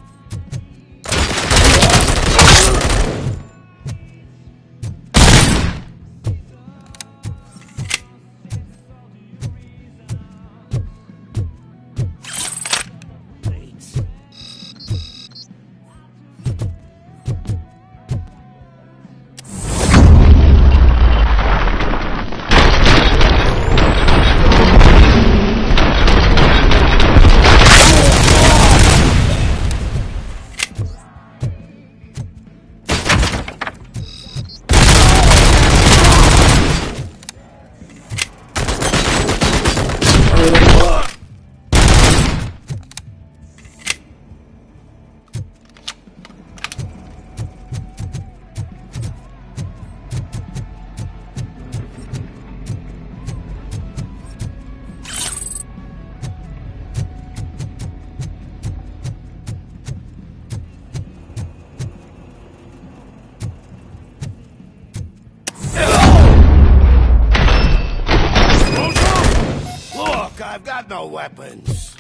I've got no weapons.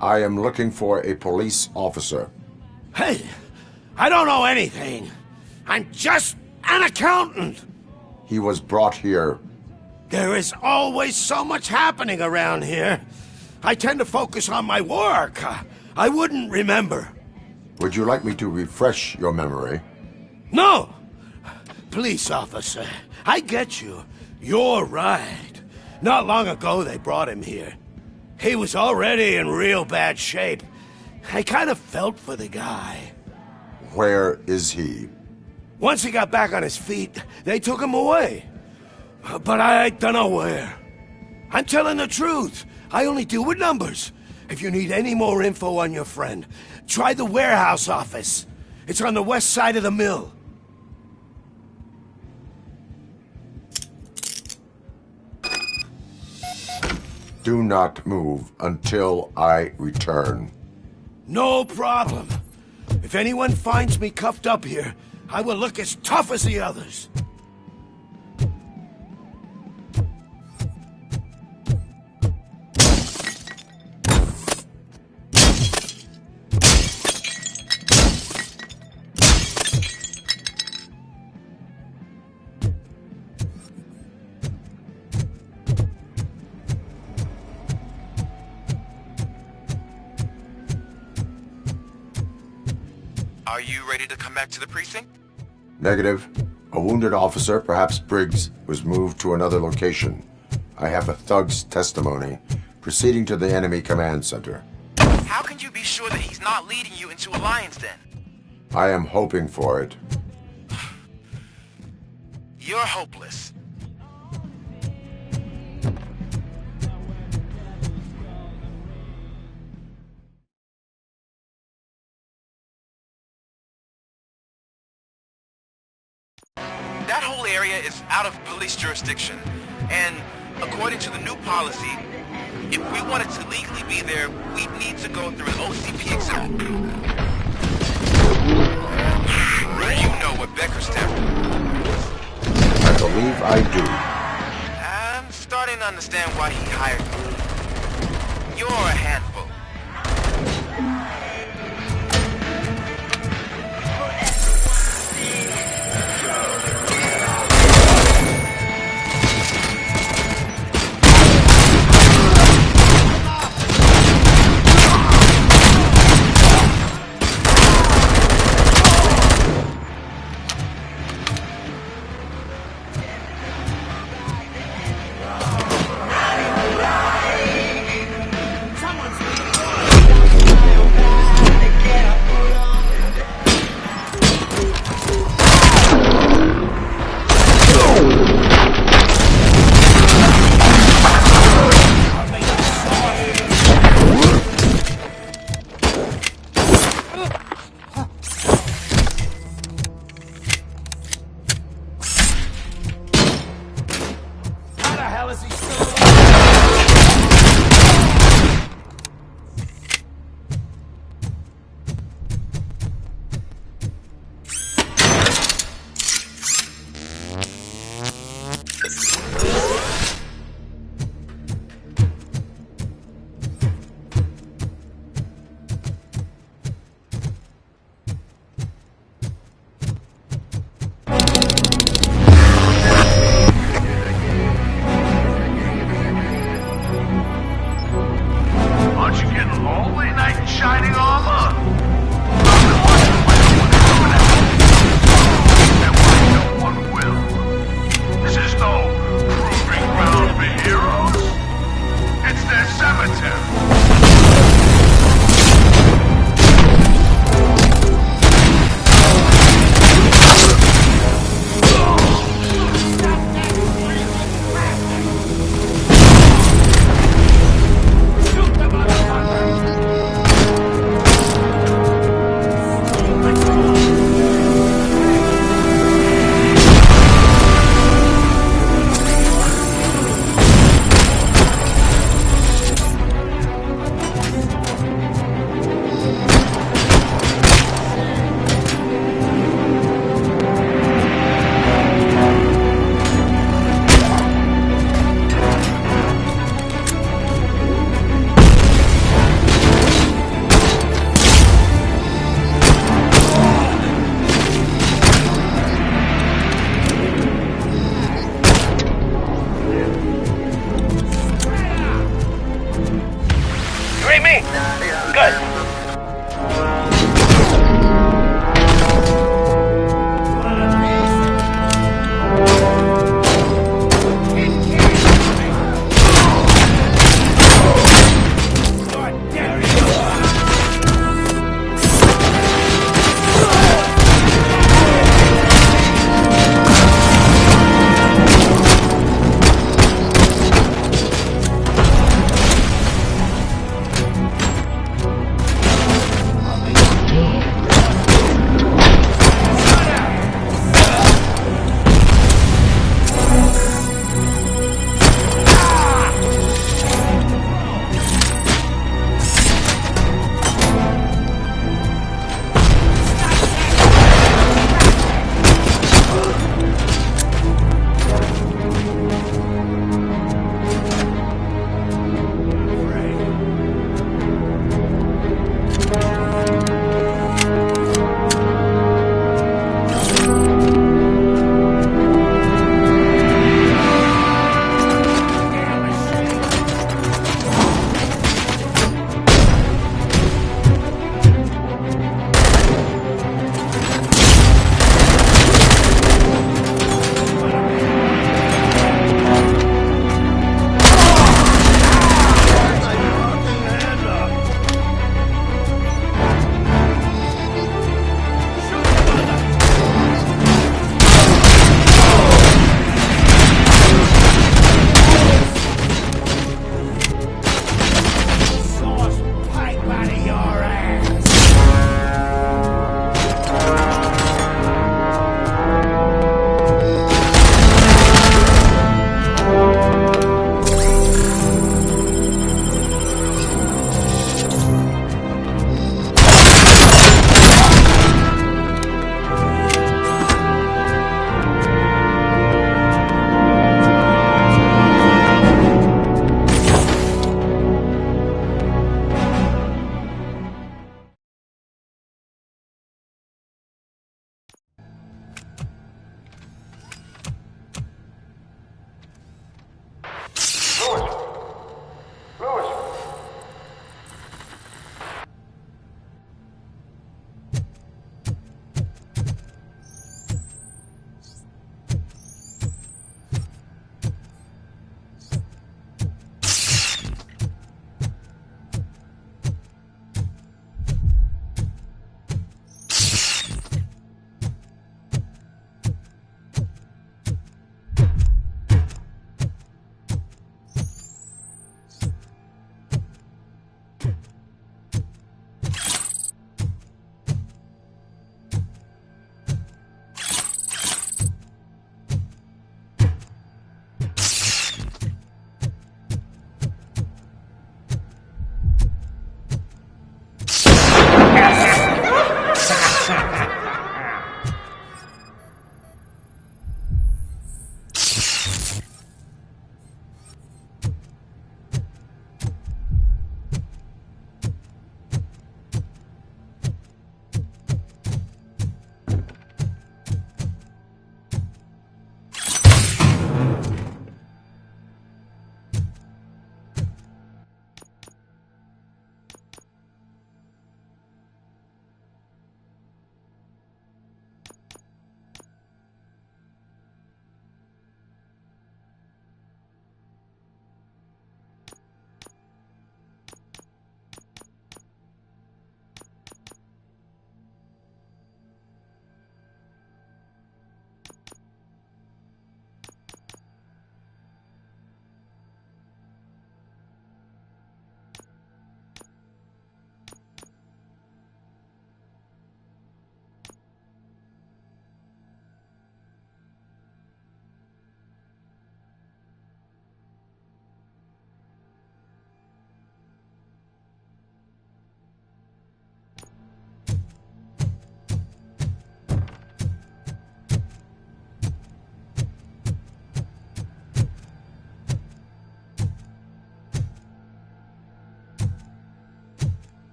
I am looking for a police officer. Hey, I don't know anything. I'm just an accountant. He was brought here. There is always so much happening around here. I tend to focus on my work. I wouldn't remember. Would you like me to refresh your memory? No! Police officer, I get you. You're right. Not long ago they brought him here. He was already in real bad shape. I kind of felt for the guy. Where is he? Once he got back on his feet, they took him away. But I don't know where. I'm telling the truth. I only deal with numbers. If you need any more info on your friend, try the warehouse office. It's on the west side of the mill. Do not move until I return. No problem. If anyone finds me cuffed up here, I will look as tough as the others. Are you ready to come back to the precinct? Negative. A wounded officer, perhaps Briggs, was moved to another location. I have a thug's testimony, proceeding to the enemy command center. How can you be sure that he's not leading you into Alliance then? I am hoping for it. You're hopeless. That whole area is out of police jurisdiction, and according to the new policy, if we wanted to legally be there, we'd need to go through an OCP exam. You know what Becker's stamp is. I believe I do. I'm starting to understand why he hired you. You're a handful.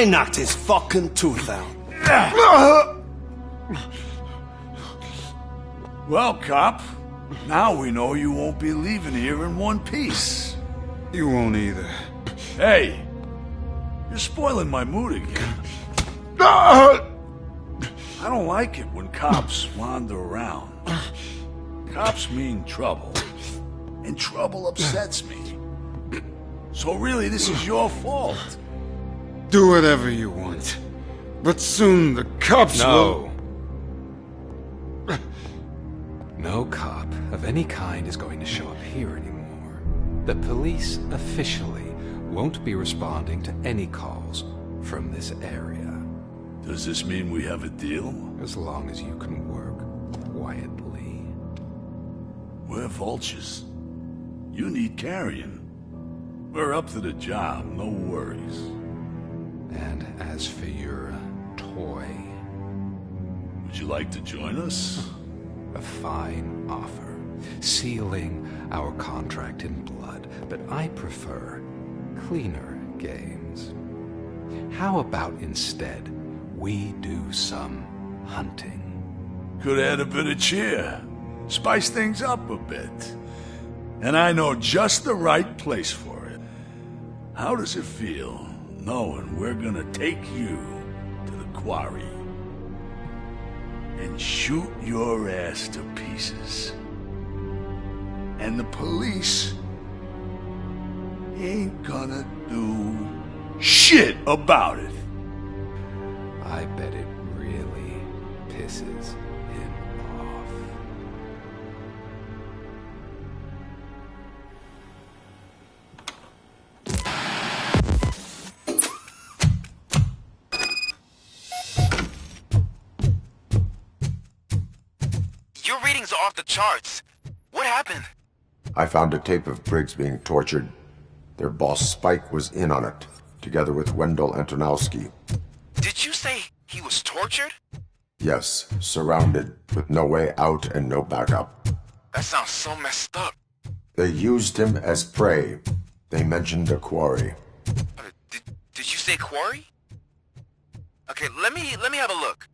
I knocked his fucking tooth out. Well, cop, now we know you won't be leaving here in one piece. You won't either. Hey, you're spoiling my mood again. I don't like it when cops wander around. Cops mean trouble, and trouble upsets me. So really, this is your fault. Do whatever you want, but soon the cops will... No cop of any kind is going to show up here anymore. The police officially won't be responding to any calls from this area. Does this mean we have a deal? As long as you can work quietly. We're vultures. You need carrying. We're up to the job, no worries. And as for your toy... Would you like to join us? A fine offer, sealing our contract in blood, but I prefer cleaner games. How about instead we do some hunting? Could add a bit of cheer, spice things up a bit. And I know just the right place for it. How does it feel knowing we're gonna take you to the quarry and shoot your ass to pieces? And the police ain't gonna do shit about it. I bet it really pisses him off. Your readings are off the charts. What happened? I found a tape of Briggs being tortured. Their boss Spike was in on it, together with Wendell Antonowski. Did you say he was tortured? Yes, surrounded, with no way out and no backup. That sounds so messed up. They used him as prey. They mentioned a quarry. Did you say quarry? Okay, let me have a look.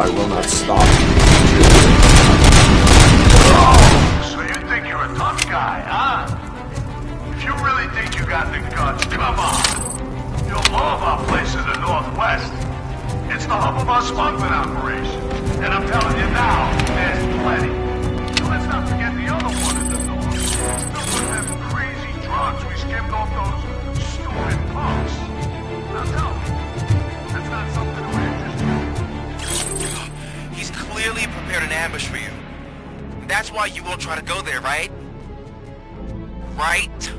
I will not stop. So you think you're a tough guy, huh? If you really think you got the guts, come on. You'll blow up our place in the Northwest. It's the hub of our smuggling operation. And I'm telling you now, there's plenty. So let's not forget the other one in the north. Still with them crazy drugs we skimmed off those stupid punks. Now tell me, that's not something to interest you. He's clearly prepared an ambush for you. That's why you won't try to go there, right? Right?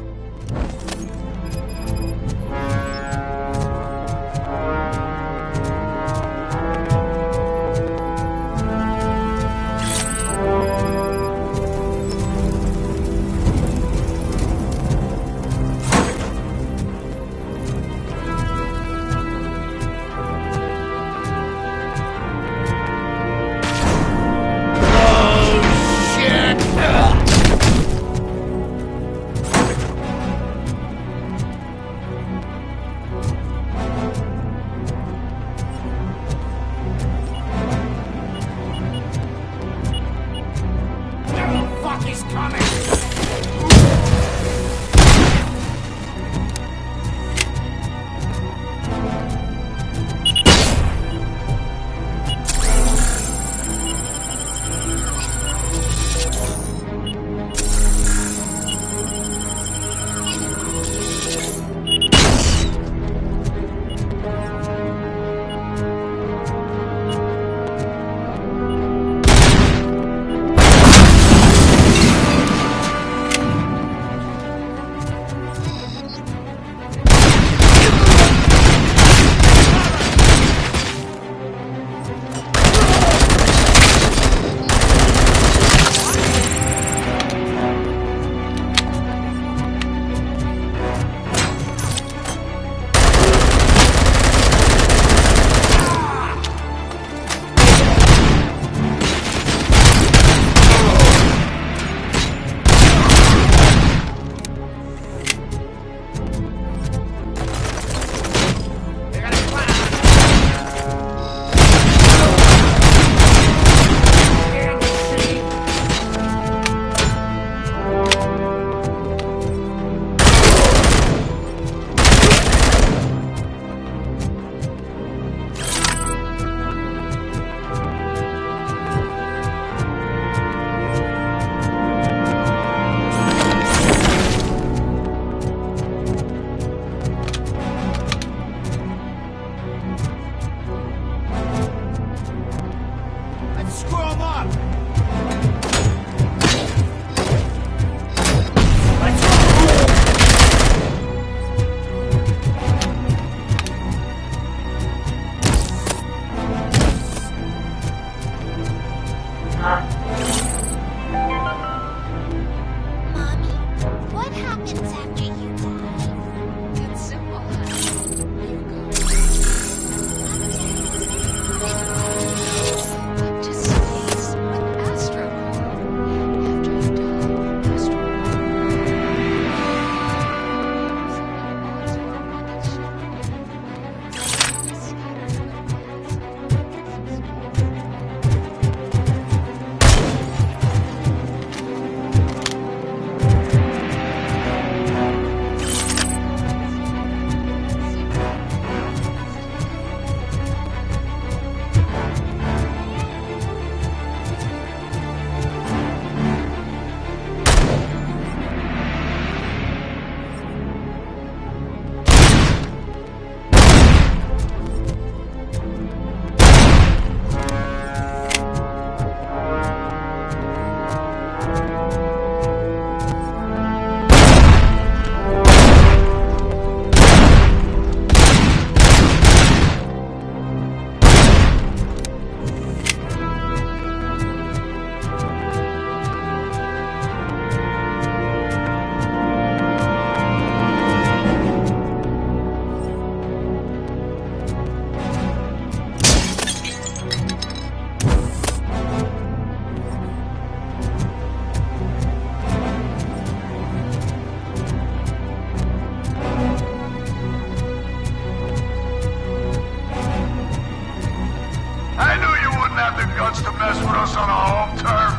us on our home turf?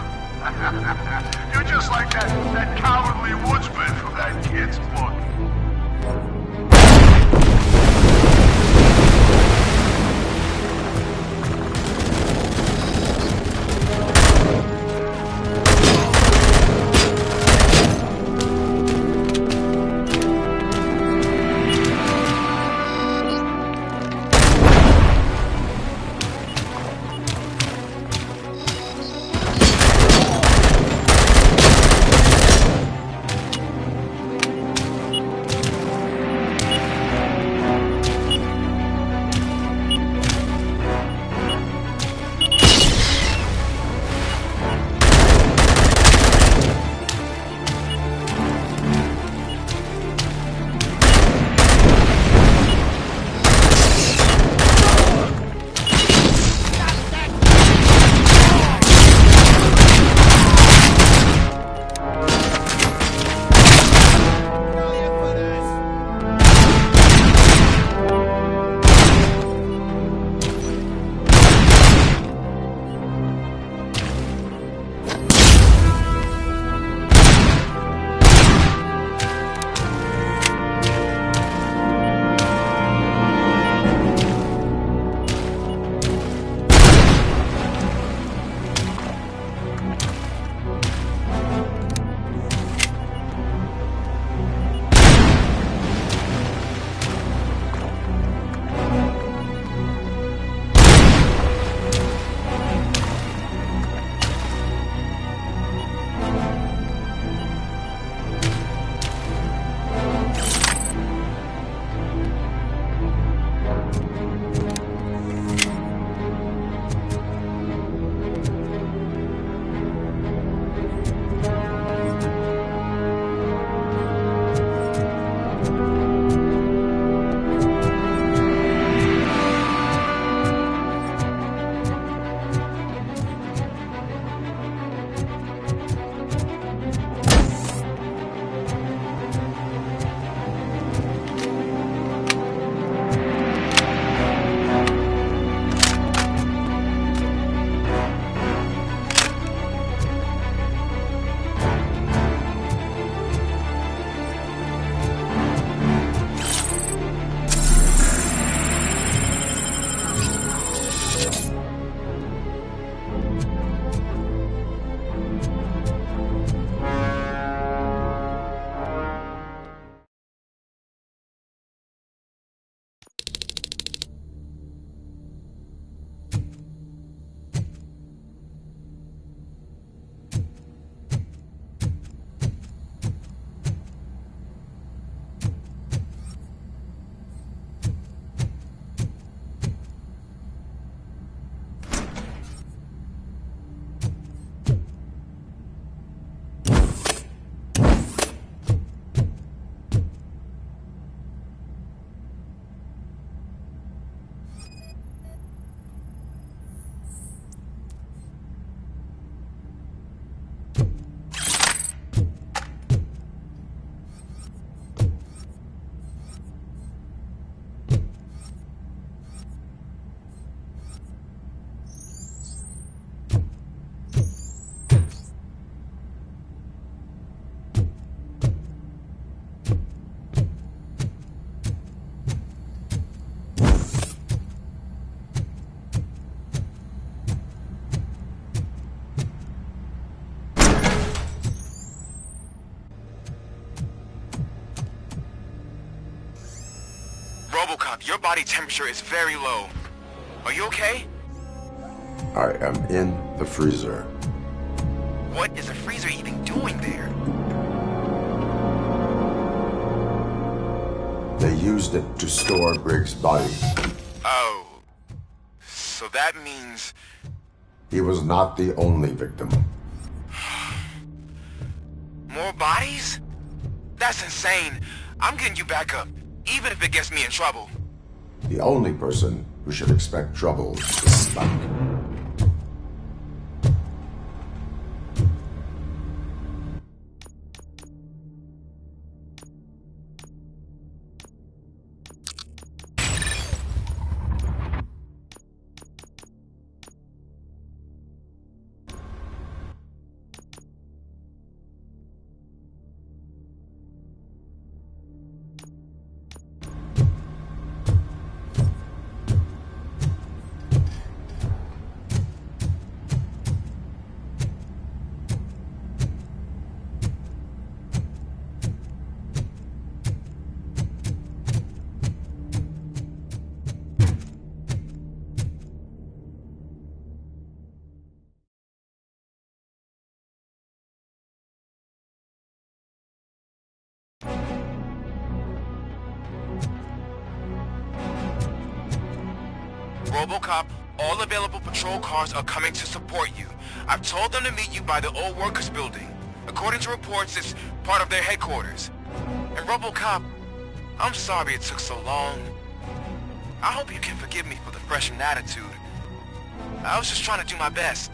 You're just like that cowardly woodsman from that kid's book. Robocop, your body temperature is very low. Are you okay? I am in the freezer. What is the freezer even doing there? They used it to store Briggs' body. Oh. So that means... He was not the only victim. More bodies? That's insane. I'm getting you back up, even if it gets me in trouble. The only person who should expect trouble is Spike. Robocop, all available patrol cars are coming to support you. I've told them to meet you by the old workers building. According to reports, it's part of their headquarters. And Robocop, I'm sorry it took so long. I hope you can forgive me for the freshened attitude. I was just trying to do my best.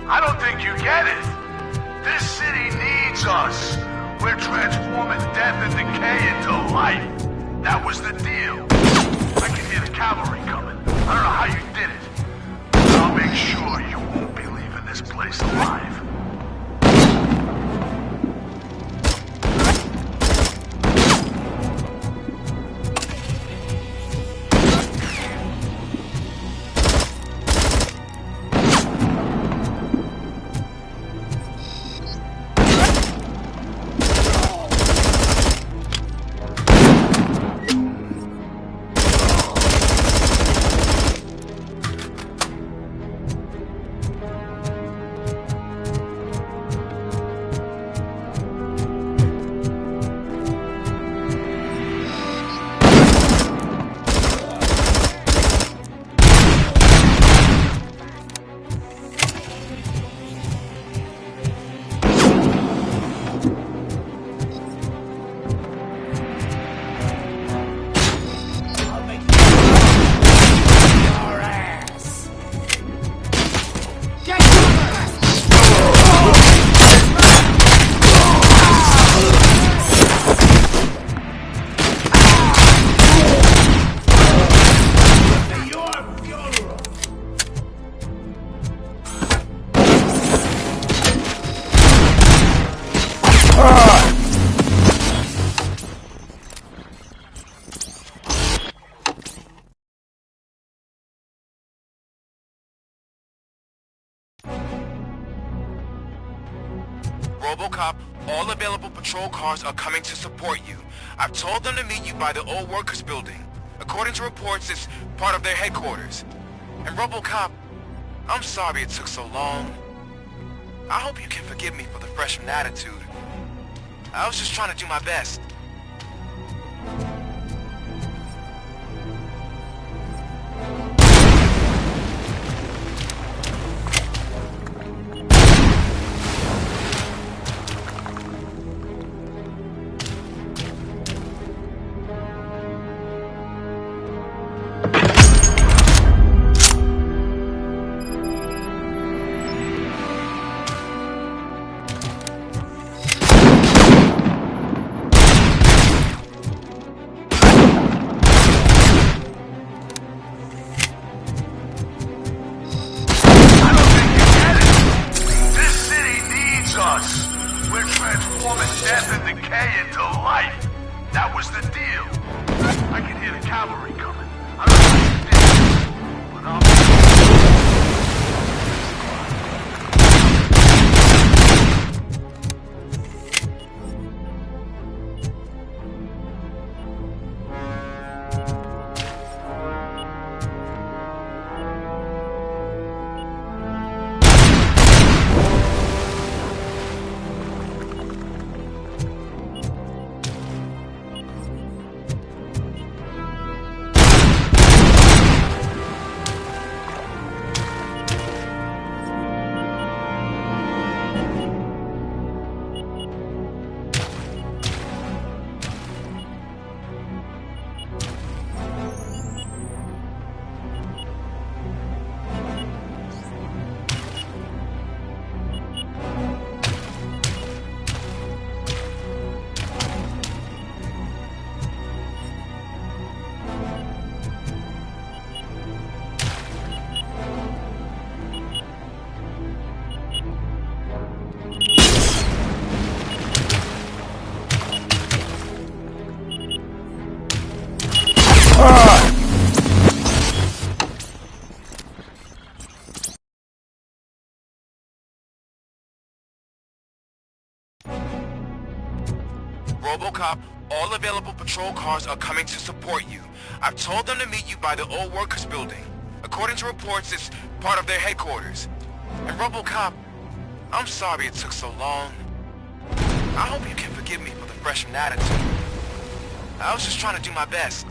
I don't think you get it. This city needs us. We're transforming death and decay into life. That was the deal. I can hear the cavalry coming. I don't know how you did it. But I'll make sure you won't be leaving this place alive. Robocop, all available patrol cars are coming to support you. I've told them to meet you by the old workers building. According to reports, it's part of their headquarters. And Robocop, I'm sorry it took so long. I hope you can forgive me for the freshman attitude. I was just trying to do my best. Death and decay into life. That was the deal. I can hear the cavalry coming. I don't know what you did, but Robocop, all available patrol cars are coming to support you. I've told them to meet you by the old workers building. According to reports, it's part of their headquarters. And Robocop, I'm sorry it took so long. I hope you can forgive me for the freshman attitude. I was just trying to do my best.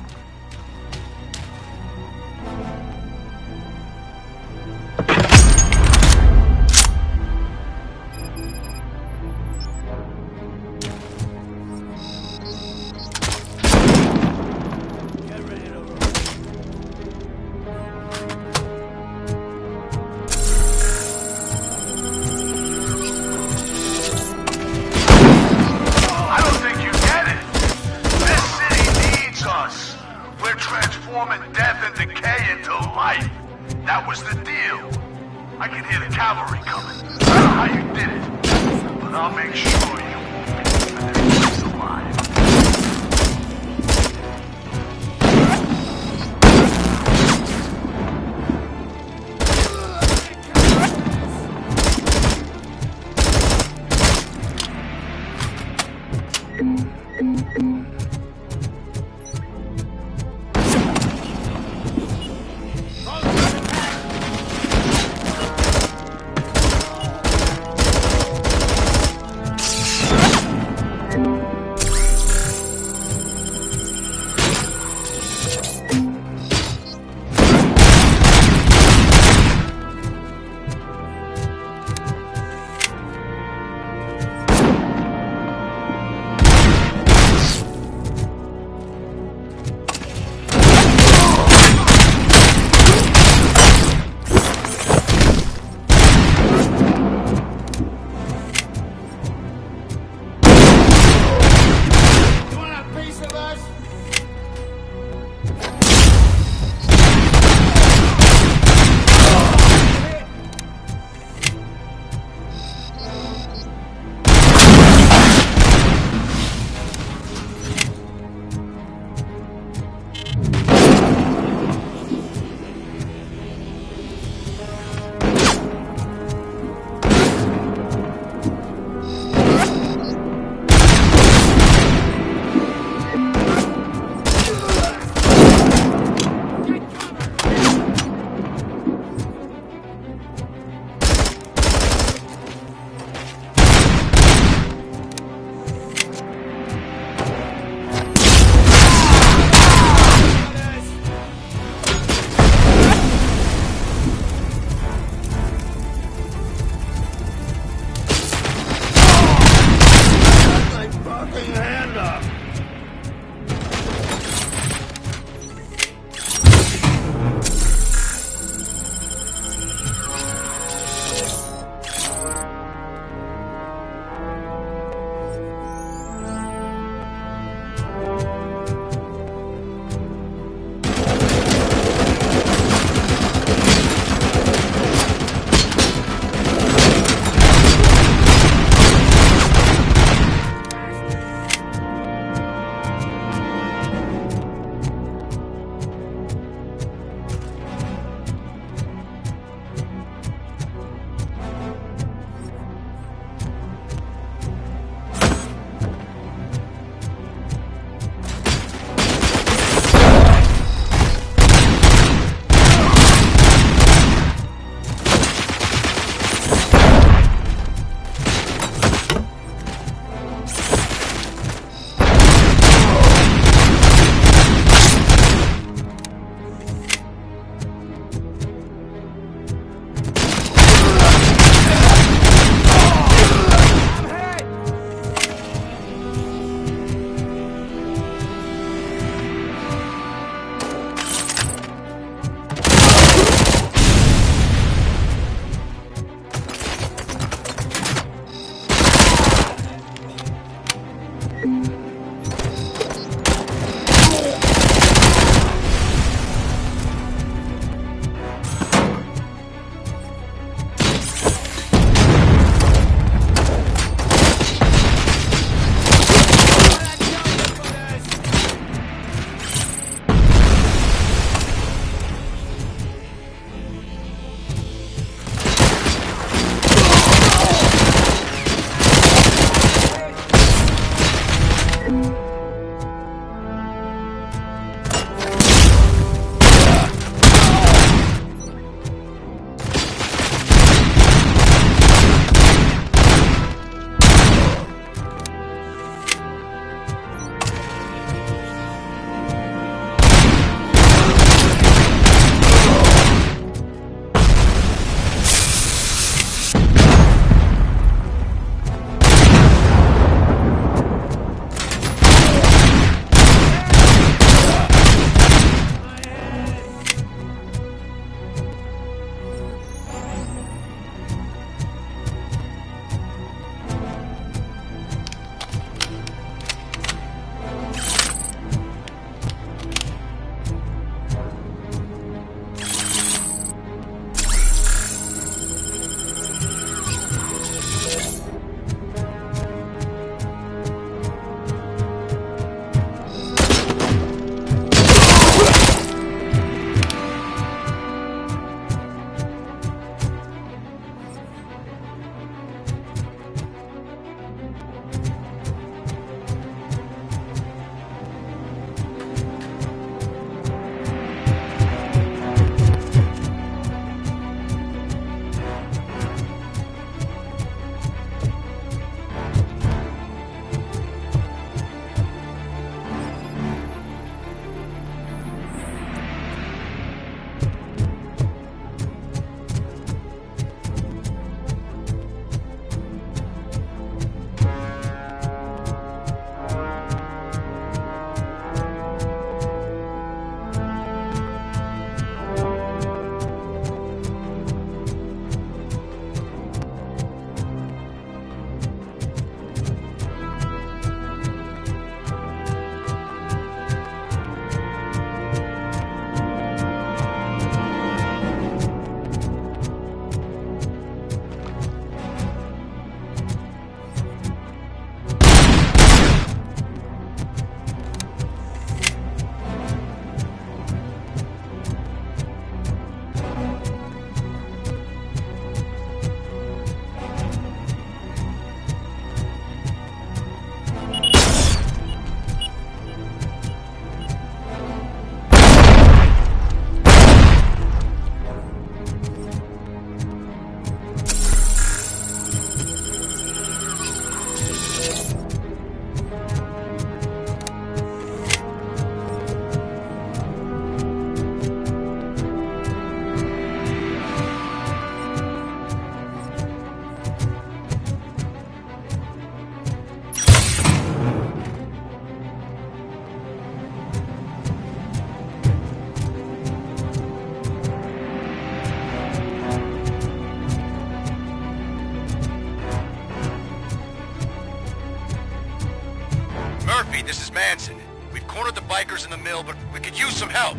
the mill, but we could use some help.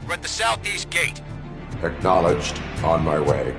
We're at the southeast gate. Acknowledged. On my way.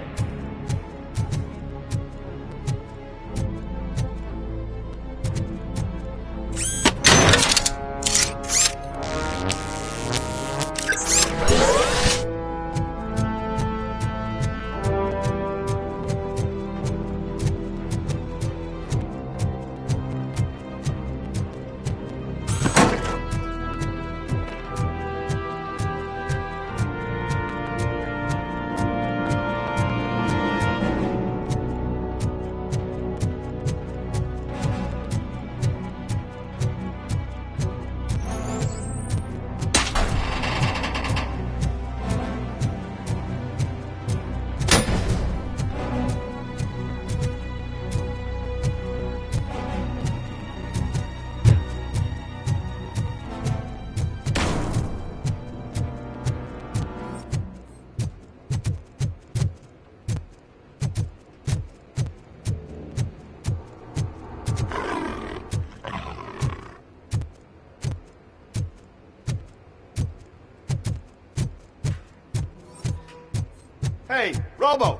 Hey, Robo!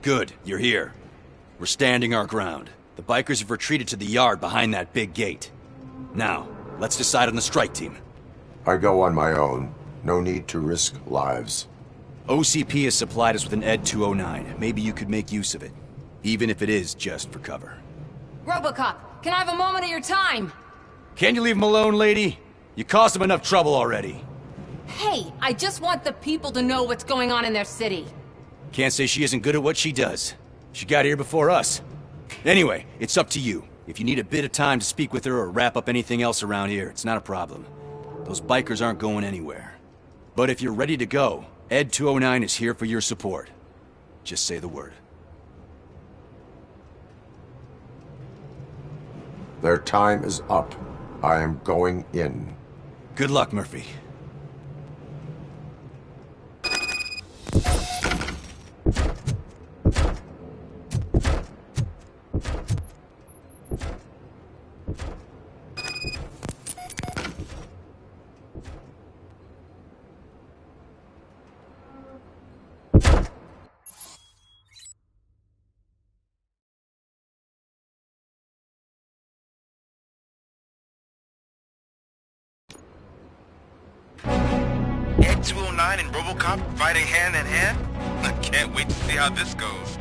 Good, you're here. We're standing our ground. The bikers have retreated to the yard behind that big gate. Now, let's decide on the strike team. I go on my own. No need to risk lives. OCP has supplied us with an ED 209. Maybe you could make use of it. Even if it is just for cover. Robocop, can I have a moment of your time? Can you leave him alone, lady? You caused him enough trouble already. Hey, I just want the people to know what's going on in their city. Can't say she isn't good at what she does. She got here before us. Anyway, it's up to you. If you need a bit of time to speak with her or wrap up anything else around here, it's not a problem. Those bikers aren't going anywhere. But if you're ready to go, ED 209 is here for your support. Just say the word. Their time is up. I am going in. Good luck, Murphy. Ed 209 and Robocop fighting hand in hand? I can't wait to see how this goes.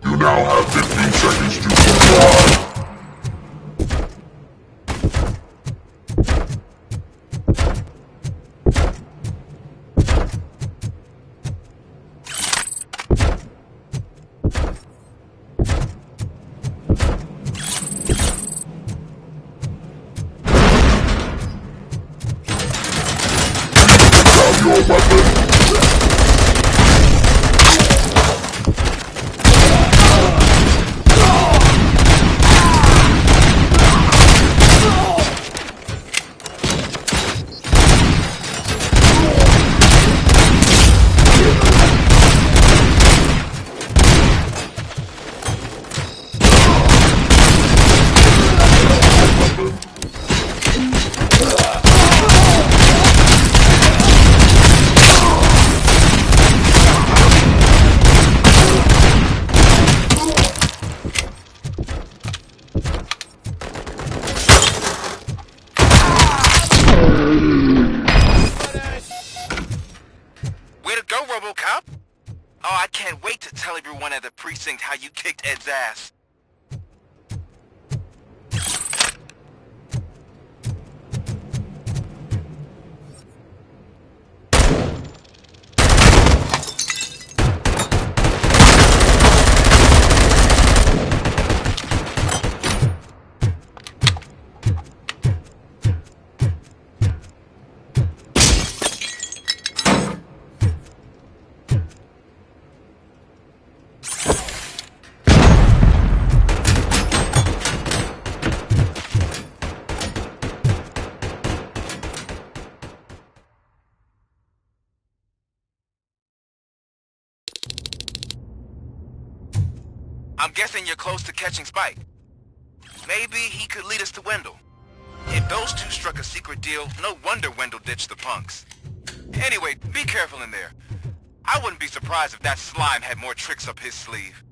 You now have 15 seconds to comply. Your weapon. precinct how you kicked Ed's ass. I'm guessing you're close to catching Spike. Maybe he could lead us to Wendell. If those two struck a secret deal, no wonder Wendell ditched the punks. Anyway, be careful in there. I wouldn't be surprised if that slime had more tricks up his sleeve.